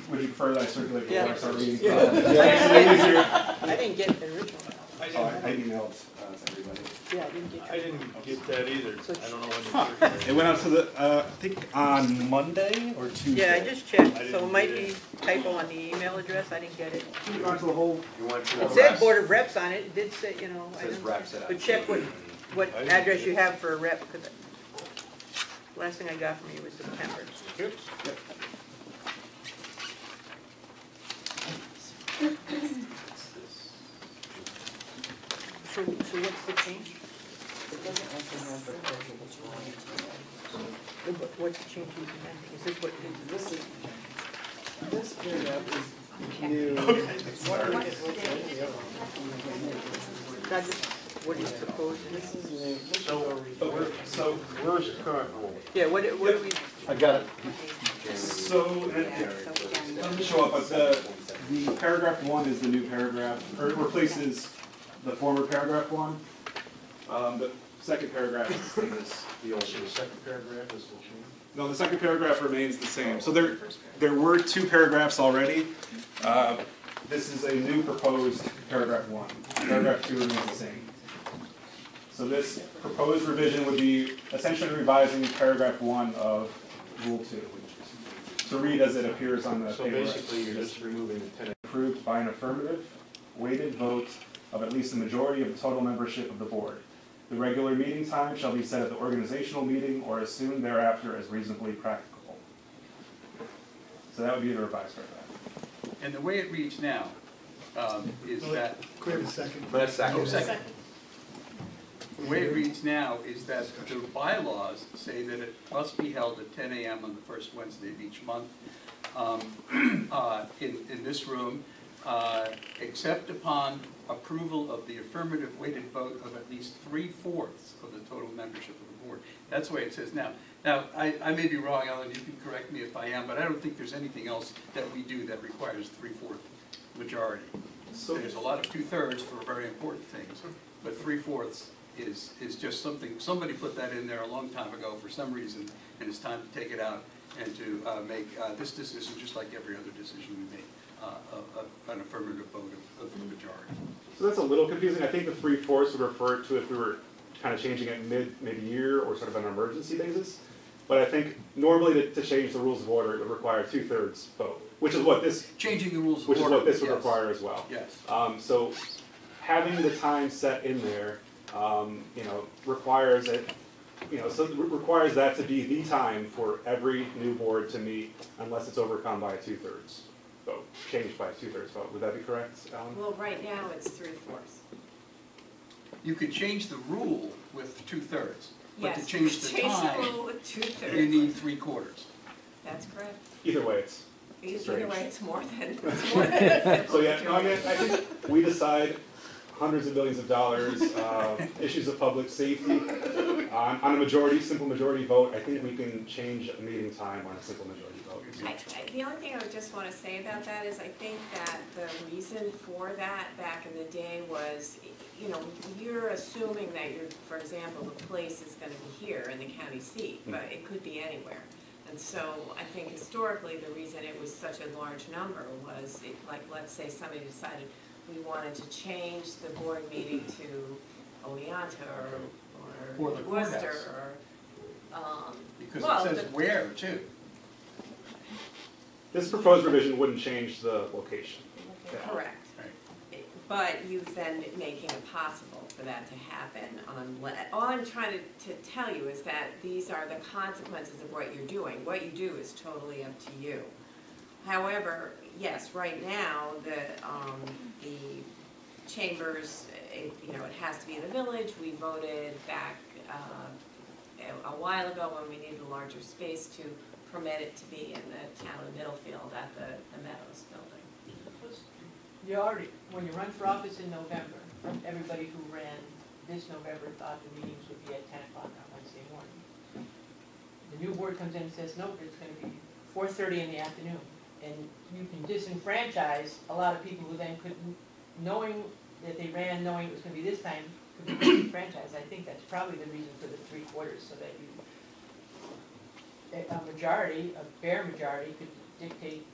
Would you prefer that I circulate before I start reading? I didn't get the original. I emailed to everybody. Yeah, I didn't get I didn't get that either. I don't know when you. It went out to the, I think on Monday or Tuesday. Yeah, I just checked, so it might be typo on the email address, I didn't get it. You went to the whole. You went to the It said reps. Board of Reps on it, it did say, you know. It says reps at But check what I didn't address get you it. have for a rep, 'cause Last thing I got from you was September. Yep. So what's the change? What's the change he's amending? Is this what? This paragraph is new. What is proposed? This is new. So Where's the current rule? Yeah, what do we? I got it. So, let me show up, but the paragraph 1 is the new paragraph, or it replaces the former paragraph 1. The second paragraph is the same as the old. So the second paragraph is the change? No, the second paragraph remains the same. So there were 2 paragraphs already. This is a new proposed paragraph 1. Paragraph 2 remains the same. So this proposed revision would be essentially revising paragraph 1 of Rule 2 to read as it appears on the So paper. basically, you're just removing the tenant. Approved by an affirmative, weighted vote of at least a majority of the total membership of the board. The regular meeting time shall be set at the organizational meeting or as soon thereafter as reasonably practicable. So that would be the revised paragraph. And the way it reads now is that... Wait a second. Second. The way it reads now is that the bylaws say that it must be held at 10 a.m. on the first Wednesday of each month in this room, except upon approval of the affirmative weighted vote of at least 3/4 of the total membership of the board. That's the way it says now. Now, I may be wrong, Ellen, you can correct me if I am, but I don't think there's anything else that we do that requires 3/4 majority. So there's a lot of 2/3 for very important things, but 3/4 is just something, somebody put that in there a long time ago for some reason, and it's time to take it out and to make this decision just like every other decision we make, an affirmative vote of the majority. So that's a little confusing. I think the 3/4 would refer to if we were kind of changing it mid-year or sort of an emergency basis. But I think normally to change the rules of order, it would require 2/3 vote, which is what this... Changing the rules of order. Which is what this would yes. require as well. Yes. So having the time set in there, requires it, so it requires that to be the time for every new board to meet unless it's overcome by a 2/3 vote, changed by a 2/3 vote. Would that be correct, Alan? Well, right now it's 3/4. You could change the rule with 2/3, but to Yes, change the time, rule with 2/3. you need 3/4. That's correct. Either way, it's Either strange. way, it's more than a So yeah, no, I mean, I think we decide hundreds of millions of dollars, issues of public safety. On a simple majority vote, I think we can change a meeting time on a simple majority vote. The only thing I would just want to say about that is I think that the reason for that back in the day was, you're assuming that for example, the place is going to be here in the county seat, but it could be anywhere. And so I think historically the reason it was such a large number was, let's say somebody decided we wanted to change the board meeting to Oneonta or the Worcester courthouse. or, Because it says where, too. This proposed revision wouldn't change the location. correct. But you've then making it possible for that to happen. All I'm trying to tell you is that these are the consequences of what you're doing. What you do is totally up to you. However, yes, right now, the chambers, it has to be in the village. We voted back a while ago when we needed a larger space to permit it to be in the town of Middlefield at the Meadows building. When you run for office in November, everybody who ran this November thought the meetings would be at 10 o'clock on Wednesday morning. The new board comes in and says, nope, it's going to be 4:30 in the afternoon. And you can disenfranchise a lot of people who then couldn't, knowing that they ran, knowing it was going to be this time, could be disenfranchised. I think that's probably the reason for the 3/4, so that a bare majority could dictate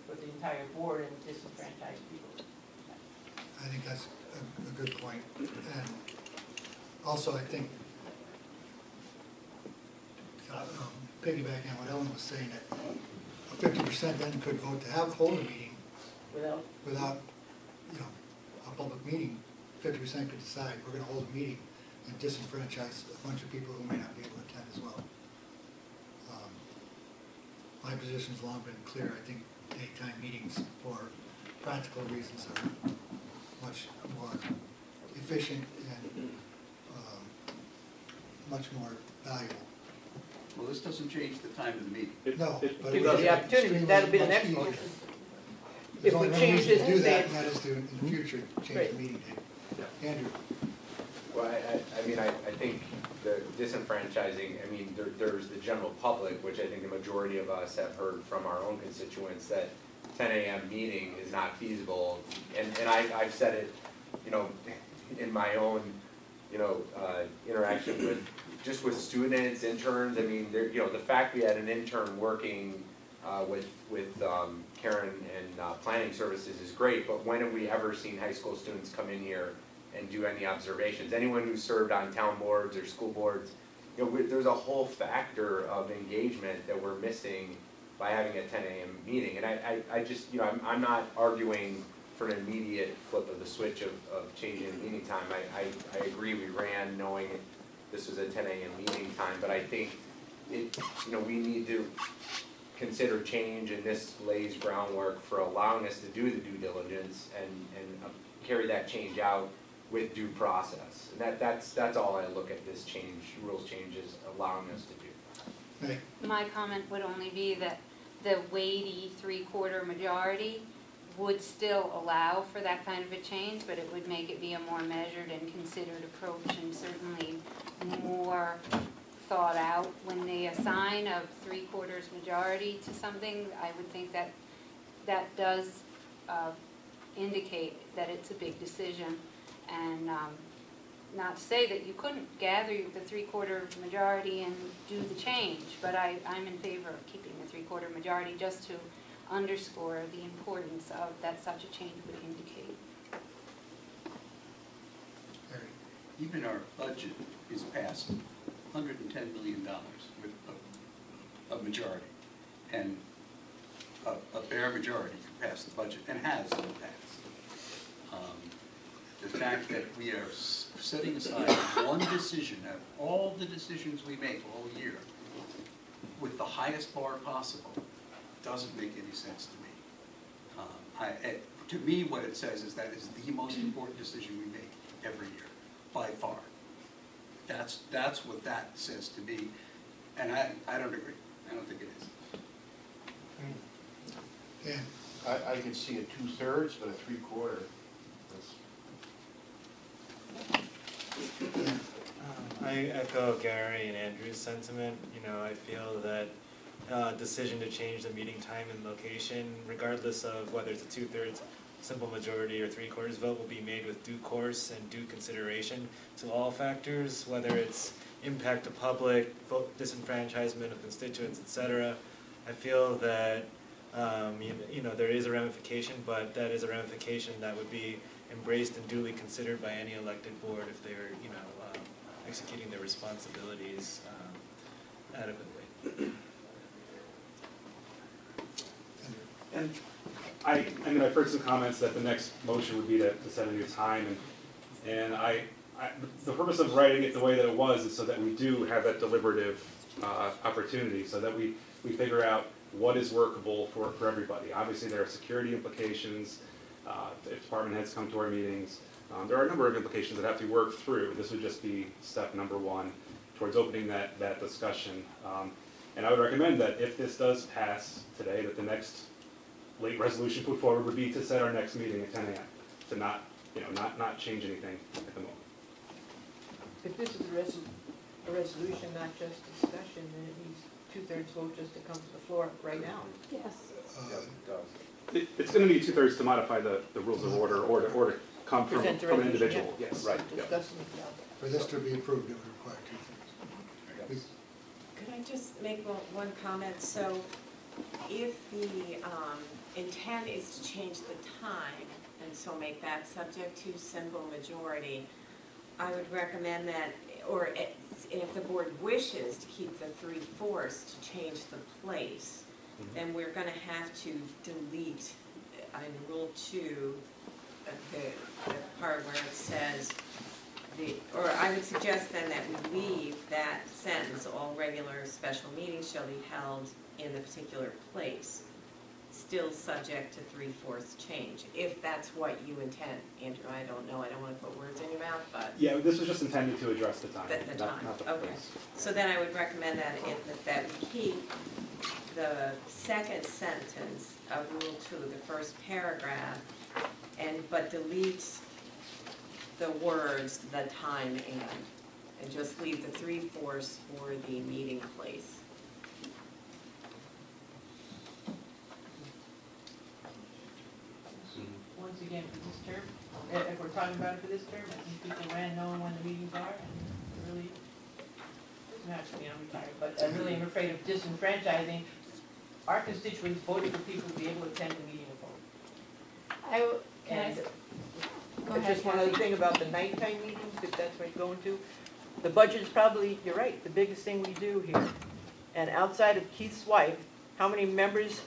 for the entire board and disenfranchise people. I think that's a good point. And also, I think, piggybacking on what Ellen was saying, that 50% then could vote to hold a meeting without a public meeting. 50% could decide we're going to hold a meeting and disenfranchise a bunch of people who may not be able to attend as well. my position's long been clear. I think daytime meetings for practical reasons are much more efficient and much more valuable. Well, this doesn't change the time of the meeting. No, but Give you the opportunity, that'll be the next easier. motion. There's If we only one change reason this to do that, instead. and that is to, in the future, change Right. the meeting date. Andrew? Well, I mean, I think the disenfranchising, I mean, there's the general public, which I think the majority of us have heard from our own constituents, that 10 a.m. meeting is not feasible. And I've said it, you know, in my own, you know, interaction with students, interns. I mean, you know, the fact we had an intern working with Karen and planning services is great, but when have we ever seen high school students come in here and do any observations? Anyone who served on town boards or school boards, you know, there's a whole factor of engagement that we're missing by having a 10 a.m. meeting. And I just, you know, I'm not arguing for an immediate flip of the switch of changing the meeting time. I agree, we ran knowing this was a 10 a.m. meeting time, but I think it, you know, we need to consider change, and this lays groundwork for allowing us to do the due diligence and carry that change out with due process. And that's all I look at this change, rules changes allowing us to do. Right. My comment would only be that the weighty three-quarter majority would still allow for that kind of a change, but it would make it be a more measured and considered approach, and certainly more thought out. When they assign a three-quarters majority to something, I would think that that does indicate that it's a big decision. And not to say that you couldn't gather the three-quarter majority and do the change, but I'm in favor of keeping the three-quarter majority just to underscore the importance of that such a change would indicate. Even our budget is passed $110 million with a majority. And a bare majority can pass the budget, and has in the past. The fact that we are setting aside one decision out of all the decisions we make all year with the highest bar possible doesn't make any sense to me. To me, what it says is that is the most important decision we make every year, by far. That's what that says to me, and I don't agree. I don't think it is. Yeah. I can see a 2/3, but a 3/4. I echo Gary and Andrew's sentiment. You know, I feel that decision to change the meeting time and location, regardless of whether it's a 2/3 simple majority or 3/4 vote, will be made with due course and due consideration to all factors, whether it's impact to public, vote disenfranchisement of constituents, etc. I feel that you know, there is a ramification, but that is a ramification that would be embraced and duly considered by any elected board if they're, you know, executing their responsibilities adequately. And I mean, I've heard some comments that the next motion would be to set a new time, and the purpose of writing it the way that it was is so that we do have that deliberative opportunity, so that we figure out what is workable for everybody. Obviously, there are security implications. If department heads come to our meetings, there are a number of implications that have to be worked through. This would just be step number one towards opening that discussion. And I would recommend that if this does pass today, that the next late resolution put forward would be to set our next meeting at 10 a.m. to not, you know, not change anything at the moment. If this is a resolution, not just discussion, then it needs 2/3 vote just to come to the floor right now. Yes. It's going to need 2/3 to modify the rules of order or to come from an individual. Yeah. Yes, right. For this to be approved, it would require 2/3. Could I just make one comment? So if the intent is to change the time, and so make that subject to simple majority, I would recommend that, or if the board wishes to keep the 3/4 to change the place, then we're going to have to delete in Rule 2 the part where it says or I would suggest then that we leave that sentence, all regular special meetings shall be held in the particular place, still subject to 3/4 change, if that's what you intend. Andrew, I don't know, I don't want to put words in your mouth, but. Yeah, this was just intended to address the time, The time, not the okay. place. So then I would recommend that that we keep the second sentence of Rule 2, the first paragraph, but delete the words, the time and just leave the 3/4 for the meeting place. Once again, for this term, if we're talking about it for this term, I think people ran knowing when the meetings are, and really, doesn't have to be, I'm retired, but I really am afraid of disenfranchising. Our constituents voted for people to be able to attend the meeting and vote. Go ahead, Just one other Kathy. thing about the nighttime meetings, if that's what you're going to. The budget is probably, you're right, the biggest thing we do here. And outside of Keith's wife, how many members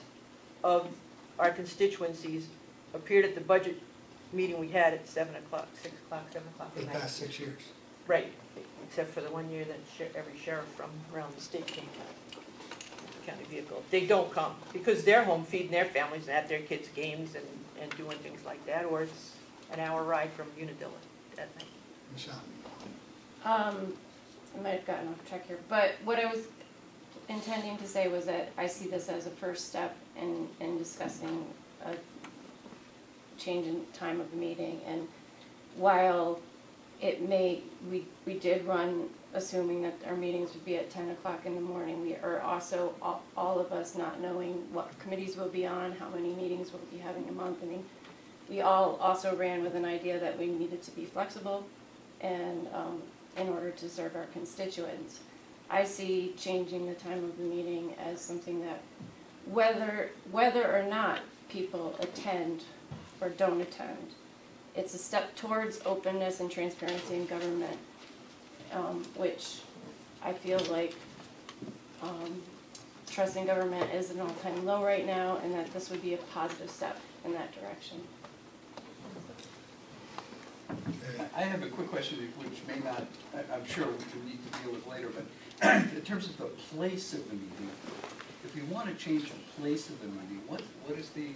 of our constituencies appeared at the budget meeting we had at 7 o'clock, 6 o'clock, 7 o'clock For at the night? past 6 years. Right, except for the one year that every sheriff from around the state came to the county vehicle. They don't come, because they're home feeding their families and at their kids' games and doing things like that, or it's an hour ride from Unadilla at night. Michelle? I might have gotten off track here, but what I was intending to say was that I see this as a first step in discussing a change in time of the meeting. And while it may, we did run assuming that our meetings would be at 10 o'clock in the morning. We are also, all of us not knowing what committees we'll be on, how many meetings we'll be having a month. I mean, we all also ran with an idea that we needed to be flexible and in order to serve our constituents. I see changing the time of the meeting as something that whether or not people attend or don't attend, it's a step towards openness and transparency in government, which I feel like trust in government is an all-time low right now, and that this would be a positive step in that direction. I have a quick question, which may not, I'm sure we need to deal with later, but in terms of the place of the meeting, if we want to change the place of the meeting, what is the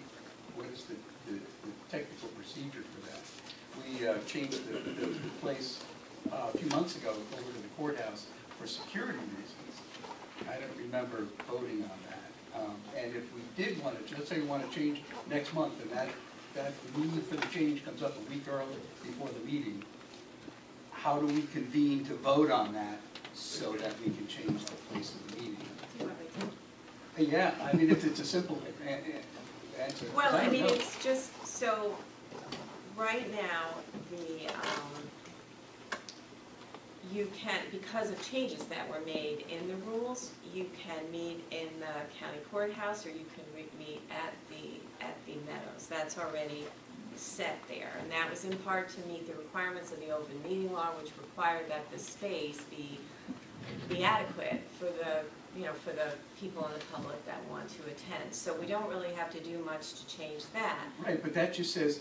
technical procedure for that? We changed the place a few months ago over to the courthouse for security reasons. I don't remember voting on that. And if we did want to, let's say we want to change next month, and that need for the change comes up a week early before the meeting, how do we convene to vote on that so that we can change the place of the meeting? Yeah, I mean, if it's a simple answer. Well, I mean, it's just, so, right now, you can, because of changes that were made in the rules, you can meet in the county courthouse, or you can meet at the Meadows. That's already set there, and that was in part to meet the requirements of the open meeting law, which required that the space be adequate for the people in the public that want to attend. So we don't really have to do much to change that. Right, but that just says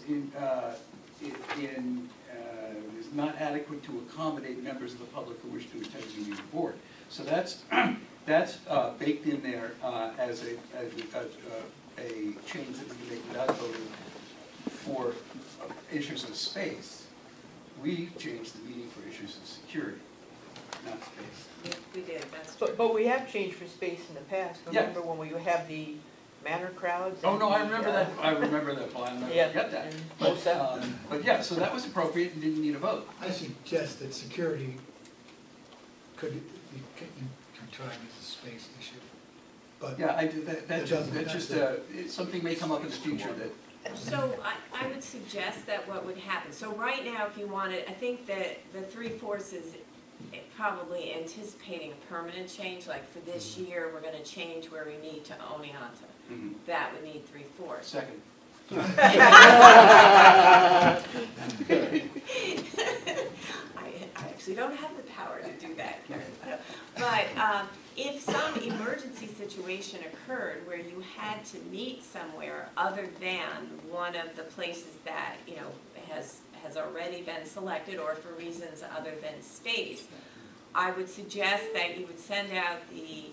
is not adequate to accommodate members of the public who wish to attend the meeting of the board. So that's baked in there as a change that we can make without voting for issues of space. We changed the meeting for issues of security, not space. Yeah, we did, that's true. But we have changed for space in the past. Remember when we have the manor crowds? Oh, no, I remember that. I remember that, Paul. I never forget that. But yeah, so that was appropriate and didn't need a vote. I suggest that security could be contrived as a space issue. But yeah, that's just something may come up in the future that. So I would suggest that what would happen, so right now if you wanted, I think that the 3/4 is probably anticipating a permanent change, like for this year, we're going to change where we need to Oneonta. Mm-hmm. That would need 3/4. Second. I actually don't have the power to do that, Karen. But if some emergency situation occurred where you had to meet somewhere other than one of the places that has has already been selected or for reasons other than space, I would suggest that you would send out the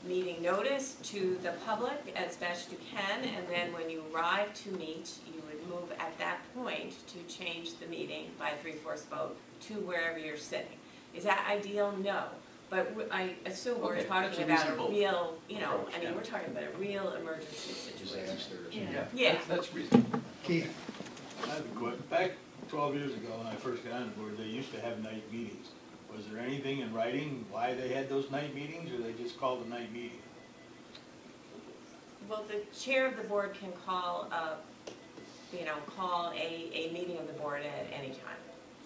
meeting notice to the public as best you can, and then when you arrive to meet, you would move at that point to change the meeting by a 3/4 vote to wherever you're sitting. Is that ideal? No. But I assume we're Okay, talking that's a about a reasonable real, you know, approach, I mean, yeah. we're talking about a real emergency situation. Yeah, that's reasonable. Keith? I have a question. Back 12 years ago when I first got on the board, they used to have night meetings. Was there anything in writing why they had those night meetings, or they just called a night meeting? Well, the chair of the board can call a meeting of the board at any time,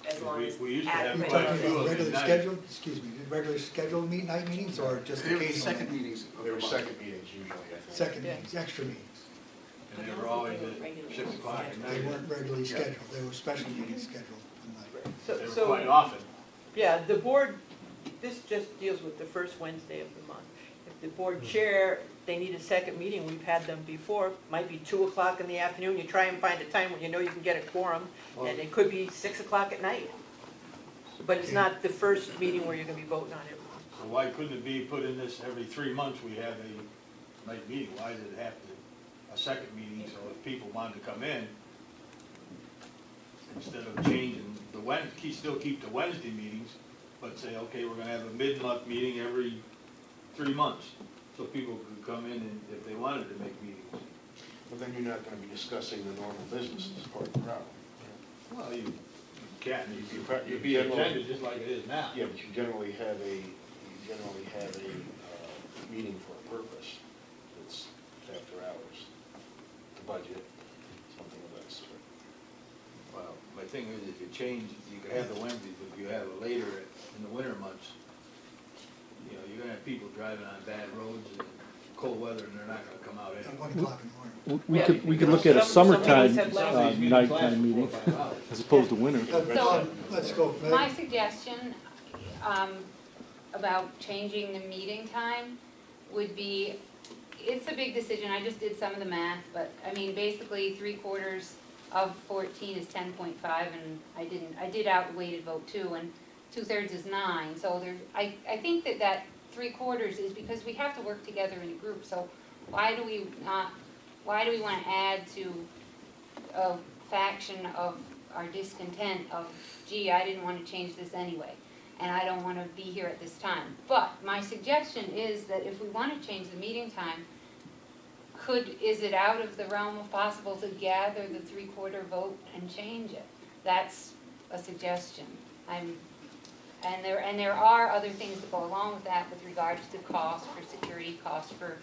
as long as We used to have adequate. You're talking about Night. regular scheduled, excuse me, regular scheduled night meetings or just They were occasional? second meetings. They were second meetings usually, I think. Second meetings, extra meetings. And they were always at 6 o'clock at night. They weren't regularly scheduled, they were special meetings scheduled for night. They were quite often. Yeah, the board, this just deals with the first Wednesday of the month. If the board chair, they need a second meeting, we've had them before, might be 2 o'clock in the afternoon, you try and find a time when you know you can get a quorum, and it could be 6 o'clock at night. But it's not the first meeting where you're gonna be voting on it. So why couldn't it be put in this every 3 months we have a night meeting? Why does it have to, a second meeting, so if people wanted to come in, instead of changing the still keep the Wednesday meetings, but say, okay, we're gonna have a mid-month meeting every 3 months, so people could come in and if they wanted to make meetings. But then you're not gonna be discussing the normal business as part of the problem. Well, you can, You'd you'd be attended just like it is now. Yeah, but you generally have a meeting for a purpose. It's after hours, the budget, something of that sort. Well, my thing is, if you change, you could have the Wednesdays, if you have it later in the winter months, you know, you're gonna have people driving on bad roads and cold weather, and they're not gonna come out At anyway. 1 o'clock in the morning. We could look at a Some summertime meetings have less. nighttime meeting as opposed to winter. Let's go. My suggestion about changing the meeting time would be, it's a big decision, I just did some of the math, but, I mean, basically 3/4 of 14 is 10.5, and I did out weighted vote too, and 2/3 is 9, so there's, I think that 3/4 is because we have to work together in a group, so why do we want to add to a faction of our discontent of, gee, I didn't want to change this anyway, and I don't want to be here at this time. But my suggestion is that if we want to change the meeting time, is it out of the realm of possible to gather the 3/4 vote and change it? That's a suggestion. And there are other things that go along with that with regards to cost for security, cost for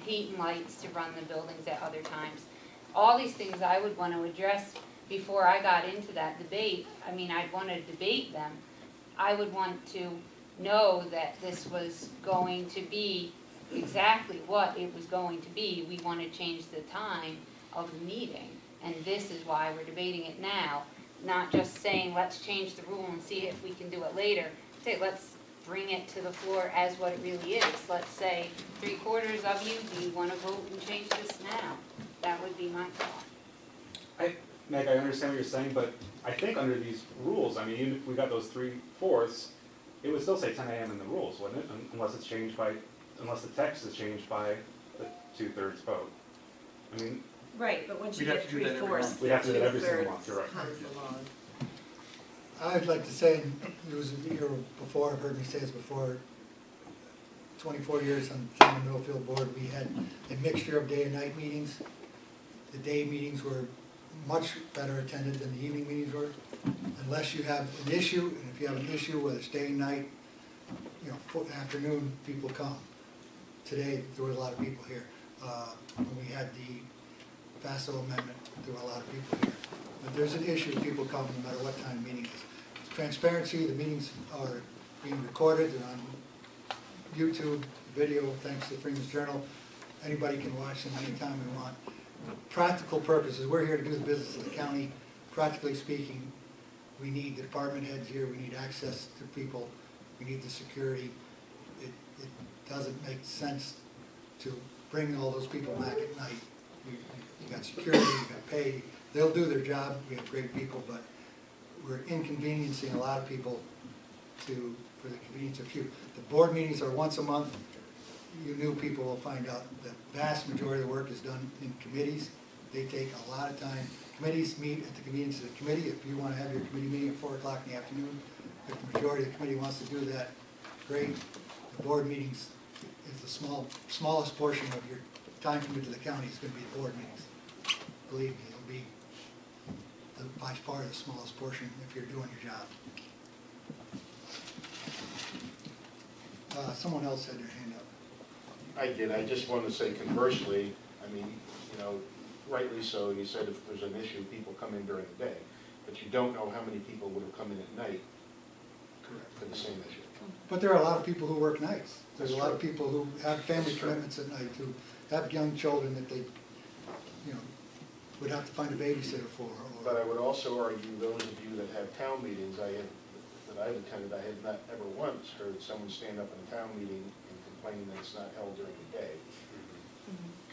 heat and lights to run the buildings at other times. All these things I would want to address before I got into that debate. I mean, I'd want to debate them. I would want to know that this was going to be exactly what it was going to be. We want to change the time of the meeting, and this is why we're debating it now. Not just saying, let's change the rule and see if we can do it later. Say, let's bring it to the floor as what it really is. Let's say 3/4 of you, do you want to vote and change this now? That would be my thought. Meg, I understand what you're saying, but I think under these rules, I mean, even if we got those 3/4, it would still say 10 a.m. in the rules, wouldn't it? Unless it's changed by, unless the text is changed by the 2/3 vote. I mean, Right, but once you We'd have get to do that every 3/4, month. We'd have to do that every single 2/3 month, you're right. comes along. I'd like to say, and it was a year before, I've heard me say this before, 24 years on the Chatham Millfield Board, we had a mixture of day and night meetings. The day meetings were much better attended than the evening meetings were, unless you have an issue, and if you have an issue, whether it's day and night, you know, afternoon, people come. Today, there were a lot of people here. When we had the FASO amendment, there were a lot of people here. But there's an issue, people come no matter what time the meeting is. Transparency, the meetings are being recorded, they're on YouTube, video, thanks to the Freeman's Journal. Anybody can watch them anytime we want. Practical purposes, we're here to do the business of the county. Practically speaking, we need the department heads here, we need access to people, we need the security. It doesn't make sense to bring all those people back at night. You got security, you got pay, they'll do their job, we have great people, but we're inconveniencing a lot of people for the convenience of few. The board meetings are once a month. You new people will find out the vast majority of the work is done in committees. They take a lot of time. Committees meet at the convenience of the committee. If you want to have your committee meeting at 4 o'clock in the afternoon, if the majority of the committee wants to do that, great. The board meetings is the smallest portion of your time committed to the county is going to be the board meetings. Believe me, it'll be by far the smallest portion if you're doing your job. Someone else had their hand up. I did. I just wanted to say conversely, I mean, you know, rightly so, you said if there's an issue, people come in during the day, but you don't know how many people would have come in at night for the same issue. But there are a lot of people who work nights. There's That's a lot true. of people who have family That's true. commitments at night, who have young children that they, you know, would have to find a babysitter for. But I would also argue those of you that have town meetings, that I've attended, I have not ever once heard someone stand up in a town meeting and complain that it's not held during the day.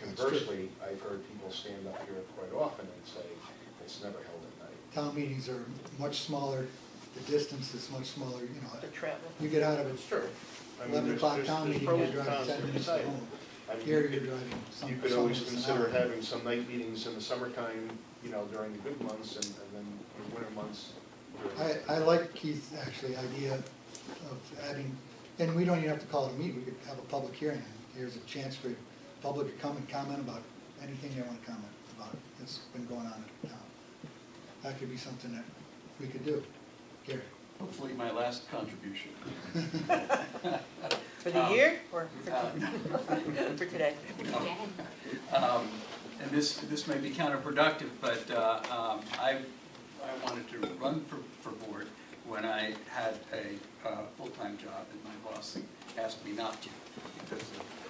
Conversely, I've heard people stand up here quite often and say it's never held at night. Town meetings are much smaller, the distance is much smaller, you know. The travel. You get out of it, It's true. I mean, 11 o'clock there's town meeting, pros you're and driving cons 10 to minutes decide. to home. I mean, Here you you're could- driving some. You could some always of us an consider hour. having some night meetings in the summertime, you know, during the good months, and then in winter months. I like Keith's actually idea of having, and we don't even have to call it a meeting, we could have a public hearing. Here's a chance for the public to come and comment about anything they want to comment about that's been going on in town. That could be something that we could do. Gary? Hopefully my last contribution. For the year or for today? And this may be counterproductive, but I wanted to run for board when I had a full-time job, and my boss asked me not to because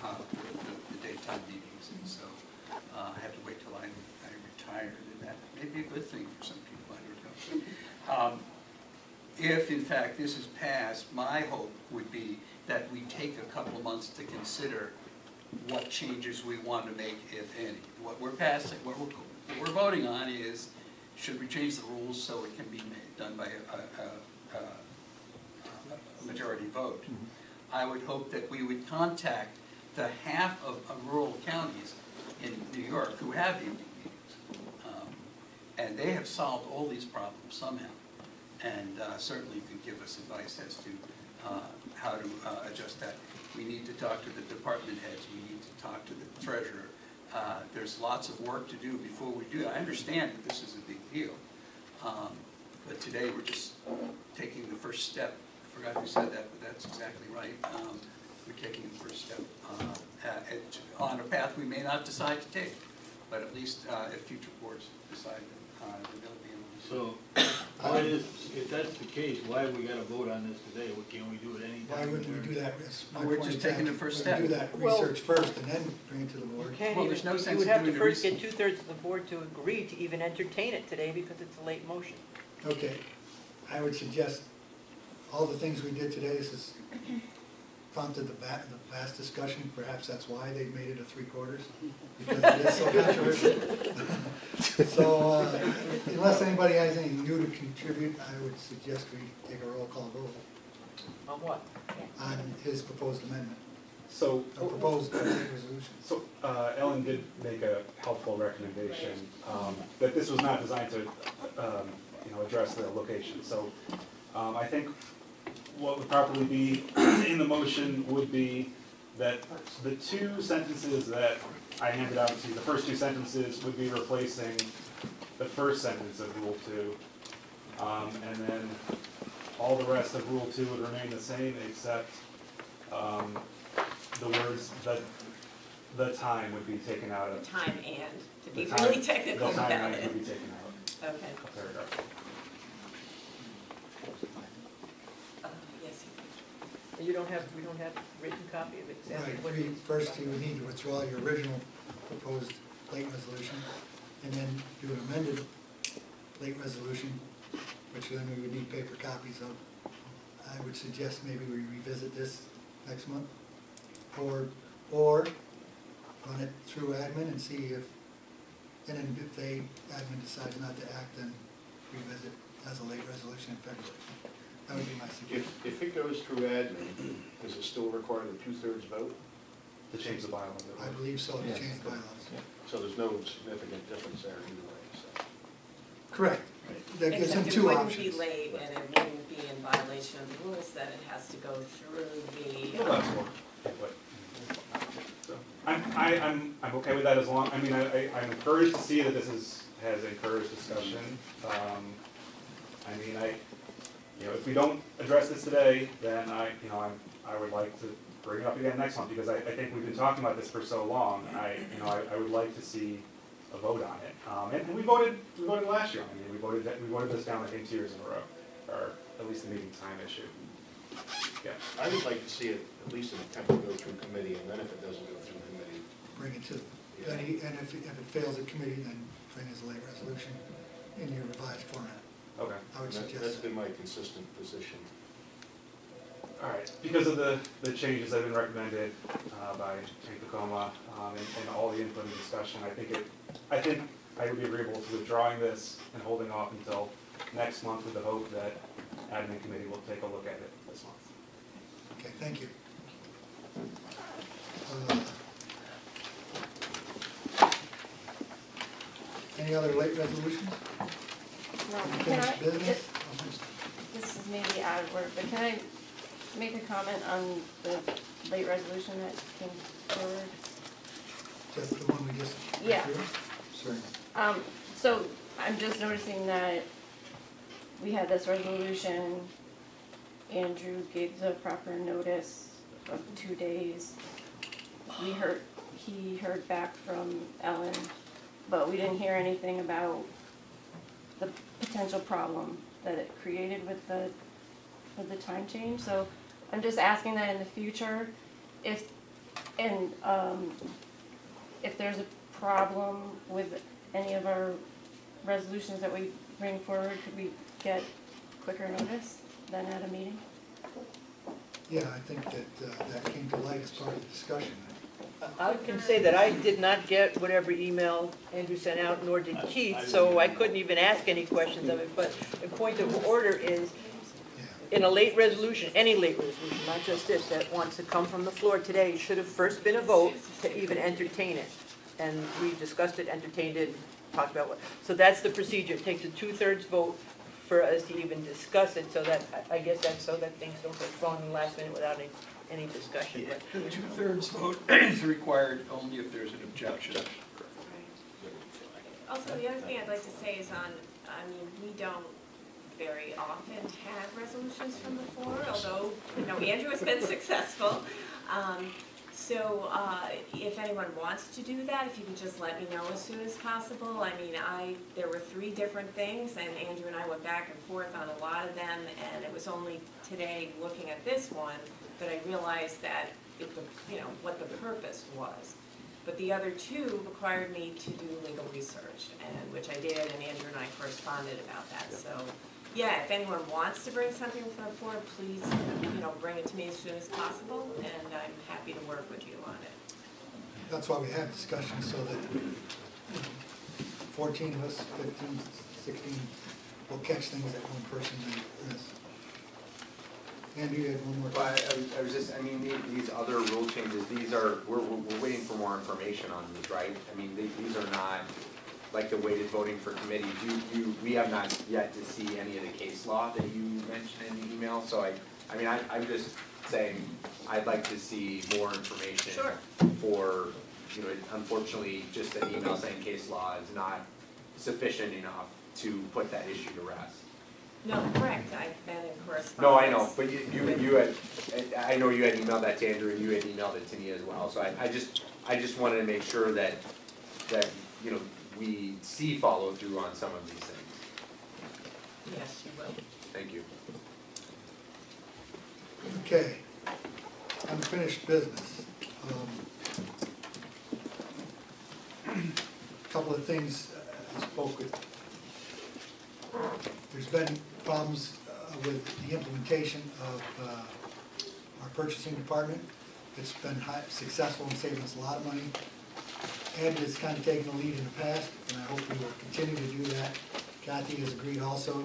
of the daytime meetings, and so I had to wait till I retired, and that may be a good thing for some people, I don't know. If in fact this is passed, my hope would be that we take a couple of months to consider what changes we want to make, if any. What we're passing, what we're voting on is, should we change the rules so it can be done by a majority vote? I would hope that we would contact the half of rural counties in New York who have evening meetings. And they have solved all these problems somehow. And certainly could give us advice as to how to adjust that. We need to talk to the department heads. We need to talk to the treasurer. There's lots of work to do before we do it. I understand that this is a big deal. But today we're just taking the first step. I forgot who said that, but that's exactly right. We're taking the first step on a path we may not decide to take. But at least if future boards decide that they'll be able to. So, why is, if that's the case, why have we got to vote on this today? Can't we do it anytime? Why wouldn't we do that? That's my We're point just exactly. taking the first We step. do that Well- research first and then bring it to the board. Well, there's no You sense would in have to doing the first get research. 2/3 of the board to agree to even entertain it today because it's a late motion. Okay, I would suggest all the things we did today, this has prompted the vast discussion. Perhaps that's why they made it a 3/4, because it is so controversial. So unless anybody has anything new to contribute, I would suggest we take a roll call vote On what? on his proposed amendment, So, or proposed resolution. so Ellen did make a helpful recommendation that this was not designed to, address the location. So, I think what would properly be in the motion would be that the two sentences that I handed out to you, the first two sentences would be replacing the first sentence of Rule 2, and then all the rest of Rule 2 would remain the same, except the words the time would be taken out of. Time and, to be the time- really technical the time about and it. would be taken out Okay. of paragraph. Yes. We don't have written copy of exactly Right, what first you would need to withdraw your original proposed late resolution, and then do an amended late resolution, which then we would need paper copies of. I would suggest maybe we revisit this next month, or run it through admin and see if, and then if admin decides not to act, then revisit as a late resolution in February. That would be my suggestion. If it goes through admin, does it still require the 2/3 vote? To change the bylaws. I believe so, to Yes. change the bylaws. So there's no significant difference there either way, so. Correct. That gives them Except two it options. wouldn't be late and it wouldn't be in violation of the rules that it has to go through the. Well, that's more. So, I'm okay with that as long, I mean, I'm encouraged to see that this has encouraged discussion. I mean, if we don't address this today, then I would like to bring it up again next month, because I think we've been talking about this for so long. I would like to see a vote on it. And we voted last year. I mean, we voted this down, I think, 2 years in a row, or at least the meeting time issue. Yeah. I would like to see it at least an attempt to go through committee, and then if it doesn't go through committee. Bring it to, and if it fails at committee, then bring it as a late resolution in your revised format. Okay. I would suggest. That's been my consistent position. All right, because of the changes that have been recommended by Hank Tacoma and all the input and discussion, I think I would be agreeable to withdrawing this and holding off until next month with the hope that admin committee will take a look at it this month. Okay, thank you. Any other late resolutions? No, can I, Unfinished business? this is maybe out of order, but can I make a comment on the late resolution that came forward? Just the one we just went Yeah. through? Sure. So I'm just noticing that we had this resolution, Andrew gave the proper notice of 2 days. He heard back from Ellen, but we didn't hear anything about the potential problem that it created with the time change. So I'm just asking that in the future, if there's a problem with any of our resolutions that we bring forward, could we get quicker notice than at a meeting? Yeah, I think that came to light as part of the discussion. I can say that I did not get whatever email Andrew sent out, nor did Keith, so I couldn't even ask any questions of it. But the point of order is, in a late resolution, any late resolution, not just this, that wants to come from the floor today, should have first been a vote to even entertain it. And we discussed it, entertained it, talked about what. So that's the procedure. It takes a 2/3 vote for us to even discuss it, so that, I guess that's so that things don't get thrown in the last minute without any discussion. Yeah, the 2/3 vote is required only if there's an objection. Also, the other thing I'd like to say is we don't very often have resolutions from the floor, although, Andrew has been successful. So if anyone wants to do that, if you could just let me know as soon as possible. There were 3 different things, and Andrew and I went back and forth on a lot of them, and it was only today, looking at this one, that I realized that, what the purpose was. But the other 2 required me to do legal research, and which I did, and Andrew and I corresponded about that. So, yeah, if anyone wants to bring something from the floor, please, bring it to me as soon as possible, and I'm happy to work with you on it. That's why we have discussions, so that 14 of us, 15, 16, will catch things that one person may miss. Andrew, you had one more. Well, I was just, these other rule changes, we're waiting for more information on these, right? These are not like the weighted voting for committees. We have not yet to see any of the case law that you mentioned in the email, so I'm just saying, I'd like to see more information. Sure. For, unfortunately, just an email saying case law is not sufficient enough to put that issue to rest. No, correct, I've been in correspondence. No, I know, but you had, I know you had emailed that to Andrew and you had emailed it to me as well, so I just wanted to make sure that we see follow through on some of these things. Yes, you will. Thank you. Okay, unfinished business. Couple of things I spoke with. There's been problems with the implementation of our purchasing department. It's been successful in saving us a lot of money. Ed has kind of taken the lead in the past, and I hope we will continue to do that. Kathy has agreed also.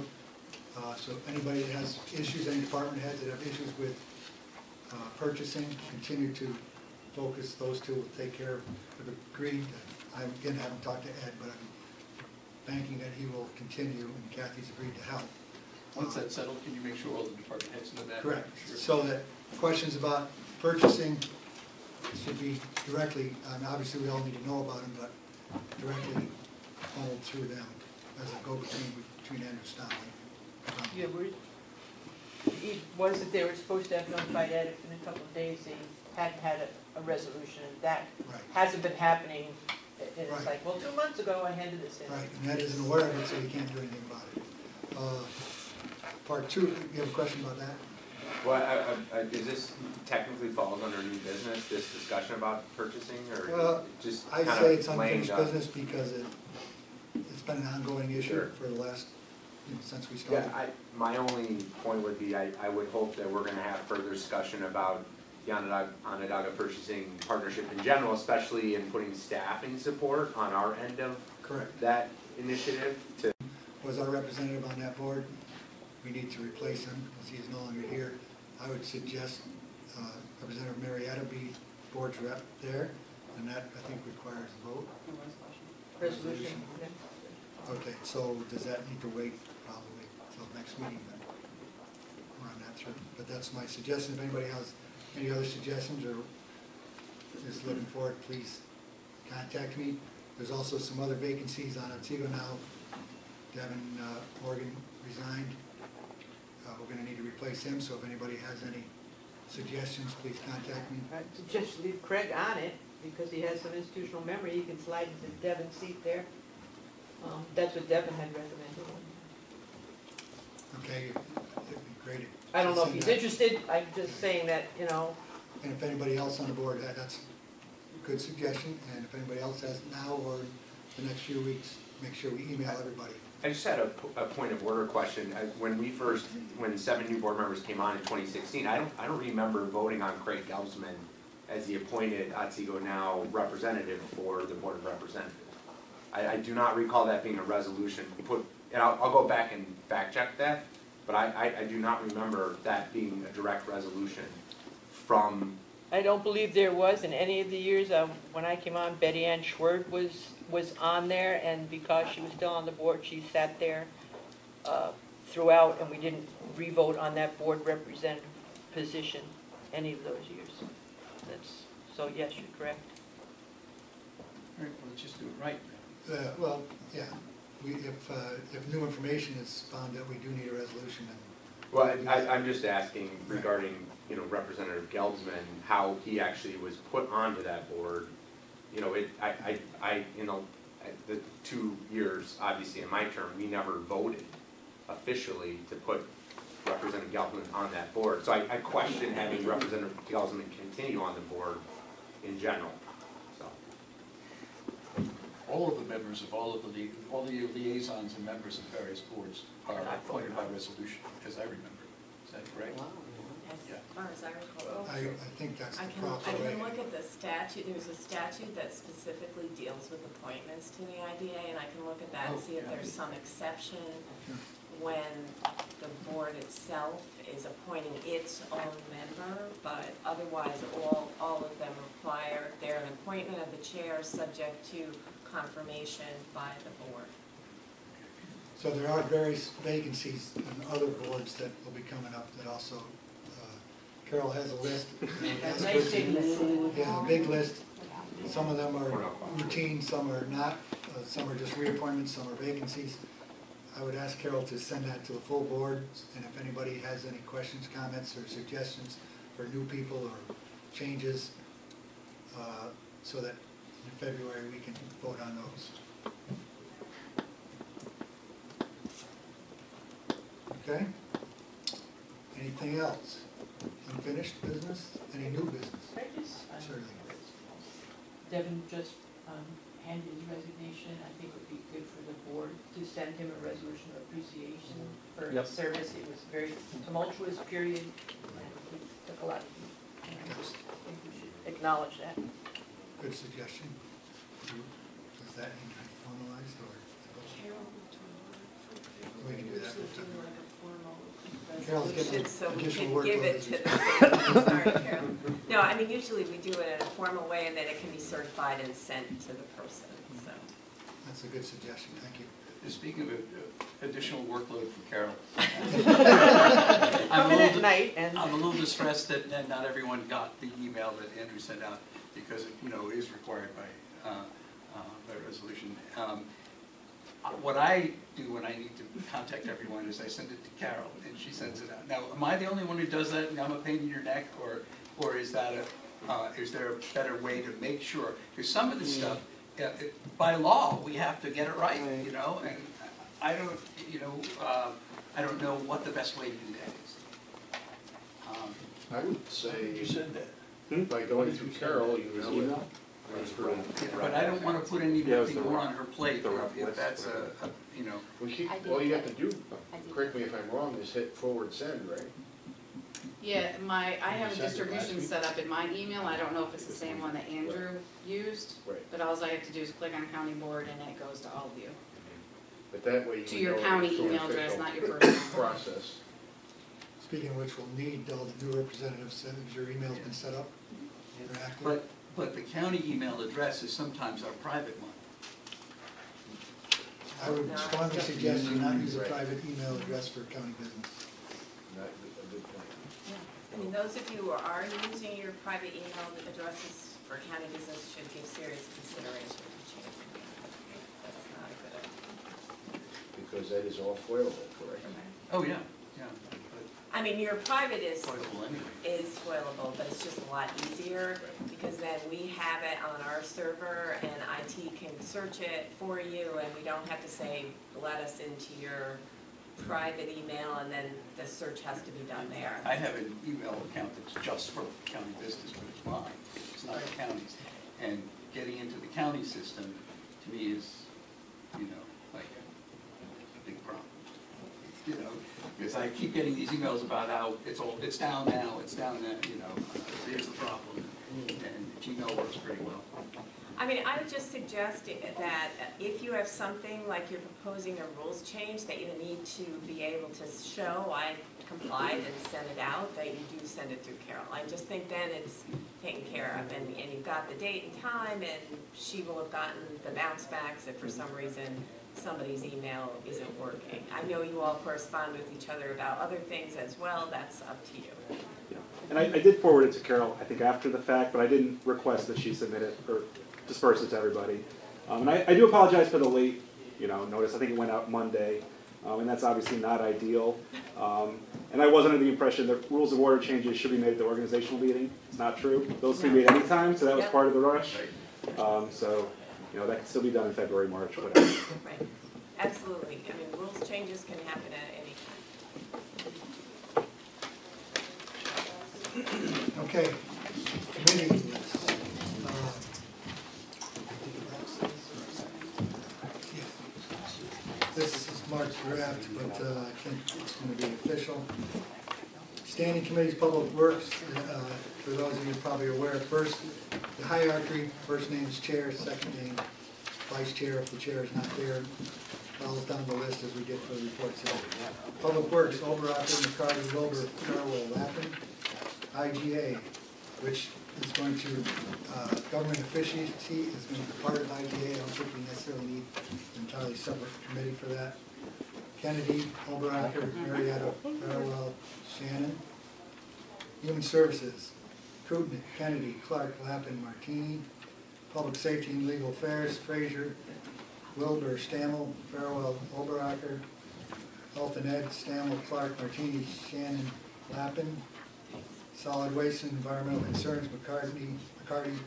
So if anybody that has issues, any department heads that have issues with purchasing, continue to focus. Those two will take care of. Have agreed. I again haven't talked to Ed, but I'm banking that he will continue, and Kathy's agreed to help. Once that's settled, can you make sure all the department heads know that? Correct. Sure. So that questions about purchasing should be directly, obviously we all need to know about them, but directly funneled through them as a go-between between Andrew Stanley. Yeah, it was that they were supposed to have notified Ed in a couple of days, they hadn't had a resolution, and that hasn't been happening. And it's like, well, 2 months ago I handed this in. Right, and Ed isn't aware of it, so he can't do anything about it. Part two, you have a question about that? Well, is this technically falls under new business, this discussion about purchasing, or Well, just I kind say of it's laying unfinished down? business because it's been an ongoing issue Sure. for the last, since we started. Yeah, my only point would be, I would hope that we're gonna have further discussion about the Onondaga purchasing partnership in general, especially in putting staffing support on our end of that initiative to. Was our representative on that board? We need to replace him, as he is no longer here. I would suggest Representative Marietta be board's rep there, and that, I think, requires a vote. Resolution. Okay, so does that need to wait probably till next meeting then? Run that through, but that's my suggestion. If anybody has any other suggestions or is looking for it, please contact me. There's also some other vacancies on Otsego now. Devin Morgan resigned. We're going to need to replace him, so if anybody has any suggestions, please contact me. I'd suggest leave Craig on it, because he has some institutional memory, he can slide into Devin's seat there. That's what Devin had recommended. Okay, it'd be great. If I don't know if send he's that. interested, I'm just saying that, you know. And if anybody else on the board, that's a good suggestion, and if anybody else has it now or the next few weeks, make sure we email everybody. I just had a point of order question. When 7 new board members came on in 2016, I don't remember voting on Craig Gelsman as the appointed Otsego Now representative for the Board of Representatives. I do not recall that being a resolution put, and I'll go back and fact check that, but I do not remember that being a direct resolution from. I don't believe there was in any of the years. When I came on, Betty Ann Schwerd was on there, and because she was still on the board, she sat there throughout, and we didn't re-vote on that board representative position any of those years. So yes, you're correct. All right, well, let's just do it right. Well, yeah, if new information is found that we do need a resolution, then. Well, I'm just asking regarding, Representative Gelsman, how he actually was put onto that board. The 2 years, obviously, in my term, we never voted officially to put Representative Gelsman on that board. So I question having Representative Gelsman continue on the board in general, so. All of the members of all the liaisons and members of various boards are appointed by resolution, as I remember. Is that correct? As far as I recall. I think that's the I proper way. can look at the statute, there's a statute that specifically deals with appointments to the IDA, and I can look at that and see if there's some exception when the board itself is appointing its own member, but otherwise all of them require, they're an appointment of the chair subject to confirmation by the board. So there are various vacancies in other boards that will be coming up that also, Carol has a list. Nice big list. Yeah, a big list. Some of them are routine, some are not, some are just reappointments, some are vacancies. I would ask Carol to send that to the full board, and if anybody has any questions, comments, or suggestions for new people or changes, so that in February we can vote on those. Okay? Anything else? Unfinished business? Any new business? Certainly. Devin just handed his resignation. I think it would be good for the board to send him a resolution of appreciation for his service. It was a very tumultuous period, and he took a lot of heat. I think we should acknowledge that. Good suggestion. Does that need to be formalized or? Carol's getting resolution, so we additional can give workload it as to we the state. Sorry, Carol. No, I mean, usually we do it in a formal way, and then it can be certified and sent to the person, so. That's a good suggestion, thank you. Speaking of additional workload for Carol. Come in at night and. I'm a little distressed that not everyone got the email that Andrew sent out because it, is required by resolution. What I do when I need to contact everyone is I send it to Carol and she sends it out. Now, am I the only one who does that and I'm a pain in your neck, or is that is there a better way to make sure? Because some of the stuff, by law, we have to get it right, and I don't, I don't know what the best way to do that is. I would say. You said that. By going through Carol, you know. But I don't want to put anything more on her plate, if that's All you have to do, correct me if I'm wrong, is hit forward send, right? Yeah, I have a distribution set up in my email. I don't know if it's the same one that Andrew used, but all I have to do is click on county board and it goes to all of you. But that way you To your know county it's an email address, official not your personal. process. Speaking of which, we'll need all the new representatives, has your email's been set up? They're active? But the county email address is sometimes our private one. I would strongly suggest you not use a private email address for county business. Not a good point. I mean, those of you who are using your private email addresses for county business should give serious consideration to changing that. That's not a good idea. Because that is all foilable, correct? Oh, yeah. I mean, your private is Foilable anyway. foilable, but it's just a lot easier because then we have it on our server and IT can search it for you and we don't have to say, let us into your private email and then the search has to be done there. I have an email account that's just for county business, but it's mine. It's not the county's. And getting into the county system, to me, is, like a big problem. Because I keep getting these emails about how it's down now, here's the problem. And Gmail works pretty well. I mean, I would just suggest that if you have something like you're proposing a rules change that you need to be able to show, I complied and sent it out, that you do send it through Carol. I just think then it's taken care of and you've got the date and time and she will have gotten the bounce backs if for some reason somebody's email isn't working. I know you all correspond with each other about other things as well, that's up to you. Yeah. And I did forward it to Carol, I think after the fact, but I didn't request that she submit it or disperse it to everybody. And I do apologize for the late notice. I think it went out Monday, and that's obviously not ideal. And I was under the impression that rules of order changes should be made at the organizational meeting. It's not true. Those can be made anytime, so that was part of the rush. So that can still be done in February, March, whatever. Right, absolutely. I mean, rules changes can happen at any time. Okay, committee list. This is Mark's draft, but I think it's going to be official. Standing committees, Public Works, for those of you probably aware, first, the hierarchy, first name is chair, second name vice chair if the chair is not there. Follows down the list as we get to the reports. Public Works, Oberacker, McCarty, Wilbur, Farwell, Lappin. IGA, which is going to, government efficiency is going to be part of IGA. I don't think we necessarily need an entirely separate committee for that. Kennedy, Oberacker, Marietta, Farwell, Shannon. Human Services, Kudnick, Kennedy, Clark, Lappin, Martini. Public Safety and Legal Affairs, Frazier, Wilbur, Stammel, Farwell, Oberacker. Health and Ed, Stammel, Clark, Martini, Shannon, Lappin. Solid Waste and Environmental Concerns, McCarty,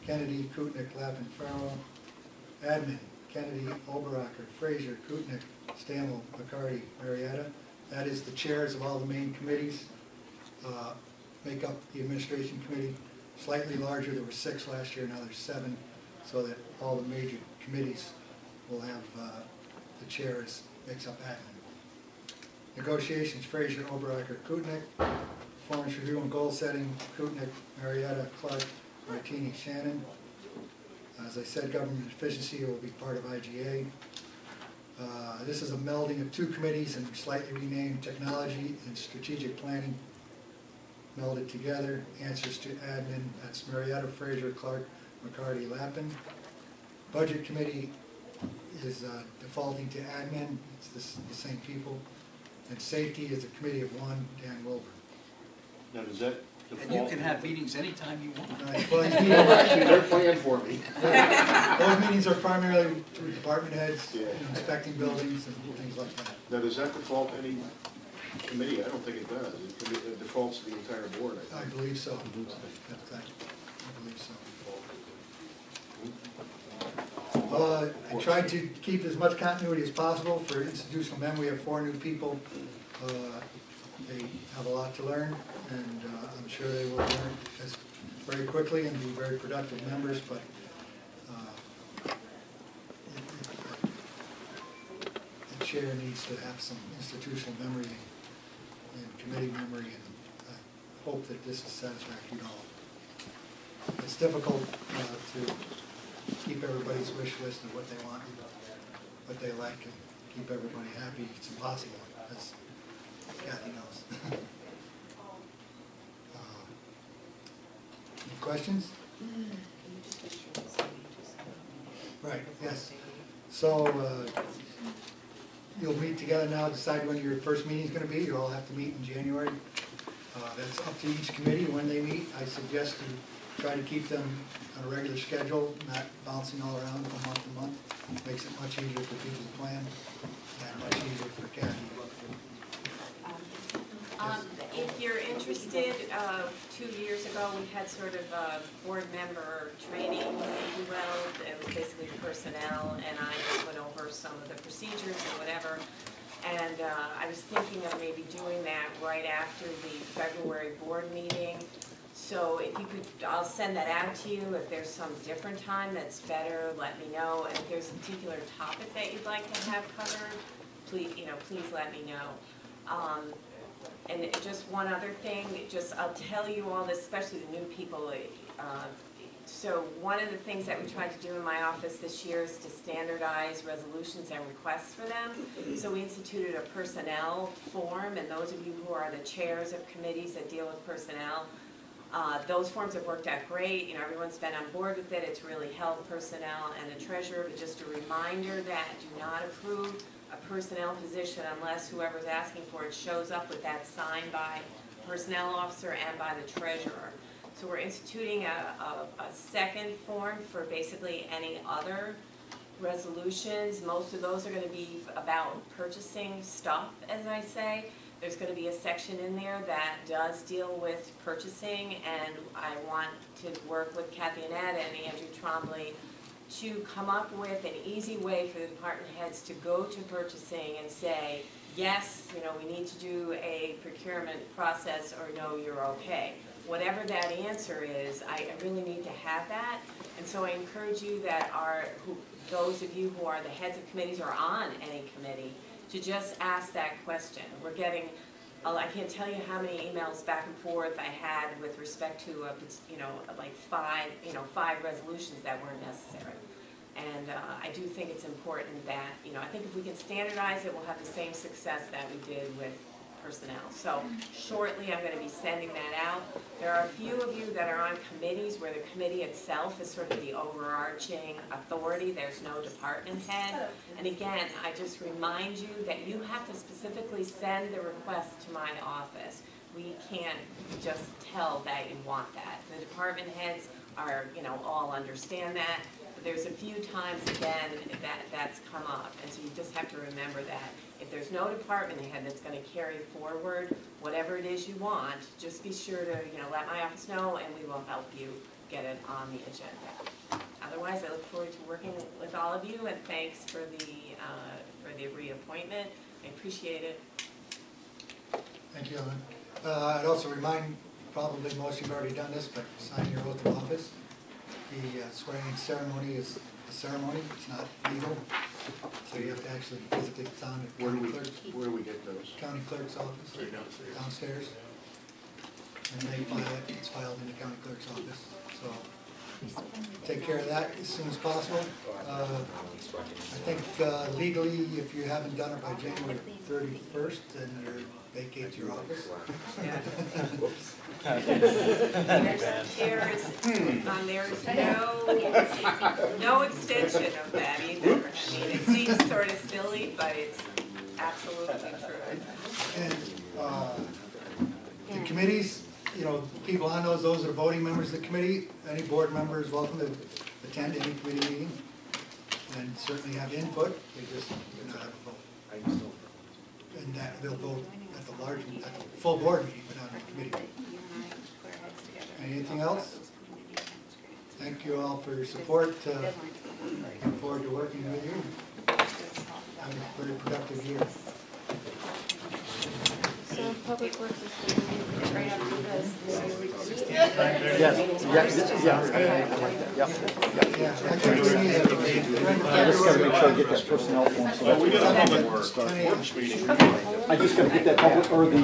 Kennedy, Kutnick, Lappin, Farwell. Admin, Kennedy, Oberacker, Frazier, Kutnick, Stammel, McCarty, Marietta. That is the chairs of all the main committees. Make up the administration committee. Slightly larger, there were 6 last year, now there's 7, so that all the major committees will have the chairs makes up admin. Negotiations, Frazier, Oberacker, Kutnick. Performance review and goal setting, Kutnick, Marietta, Clark, Martini, Shannon. As I said, government efficiency will be part of IGA. This is a melding of two committees and slightly renamed Technology and Strategic Planning melded together. Answers to admin, that's Marietta, Fraser, Clark, McCarty, Lappin. Budget Committee is defaulting to admin, it's the same people. And Safety is a committee of one, Dan Wilbur. Now, does that And you can have meetings anytime you want. Right, well, these meetings Actually, they're planned for me. those meetings are primarily through department heads, inspecting buildings and things like that. Now, does that default any committee? I don't think it does. It defaults to the entire board, I I think. believe so. That's right. I believe so. I tried to keep as much continuity as possible for institutional men. We have 4 new people. They have a lot to learn, and I'm sure they will learn very quickly and be very productive members, but the chair needs to have some institutional memory and committee memory, and I hope that this is satisfactory to all. It's difficult to keep everybody's wish list of what they want, what they like, and keep everybody happy. It's impossible, as Kathy knows. Any questions? Right, yes. So you'll meet together now, decide when your first meeting is going to be. You all have to meet in January. That's up to each committee when they meet. I suggest you try to keep them on a regular schedule, not bouncing all around from month to month. Makes it much easier for people to plan and much easier for Kathy. If you're interested, 2 years ago, we had sort of a board member training, if you will. It was basically personnel, and I just went over some of the procedures and whatever. And I was thinking of maybe doing that right after the February board meeting. So if you could, I'll send that out to you. If there's some different time that's better, let me know. And if there's a particular topic that you'd like to have covered, please let me know. And just one other thing, I'll tell you all this, especially the new people. So one of the things that we tried to do in my office this year is to standardize resolutions and requests for them. So we instituted a personnel form, and those of you who are the chairs of committees that deal with personnel, those forms have worked out great. You know, everyone's been on board with it. It's really helped personnel and the treasurer. But just a reminder that do not approve a personnel position unless whoever's asking for it shows up with that signed by personnel officer and by the treasurer. So we're instituting a second form for basically any other resolutions. Most of those are going to be about purchasing stuff, as I say. There's going to be a section in there that does deal with purchasing, and I want to work with Kathy Annette and Andrew Trombley to come up with an easy way for the department heads to go to purchasing and say, yes, you know, we need to do a procurement process, or no, you're okay. Whatever that answer is, I really need to have that. And so I encourage you that those of you who are the heads of committees or on any committee, to just ask that question. We're getting, I can't tell you how many emails back and forth I had with respect to, like 5 resolutions that weren't necessary. And I do think it's important that, I think if we can standardize it, we'll have the same success that we did with personnel. So shortly I'm going to be sending that out. There are a few of you that are on committees where the committee itself is sort of the overarching authority. There's no department head. And again, I just remind you that you have to specifically send the request to my office. We can't just tell that you want that. The department heads are, all understand that. But there's a few times, again, that's come up. And so you just have to remember that. If there's no department head that's going to carry forward whatever it is you want, just be sure to, let my office know, and we will help you get it on the agenda. Otherwise, I look forward to working with all of you, and thanks for the reappointment. I appreciate it. Thank you, Ellen. I'd also remind, probably most of you have already done this, but sign your oath of office. The swearing ceremony is a ceremony, it's not legal. So you have to actually physically sign it. Where do we get those? County clerk's office. Right downstairs. Downstairs. And they file it, it's filed in the county clerk's office. So take care of that as soon as possible. I think legally, if you haven't done it by January 31st, then you vacate your office. There's no extension of that either. I mean, it seems sort of silly, but it's absolutely true. And the committees, you know, people on those are voting members of the committee. Any board member is welcome to attend any committee meeting and certainly have input. They just do not have a vote. And that they'll vote at the full board meeting, but not at the committee meeting. Anything else? Thank you all for your support. Looking forward to working with you. Have a very productive year. So Public Works is going to be right after this. I just gotta make sure I get that personnel form. So We got a public works meeting. I just gotta get that public, or the